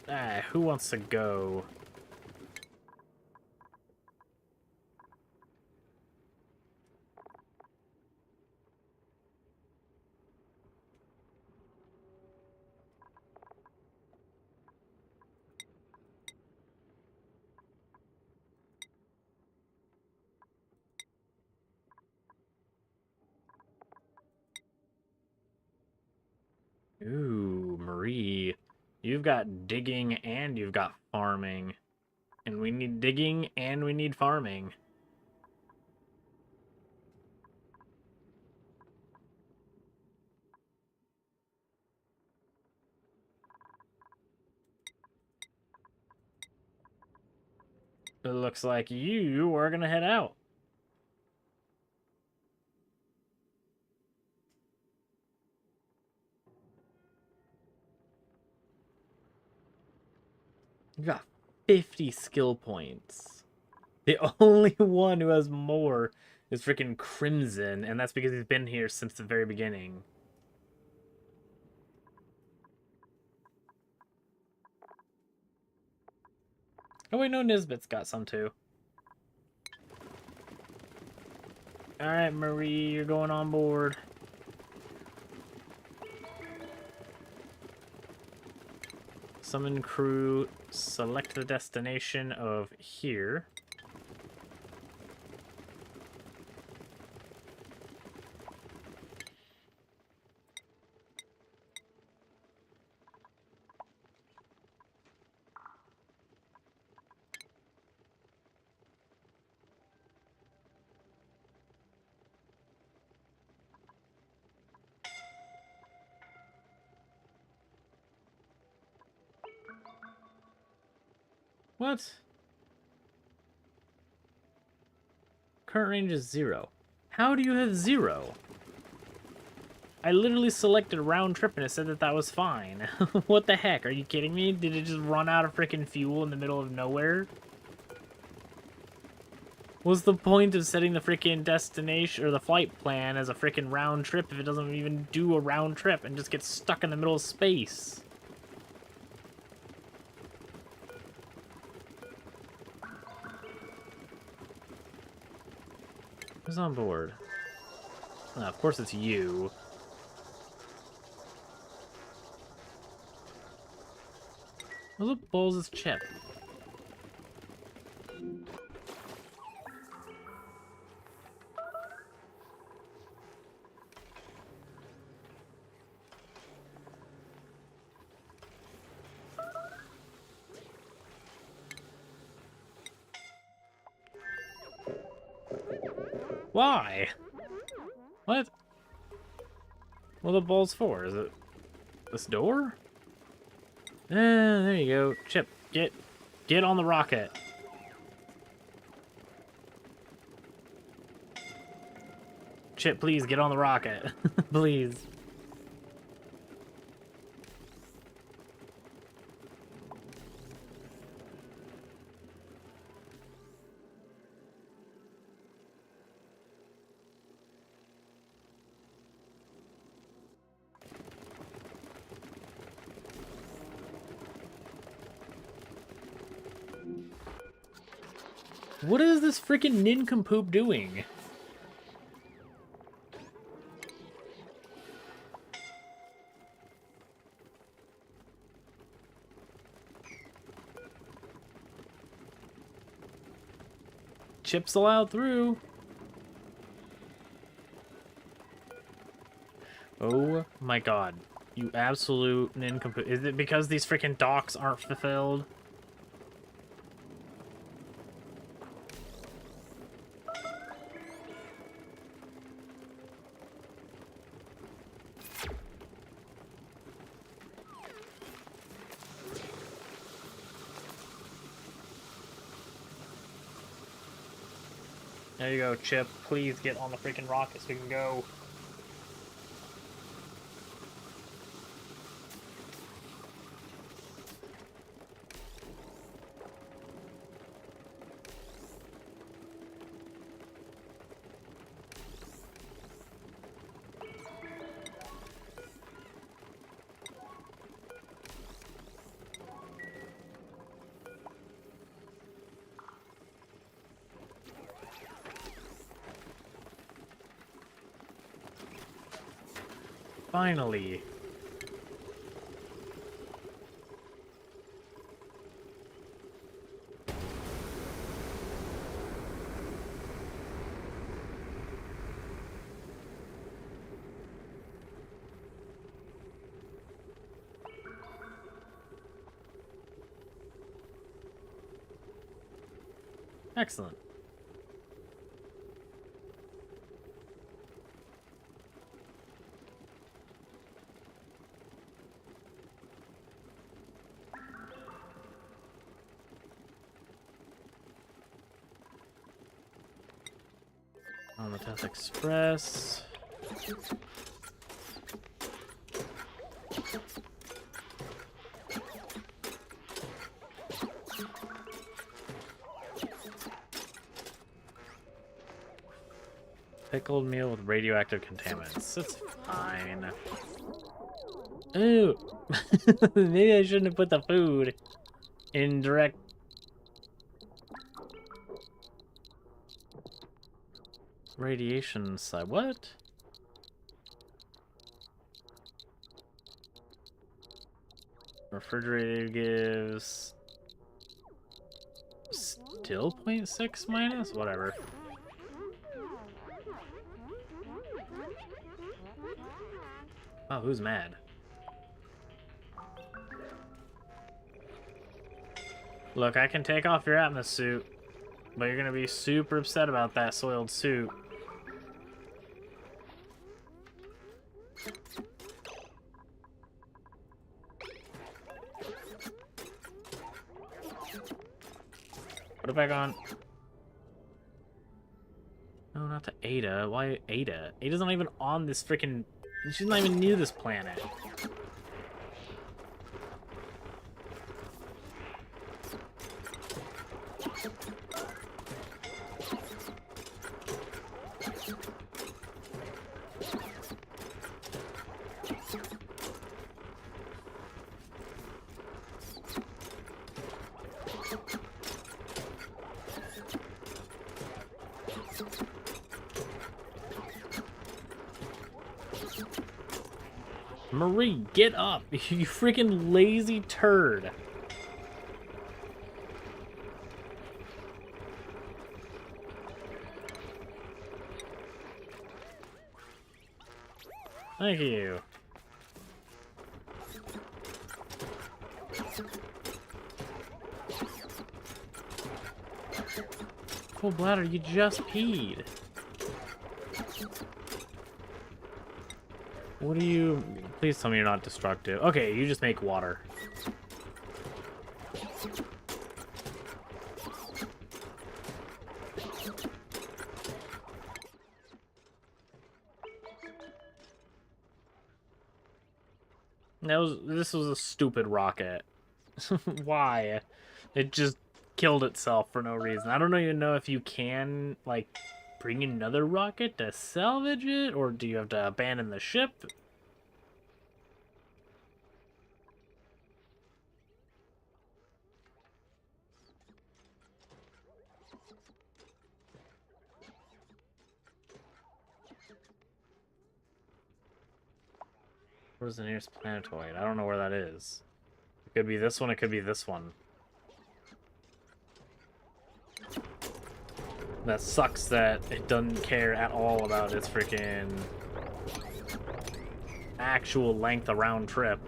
Ah, who wants to go? Ooh, Marie. You've got digging and you've got farming. And we need digging and we need farming. It looks like you are gonna head out. You got 50 skill points. The only one who has more is freaking Crimson, and that's because he's been here since the very beginning. Oh wait, no, Nisbet's got some too. Alright, Marie, you're going on board. Summon crew, select the destination of here. What? Current range is 0. How do you have 0? I literally selected round trip and it said that that was fine. What the heck? Are you kidding me? Did it just run out of freaking fuel in the middle of nowhere? What's the point of setting the freaking destination or the flight plan as a freaking round trip if it doesn't even do a round trip and just gets stuck in the middle of space? Who's on board? Oh, of course it's you. What the balls is Chip? Why? What? What are the balls for? Is it this door? There you go. Chip, get on the rocket. Chip, please get on the rocket. Please. What is this freaking nincompoop doing? Chip's allowed through. Oh my god. You absolute nincompoop. Is it because these freaking docks aren't fulfilled? There you go, Chip. Please get on the freaking rocket so we can go. Finally. Excellent. On the Test Express. Pickled meal with radioactive contaminants. It's fine. Ooh. Maybe I shouldn't have put the food in direct. Radiation side. What? Refrigerator gives still 0.6 minus? Whatever. Oh, who's mad? Look, I can take off your Atmos suit, but you're gonna be super upset about that soiled suit. Put it back on. No, not to Ada. Why Ada? Ada's not even on this freaking... She's not even near this planet. Marie, get up! You freaking lazy turd! Thank you. Full bladder, you just peed. What do you... Please tell me you're not destructive. Okay, you just make water. This was a stupid rocket. Why? It just killed itself for no reason. I don't even know if you can, like, bring another rocket to salvage it, or do you have to abandon the ship? Where's the nearest planetoid? I don't know where that is. It could be this one, it could be this one. That sucks that it doesn't care at all about its freaking actual length of round trip.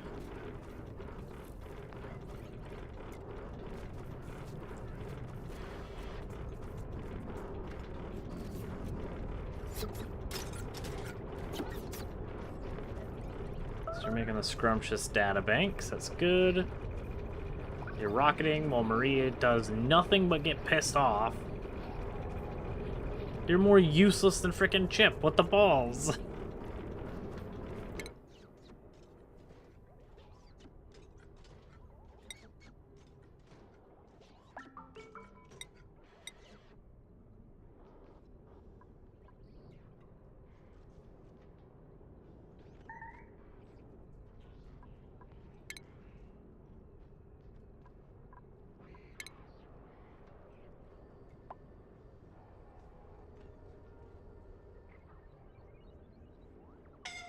So you're making the scrumptious data banks. That's good. You're rocketing while Maria does nothing but get pissed off. You're more useless than frickin' Chip. What the balls?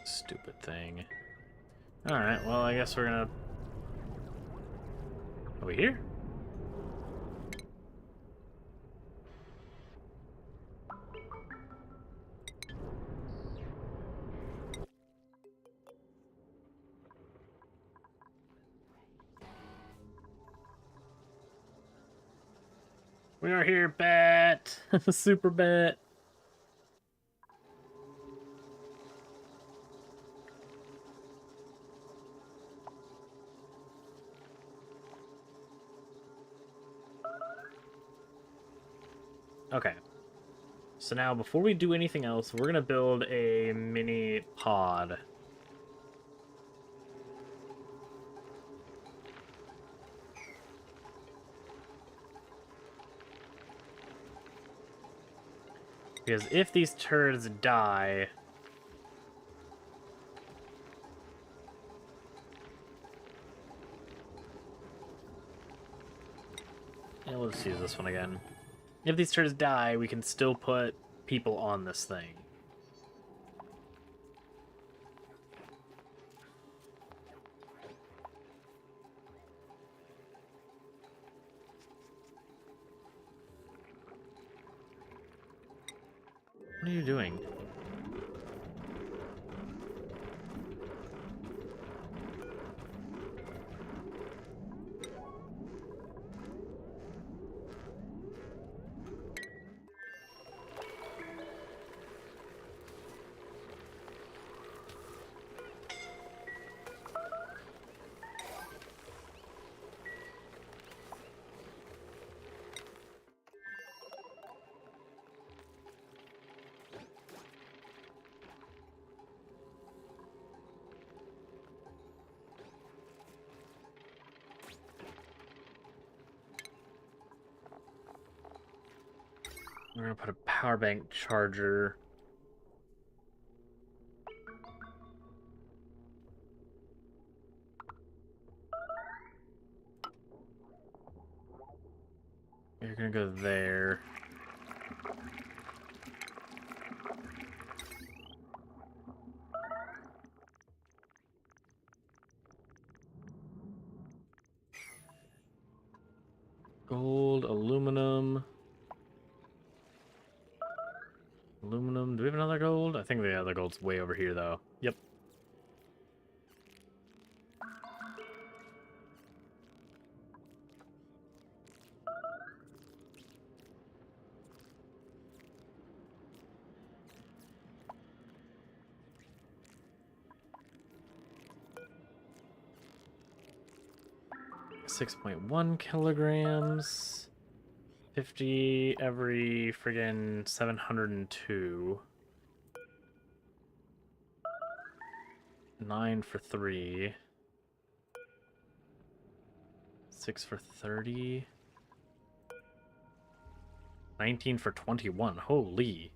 Stupid thing. Alright, well, I guess we're gonna... Are we here? We are here, Bet! Super Bet! Okay. So now, before we do anything else, we're gonna build a mini pod. Because if these turds die... Yeah, let's use this one again. If these turds die, we can still put people on this thing. What are you doing? We're gonna put a power bank charger. You're gonna go there. Gold, aluminum. Aluminum. Do we have another gold? I think the other gold's way over here, though. Yep. .1 kilograms. 50 every friggin' 702. 9 for 3. 6 for 30. 19 for 21. Holy.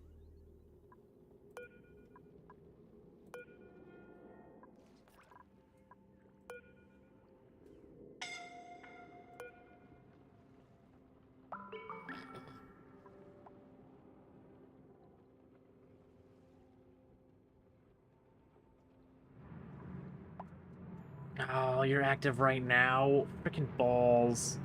Oh, you're active right now. Freaking balls.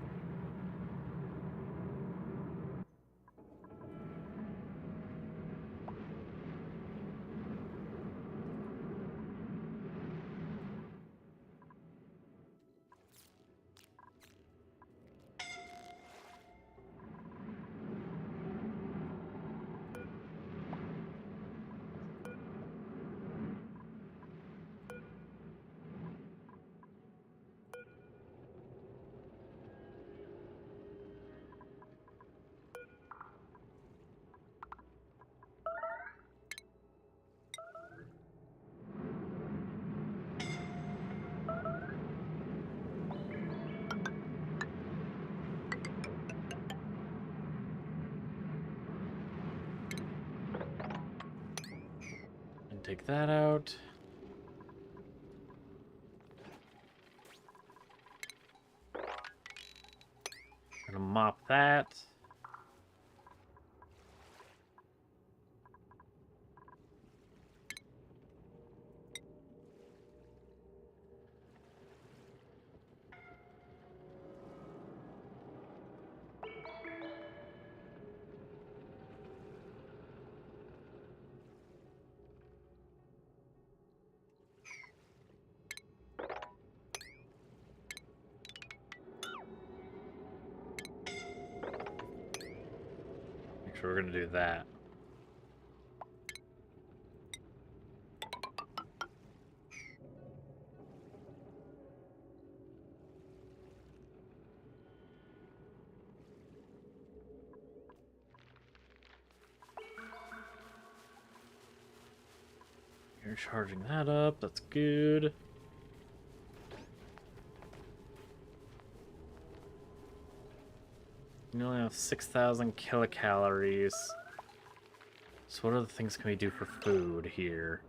take that out. Gonna mop that. Make sure we're gonna do that. You're charging that up, that's good. You only have 6,000 kilocalories. So what other things can we do for food here?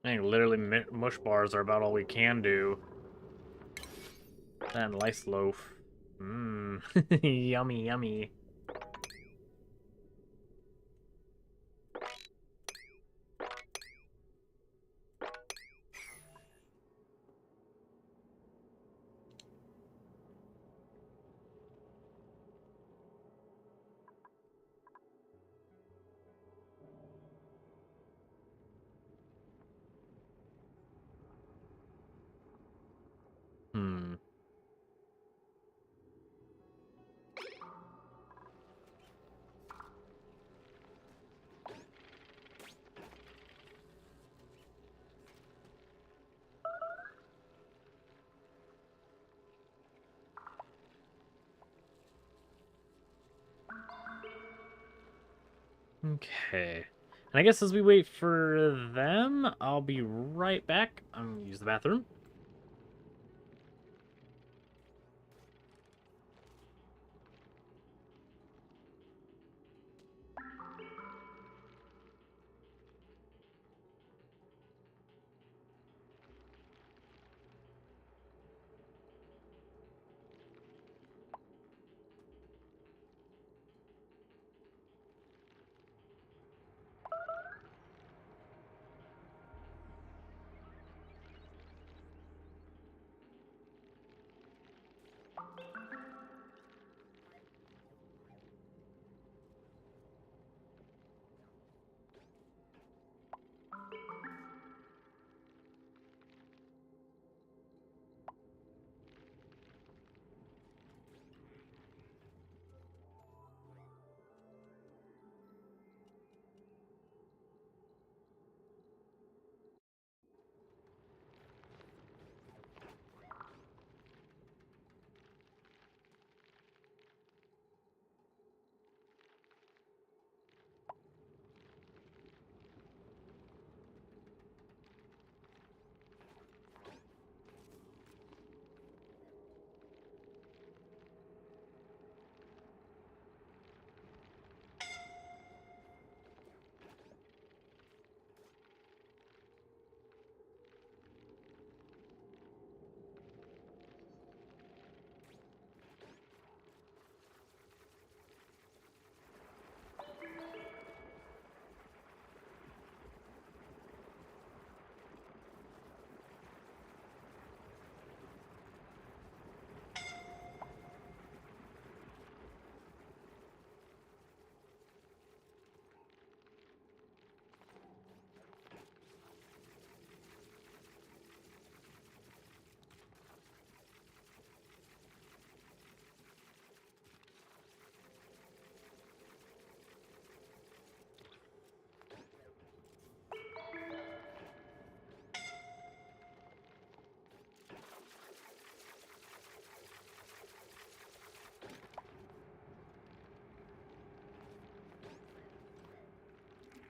I think literally mush bars are about all we can do. That and lice loaf. Mmm. Yummy, yummy. Hmm. Okay. And I guess as we wait for them, I'll be right back. I'm gonna use the bathroom.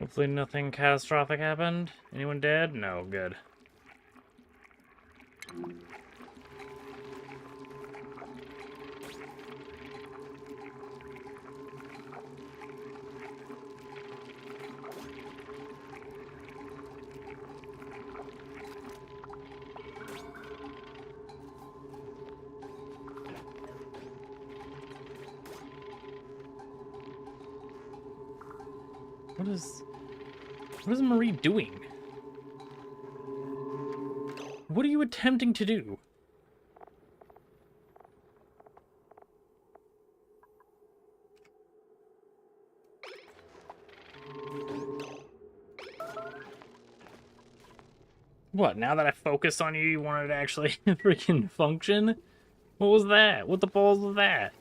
Hopefully nothing catastrophic happened. Anyone dead? No, good. What is Marie doing? What are you attempting to do? What, now that I focused on you, you want it to actually freaking function? What was that? What the balls was that?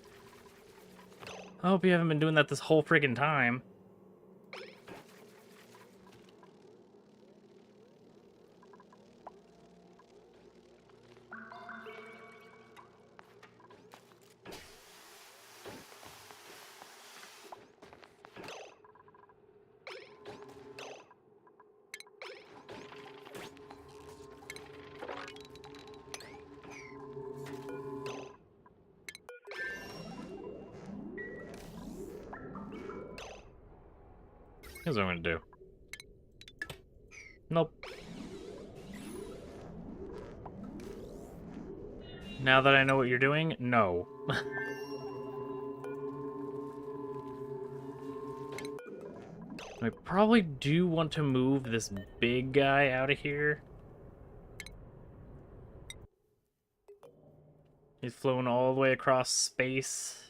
I hope you haven't been doing that this whole freaking time. Here's what I'm gonna do. Nope. Now that I know what you're doing, no. I probably do want to move this big guy out of here. He's flown all the way across space.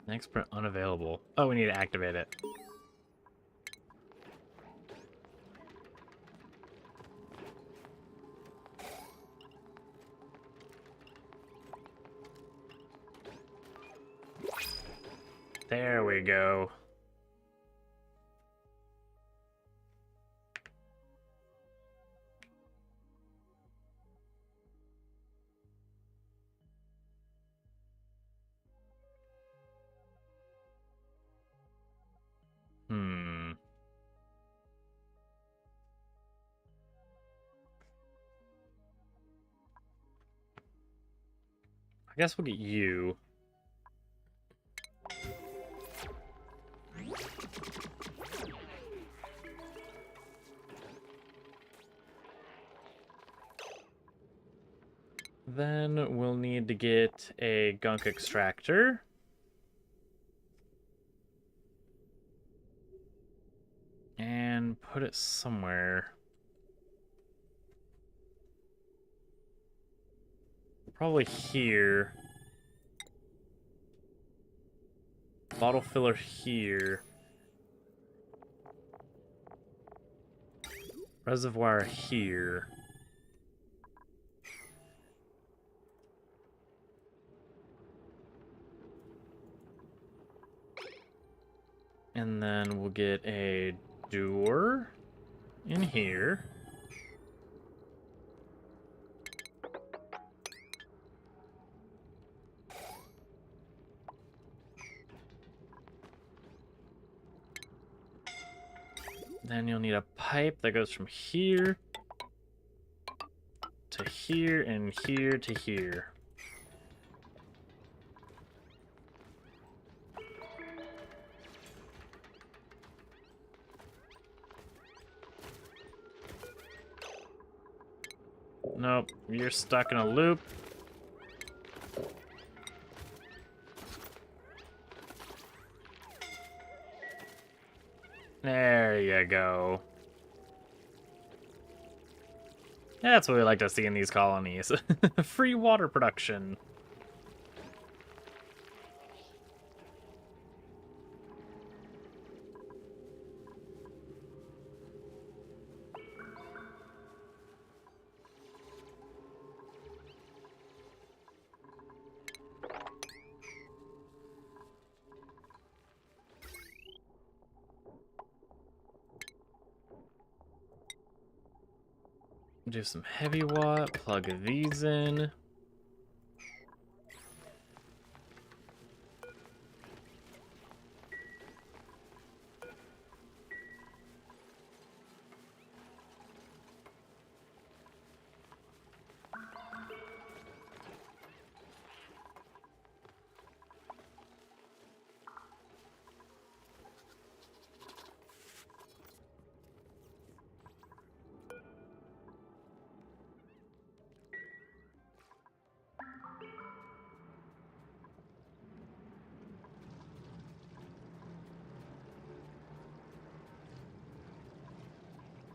Next print unavailable. Oh, we need to activate it. There we go. I guess we'll get you. Then we'll need to get a gunk extractor. And put it somewhere. Probably here. Bottle filler here. Reservoir here. And then we'll get a door in here. Then you'll need a pipe that goes from here to here and here to here. Nope, you're stuck in a loop. There you go. That's what we like to see in these colonies. Free water production. Do some heavy watt, plug these in.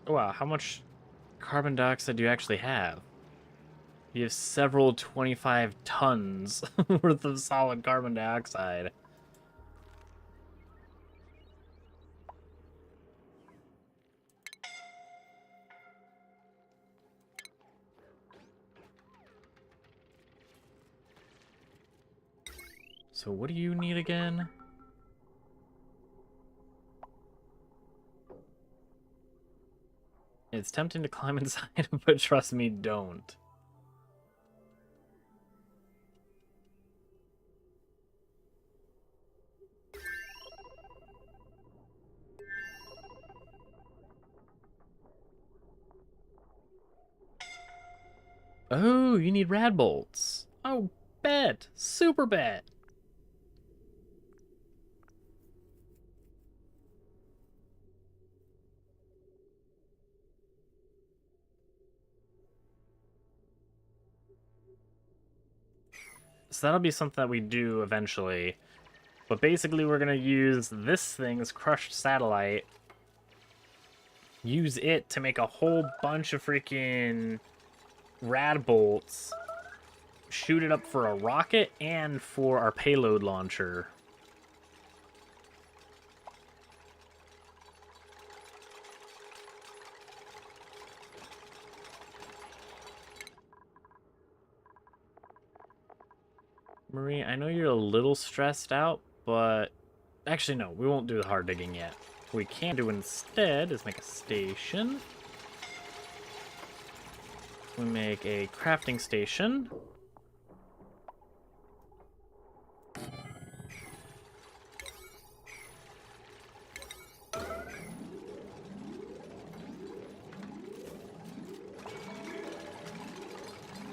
Wow, how much carbon dioxide do you actually have? You have several 25 tons worth of solid carbon dioxide. So what do you need again? It's tempting to climb inside, but trust me, don't. Oh, you need rad bolts. Oh, bet. Super bet. So that'll be something that we do eventually. But basically, we're going to use this thing's crushed satellite. Use it to make a whole bunch of freaking rad bolts. Shoot it up for a rocket and for our payload launcher. Marie, I know you're a little stressed out, but actually no, we won't do the hard digging yet. What we can do instead is make a station. We make a crafting station.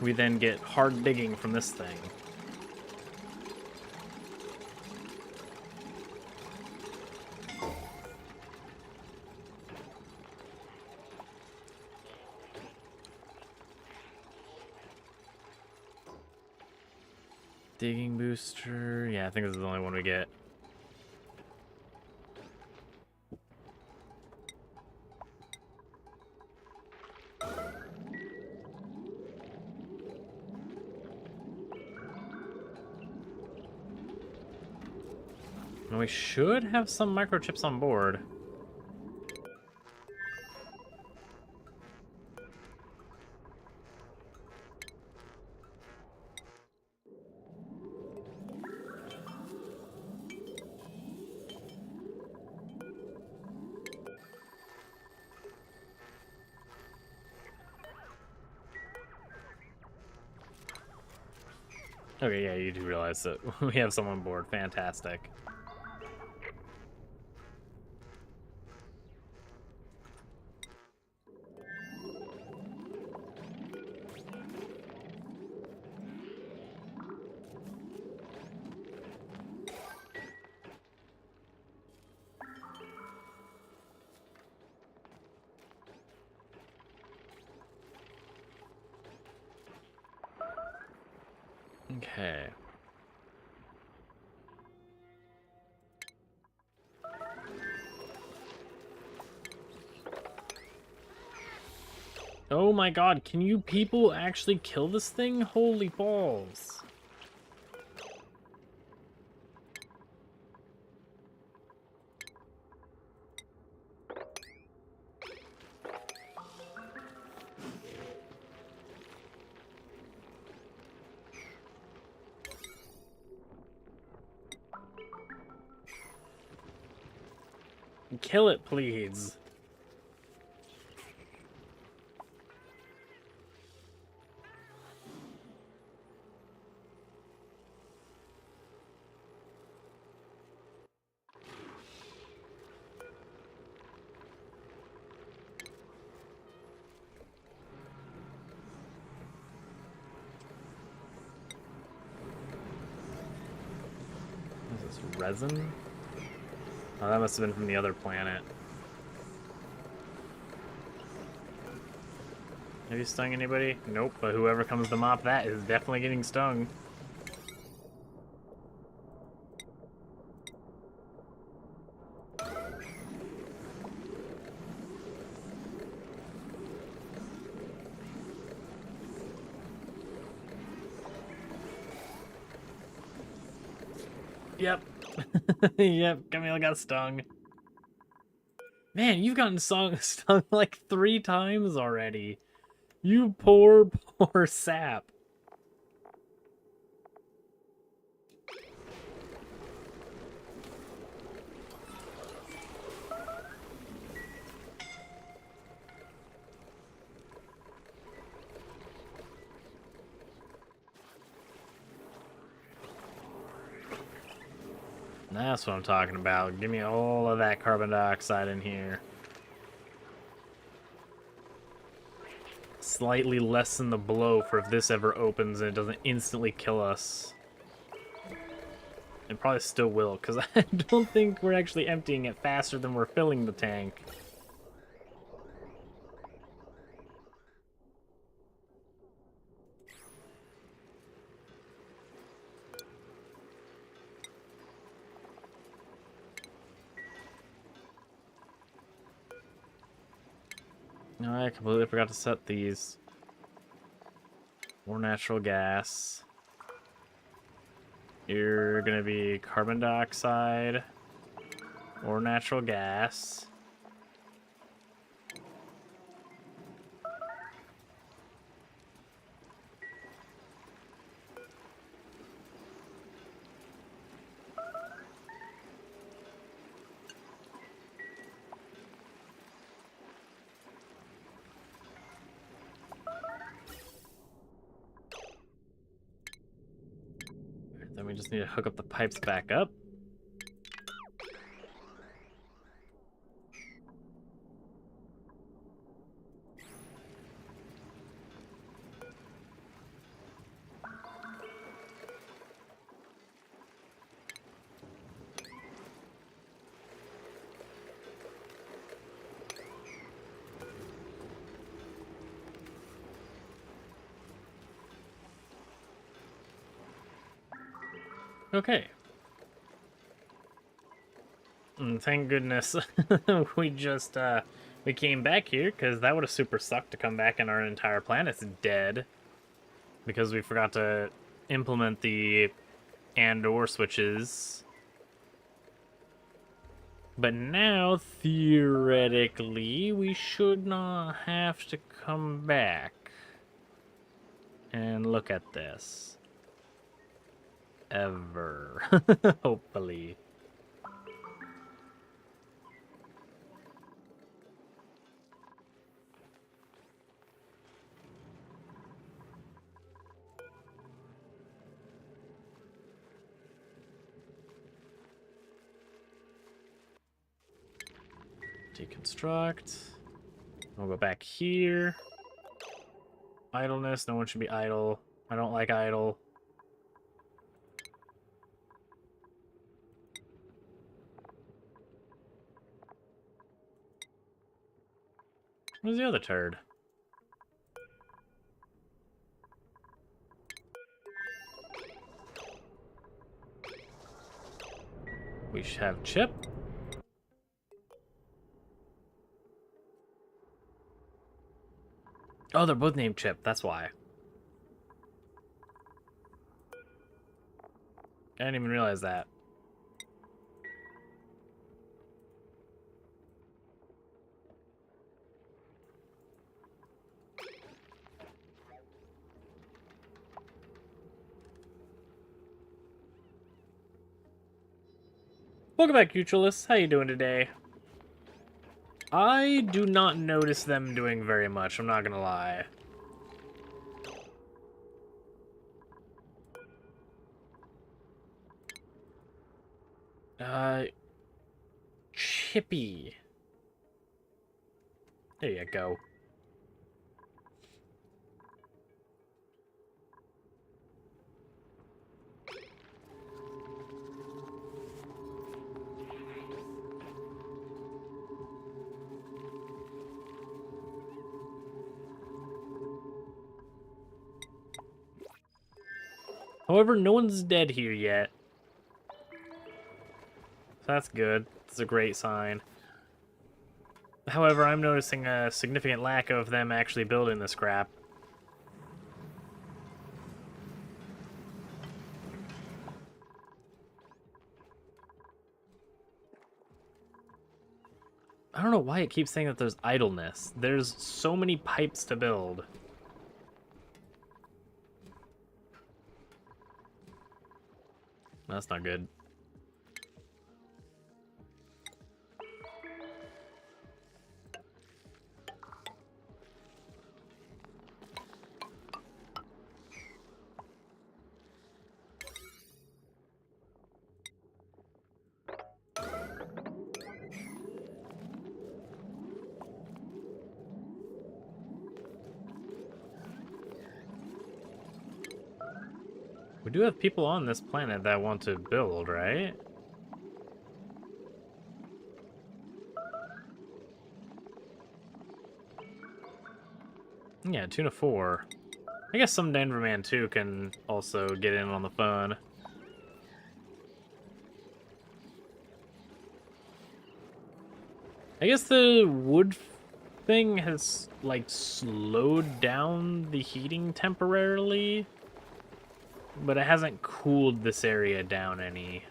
We then get hard digging from this thing. Digging booster. Yeah, I think this is the only one we get. And we should have some microchips on board. Okay, yeah, you do realize that we have some on board. Fantastic. Okay. Oh my god, can you people actually kill this thing? Holy balls. Kill it, please. What is this, resin? Oh, that must have been from the other planet. Have you stung anybody? Nope, but whoever comes to mop that is definitely getting stung. Yep. Yep, Camille got stung. Man, you've gotten stung like 3 times already. You poor, poor sap. That's what I'm talking about. Give me all of that carbon dioxide in here. Slightly lessen the blow for if this ever opens and it doesn't instantly kill us. It probably still will, because I don't think we're actually emptying it faster than we're filling the tank. No, I completely forgot to set these. More natural gas. You're gonna be carbon dioxide or natural gas. Then we just need to hook up the pipes back up. Okay. And thank goodness we just we came back here, because that would have super sucked to come back and our entire planet's dead because we forgot to implement the and/or switches. But now, theoretically, we should not have to come back. And look at this. Ever. Hopefully. Deconstruct. We'll go back here. Idleness. No one should be idle. I don't like idle. Where's the other turd? We should have Chip. Oh, they're both named Chip. That's why. I didn't even realize that. Welcome back, Mutualists. How you doing today? I do not notice them doing very much, I'm not gonna lie. Chippy. There you go. However, no one's dead here yet. So that's good. It's a great sign. However, I'm noticing a significant lack of them actually building this crap. I don't know why it keeps saying that there's idleness. There's so many pipes to build. That's not good. We do have people on this planet that want to build, right? Yeah, Tuna 4. I guess some Denverman 2 can also get in on the fun. I guess the wood thing has, like, slowed down the heating temporarily, but it hasn't cooled this area down any.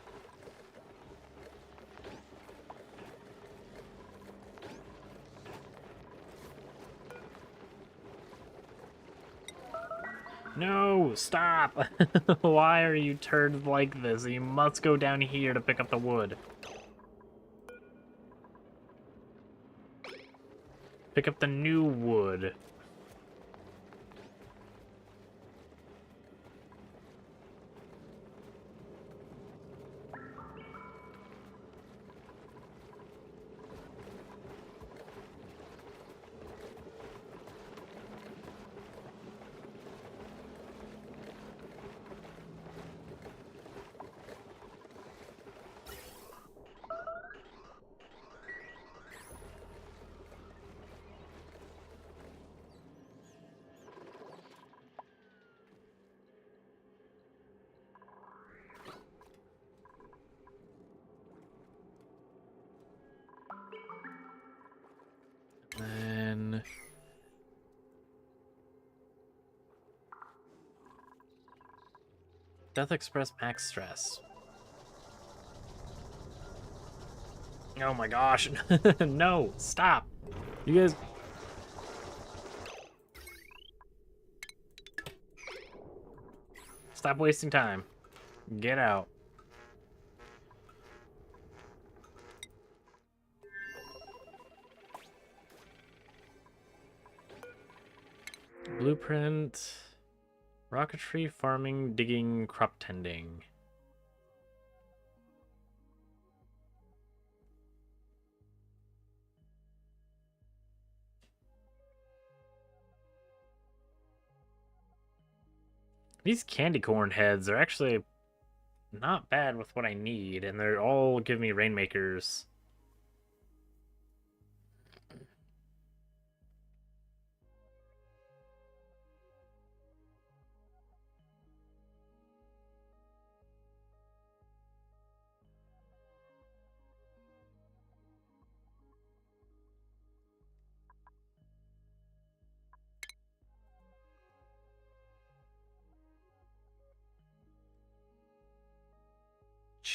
No, stop! Why are you turds like this? You must go down here to pick up the wood. Pick up the new wood. Then... Death Express max stress. Oh my gosh. No, stop. You guys... Stop wasting time. Get out. Blueprint... Rocketry, farming, digging, crop tending. These candy corn heads are actually not bad with what I need, and they're all give me rainmakers.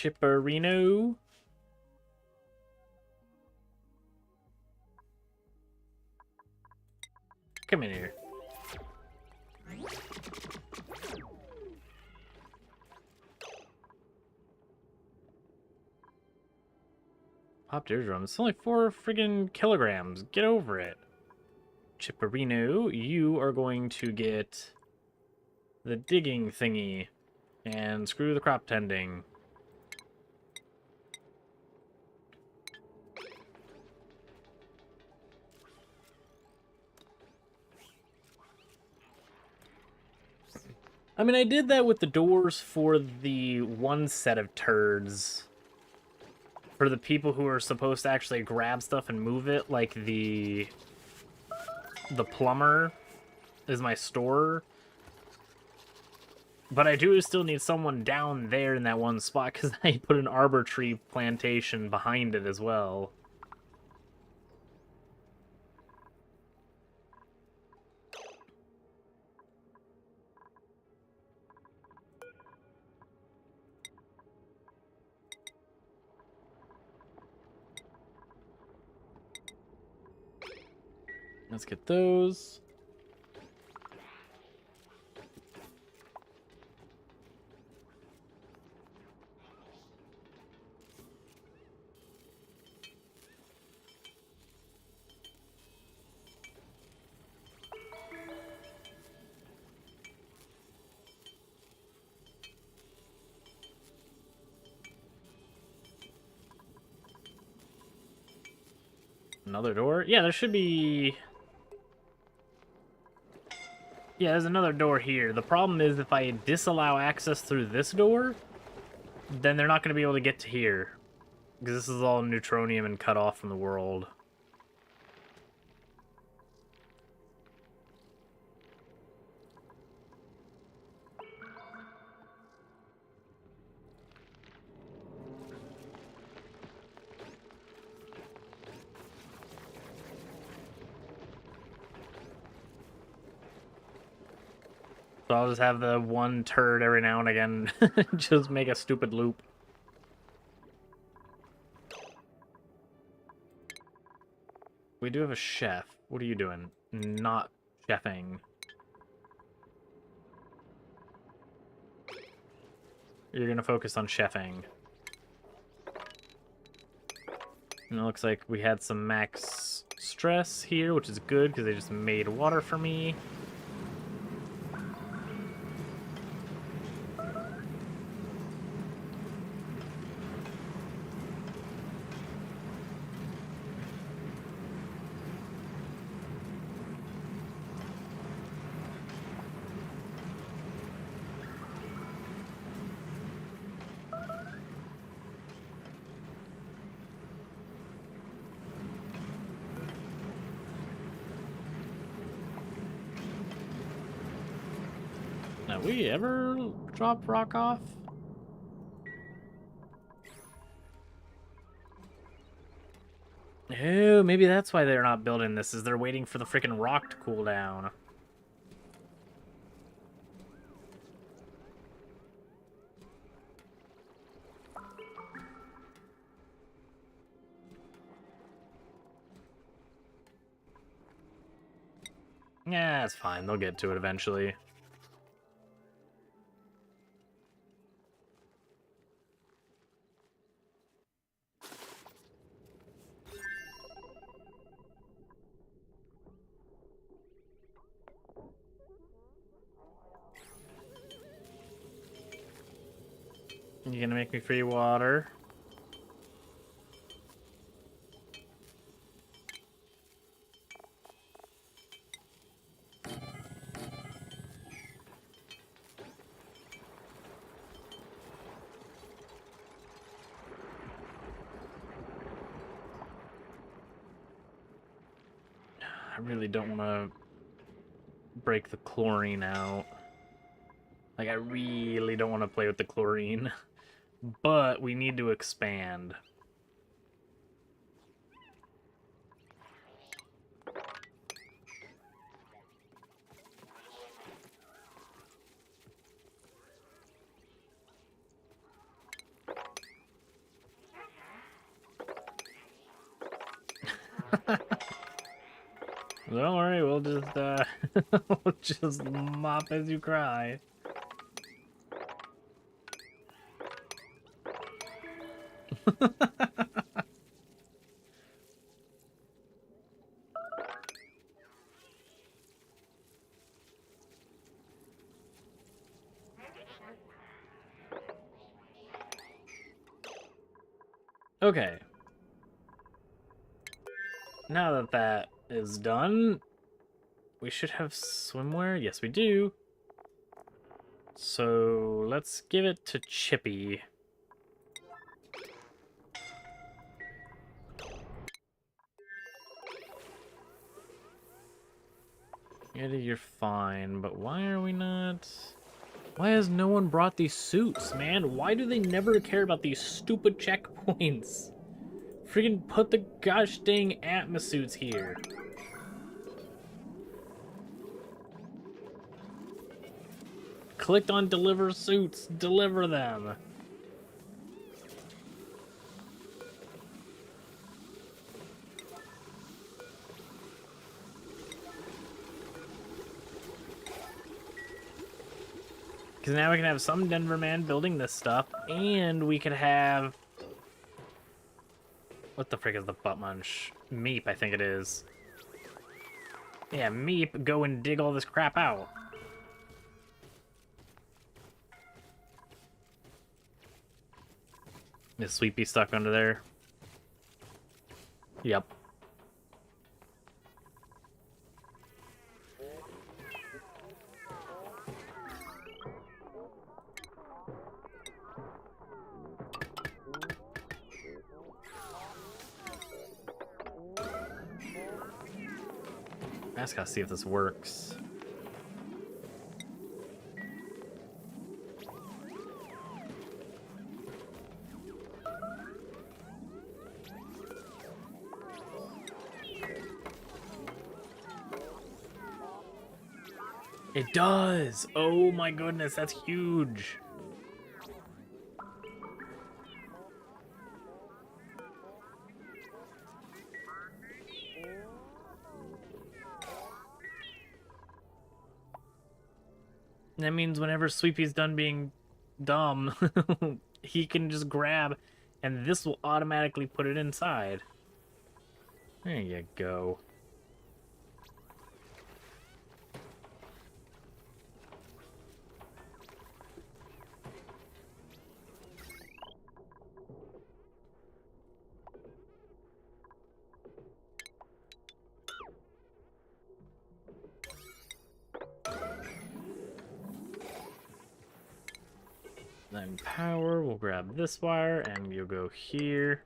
Chipperino. Come in here. Popped eardrum. It's only 4 friggin' kilograms. Get over it. Chipperino, you are going to get the digging thingy. And screw the crop tending. I mean, I did that with the doors for the one set of turds. For the people who are supposed to actually grab stuff and move it, like the plumber is my store. But I do still need someone down there in that one spot, because I put an arbor tree plantation behind it as well. Let's get those. Another door? Yeah, there should be... Yeah, there's another door here. The problem is if I disallow access through this door, then they're not going to be able to get to here. Because this is all neutronium and cut off from the world. So I'll just have the one turd every now and again just make a stupid loop. We do have a chef. What are you doing? Not chefing. You're gonna focus on chefing. And it looks like we had some max stress here, which is good because they just made water for me. Have we ever dropped rock off? Oh, maybe that's why they're not building this, is they're waiting for the freaking rock to cool down. Yeah, it's fine. They'll get to it eventually. You gonna make me free water? I really don't want to break the chlorine out. Like, I really don't want to play with the chlorine. But we need to expand. we'll just we'll just mop as you cry. Okay. Now that that is done, we should have swimwear. Yes, we do. So let's give it to Chippy. Eddie, you're fine, but why are we not... Why has no one brought these suits, man? Why do they never care about these stupid checkpoints? Freaking put the gosh dang Atmos suits here. Clicked on deliver suits, deliver them. Because now we can have some Denver man building this stuff, and we could have... What the frick is the butt munch? Meep, I think it is. Yeah, Meep, go and dig all this crap out. Is Sweepy stuck under there? Yep. I just gotta see if this works. It does! Oh my goodness, that's huge! That means whenever Sweepy's done being dumb, he can just grab, and this will automatically put it inside. There you go. Then power, we'll grab this wire, and you'll go here.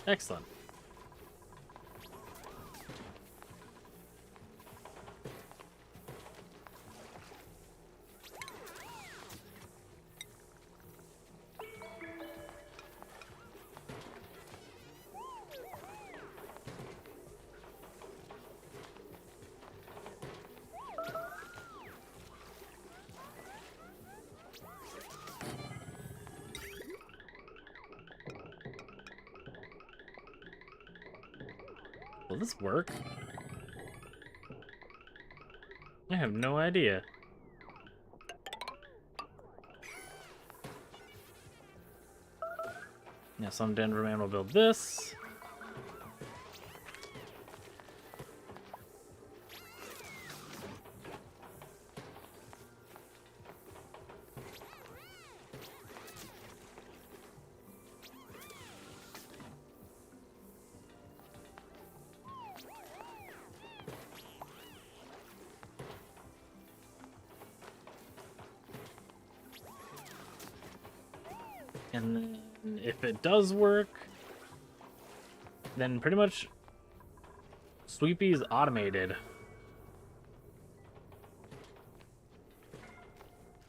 Excellent. Will this work? I have no idea. Now some Denver man will build this. And then if it does work, then pretty much Sweepy's automated.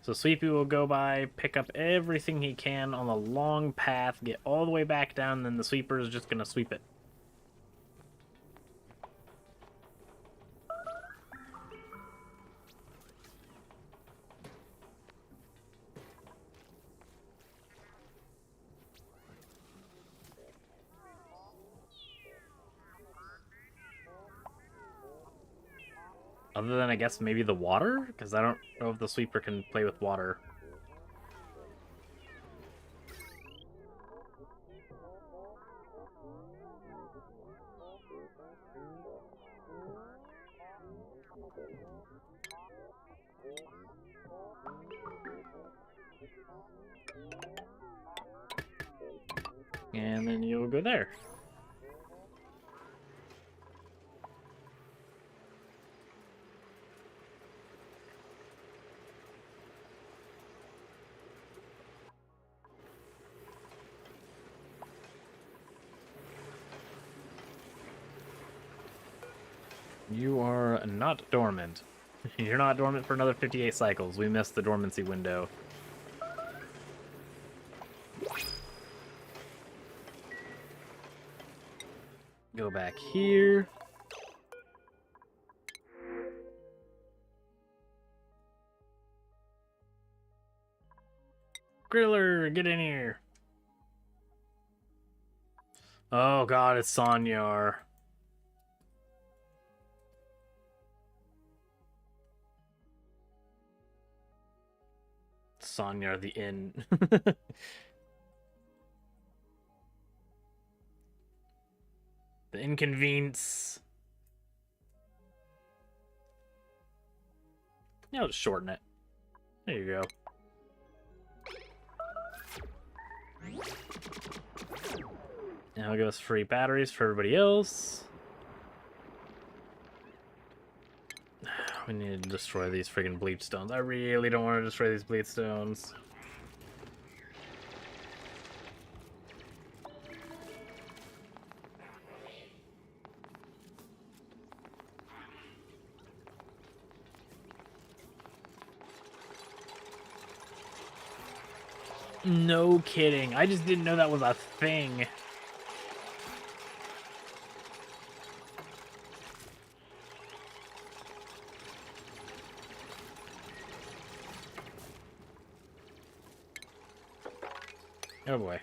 So Sweepy will go by, pick up everything he can on the long path, get all the way back down, and then the sweeper is just going to sweep it. Other than, I guess, maybe the water? Because I don't know if the sweeper can play with water. And then you'll go there. You are not dormant. You're not dormant for another 58 cycles. We missed the dormancy window. Go back here. Griller, get in here. Oh god, it's Sonyar. Sonyar the inn. The inconvenience. Yeah, I'll just shorten it. There you go. And I'll give us free batteries for everybody else. We need to destroy these friggin' bleach stones. I really don't want to destroy these bleach stones. No kidding. I just didn't know that was a thing. Oh boy.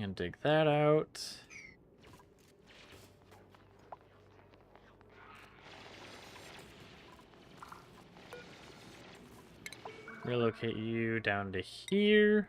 And dig that out. Relocate you down to here.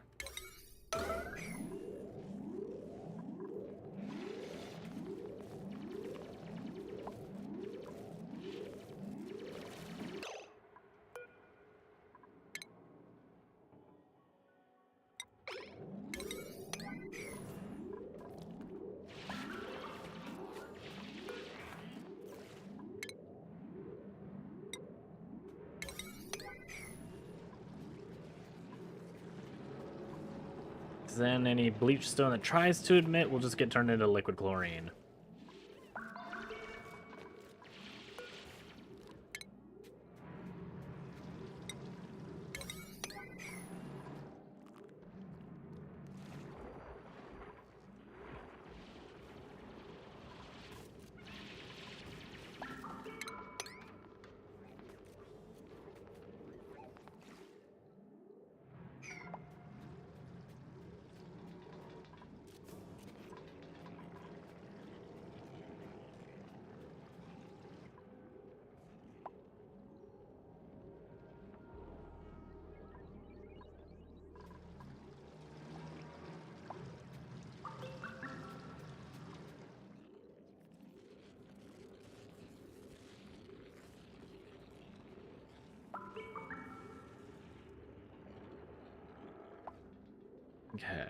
Then any bleach stone that tries to emit will just get turned into liquid chlorine. Okay.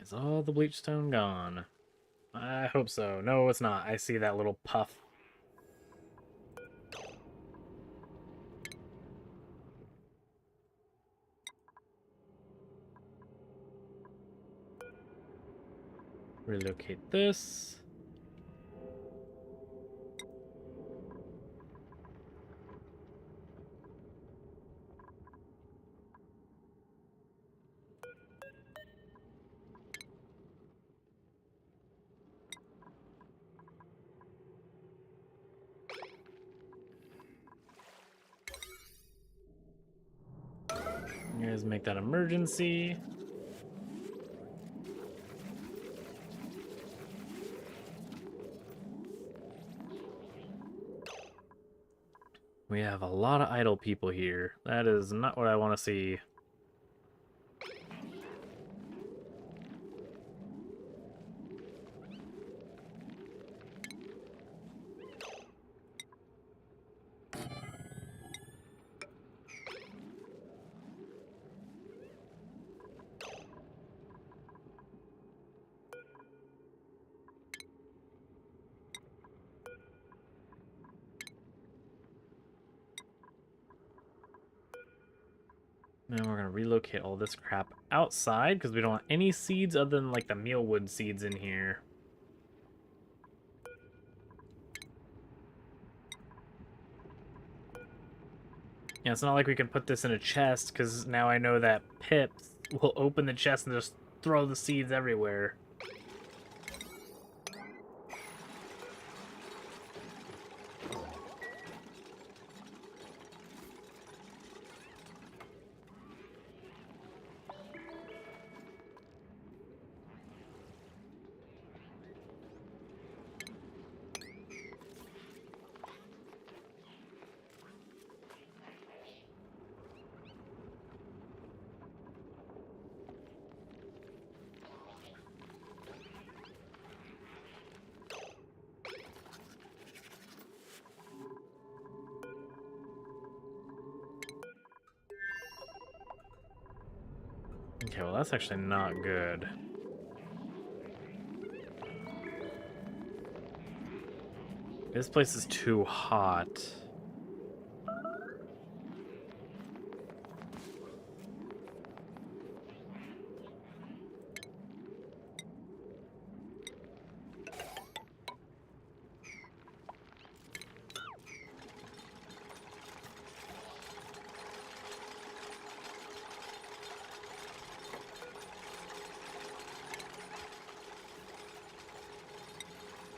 Is all the bleach stone gone? I hope so. No, it's not. I see that little puff. Relocate this. You guys make that emergency. We have a lot of idle people here. That is not what I want to see. Now we're gonna relocate all this crap outside because we don't want any seeds other than like the mealwood seeds in here. Yeah, it's not like we can put this in a chest because now I know that Pips will open the chest and just throw the seeds everywhere. Okay, well that's actually not good. This place is too hot.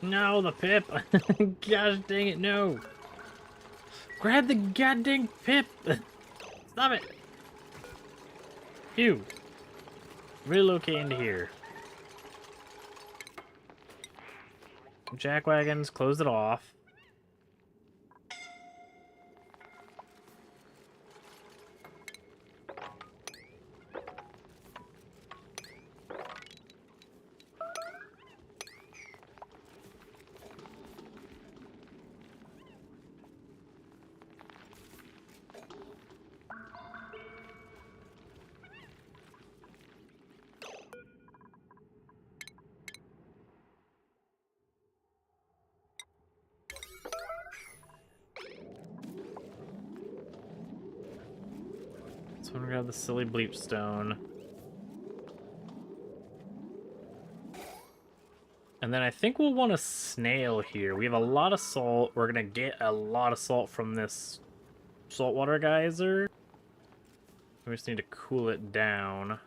No, the Pip! Gosh dang it, no! Grab the goddamn Pip! Stop it! Phew! Relocate into here. Jackwagons, close it off. So I'm gonna grab the silly bleach stone. And then I think we'll want a snail here. We have a lot of salt. We're gonna get a lot of salt from this saltwater geyser. We just need to cool it down.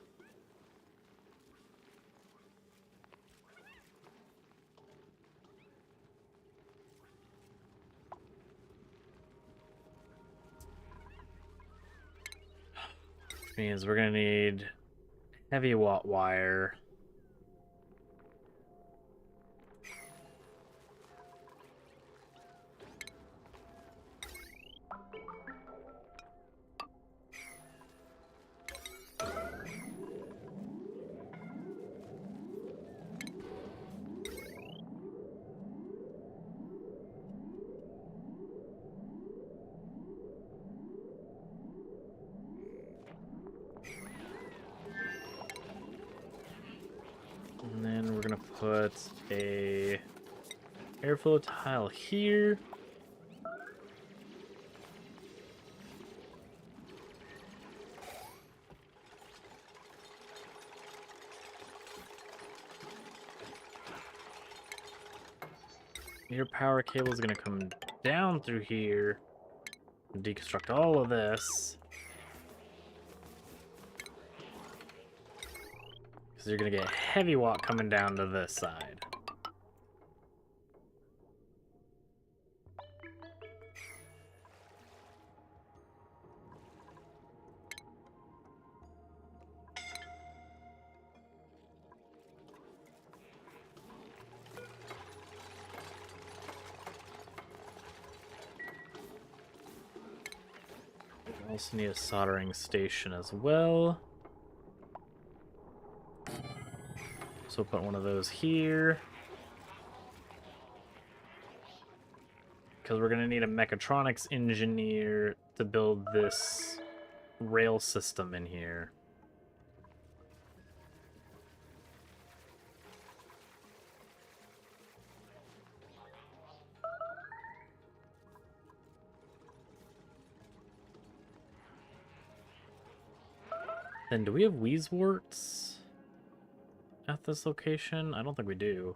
Which means we're gonna need heavy watt wire. gonna put a airflow tile here. Your power cable is gonna come down through here and deconstruct all of this. Because you're gonna get heavy watt coming down to this side. Also need a soldering station as well. So we'll put one of those here. Because we're going to need a mechatronics engineer to build this rail system in here. Then do we have Wheezeworts at this location? I don't think we do.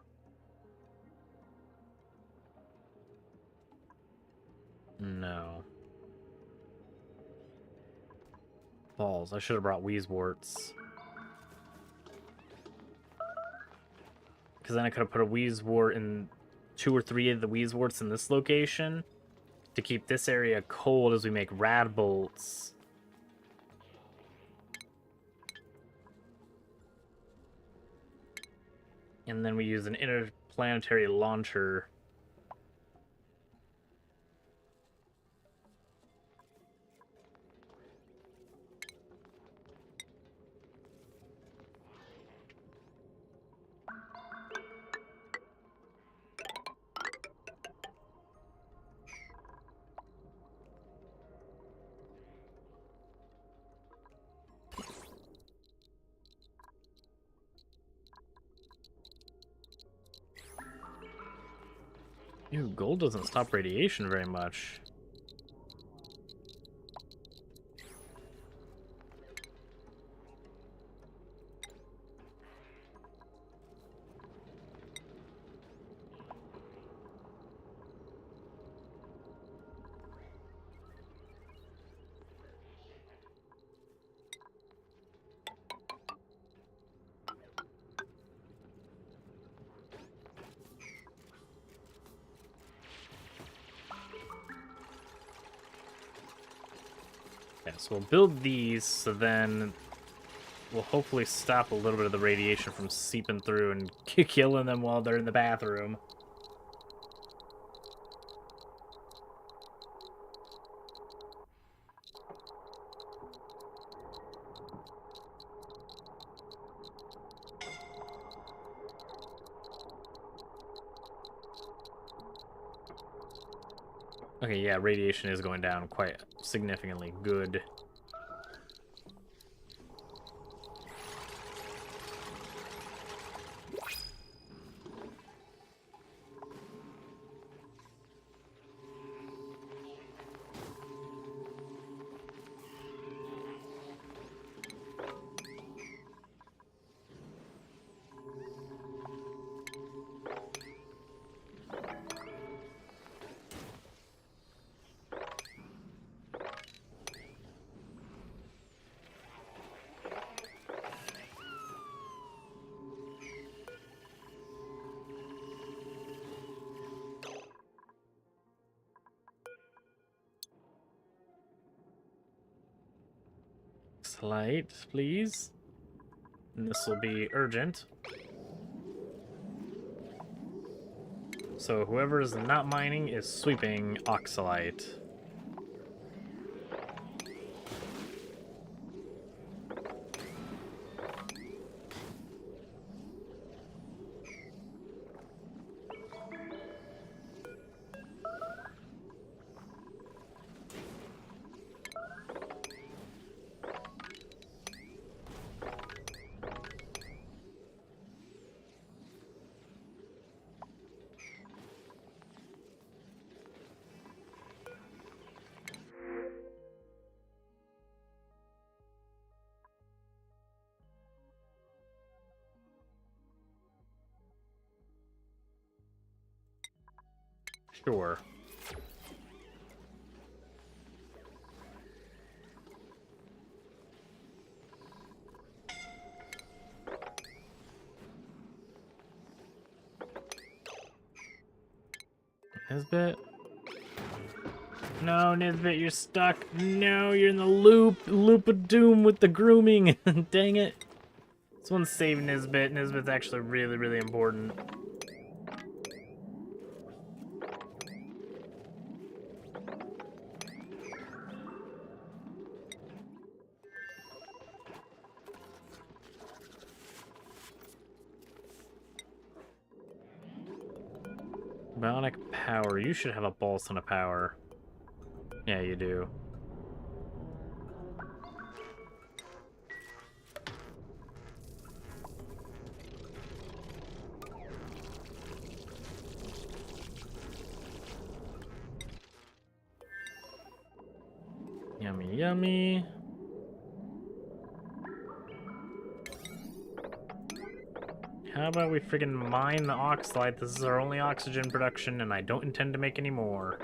No. Balls. I should have brought Wheezeworts. Because then I could have put a Wheezewort in 2 or 3 of the Wheezeworts in this location to keep this area cold as we make rad bolts. And then we use an interplanetary launcher. Ew, gold doesn't stop radiation very much. Yeah, so we'll build these, so then we'll hopefully stop a little bit of the radiation from seeping through and killing them while they're in the bathroom. Okay, yeah, radiation is going down quite significantly. Good. Light, please. And this will be urgent. So whoever is not mining is sweeping oxalite. Sure. Nisbet? No, Nisbet, you're stuck. No, you're in the loop of doom with the grooming. Dang it. This one's saving Nisbet. Nisbet's actually really, really important. Bionic power. You should have a ball ton of power. Yeah, you do. Yummy, yummy. How about we friggin' mine the oxalite? This is our only oxygen production, and I don't intend to make any more.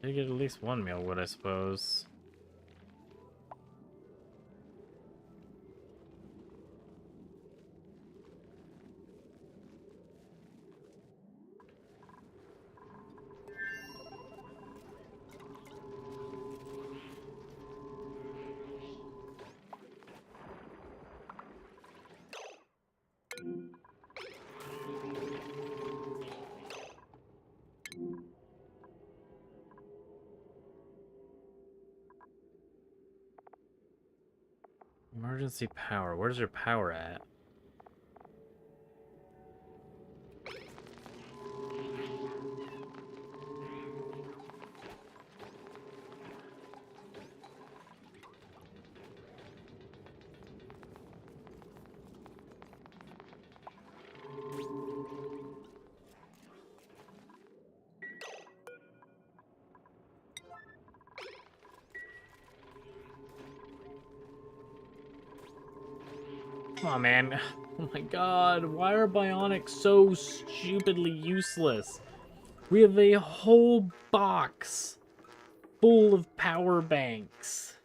They get at least one meal wood, I suppose. Emergency power. Where's your power at? Come on, man. Oh my god, why are bionics so stupidly useless? We have a whole box full of power banks.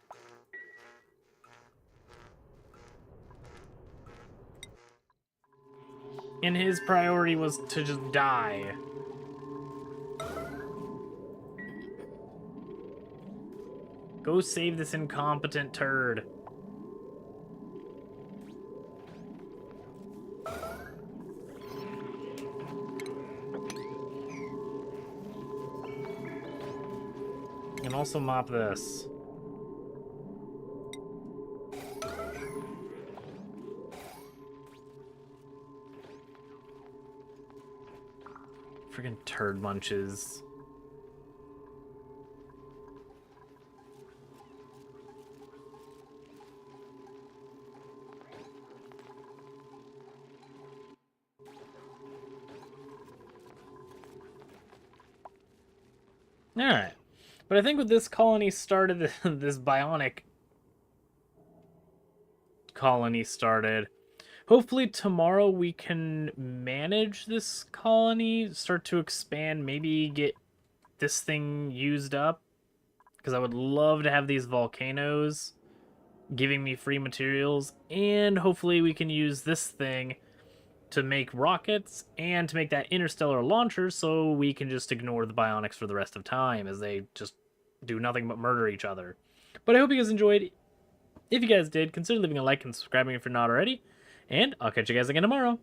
And his priority was to just die. Go save this incompetent turd. And also mop this. Friggin' turd munches. Alright. But I think with this colony started, this bionic colony started. Hopefully tomorrow we can manage this colony, start to expand, maybe get this thing used up. Because I would love to have these volcanoes giving me free materials. And hopefully we can use this thing to make rockets and to make that interstellar launcher so we can just ignore the bionics for the rest of time as they just do nothing but murder each other. But I hope you guys enjoyed. If you guys did, consider leaving a like and subscribing if you're not already. And I'll catch you guys again tomorrow.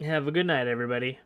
Have a good night, everybody.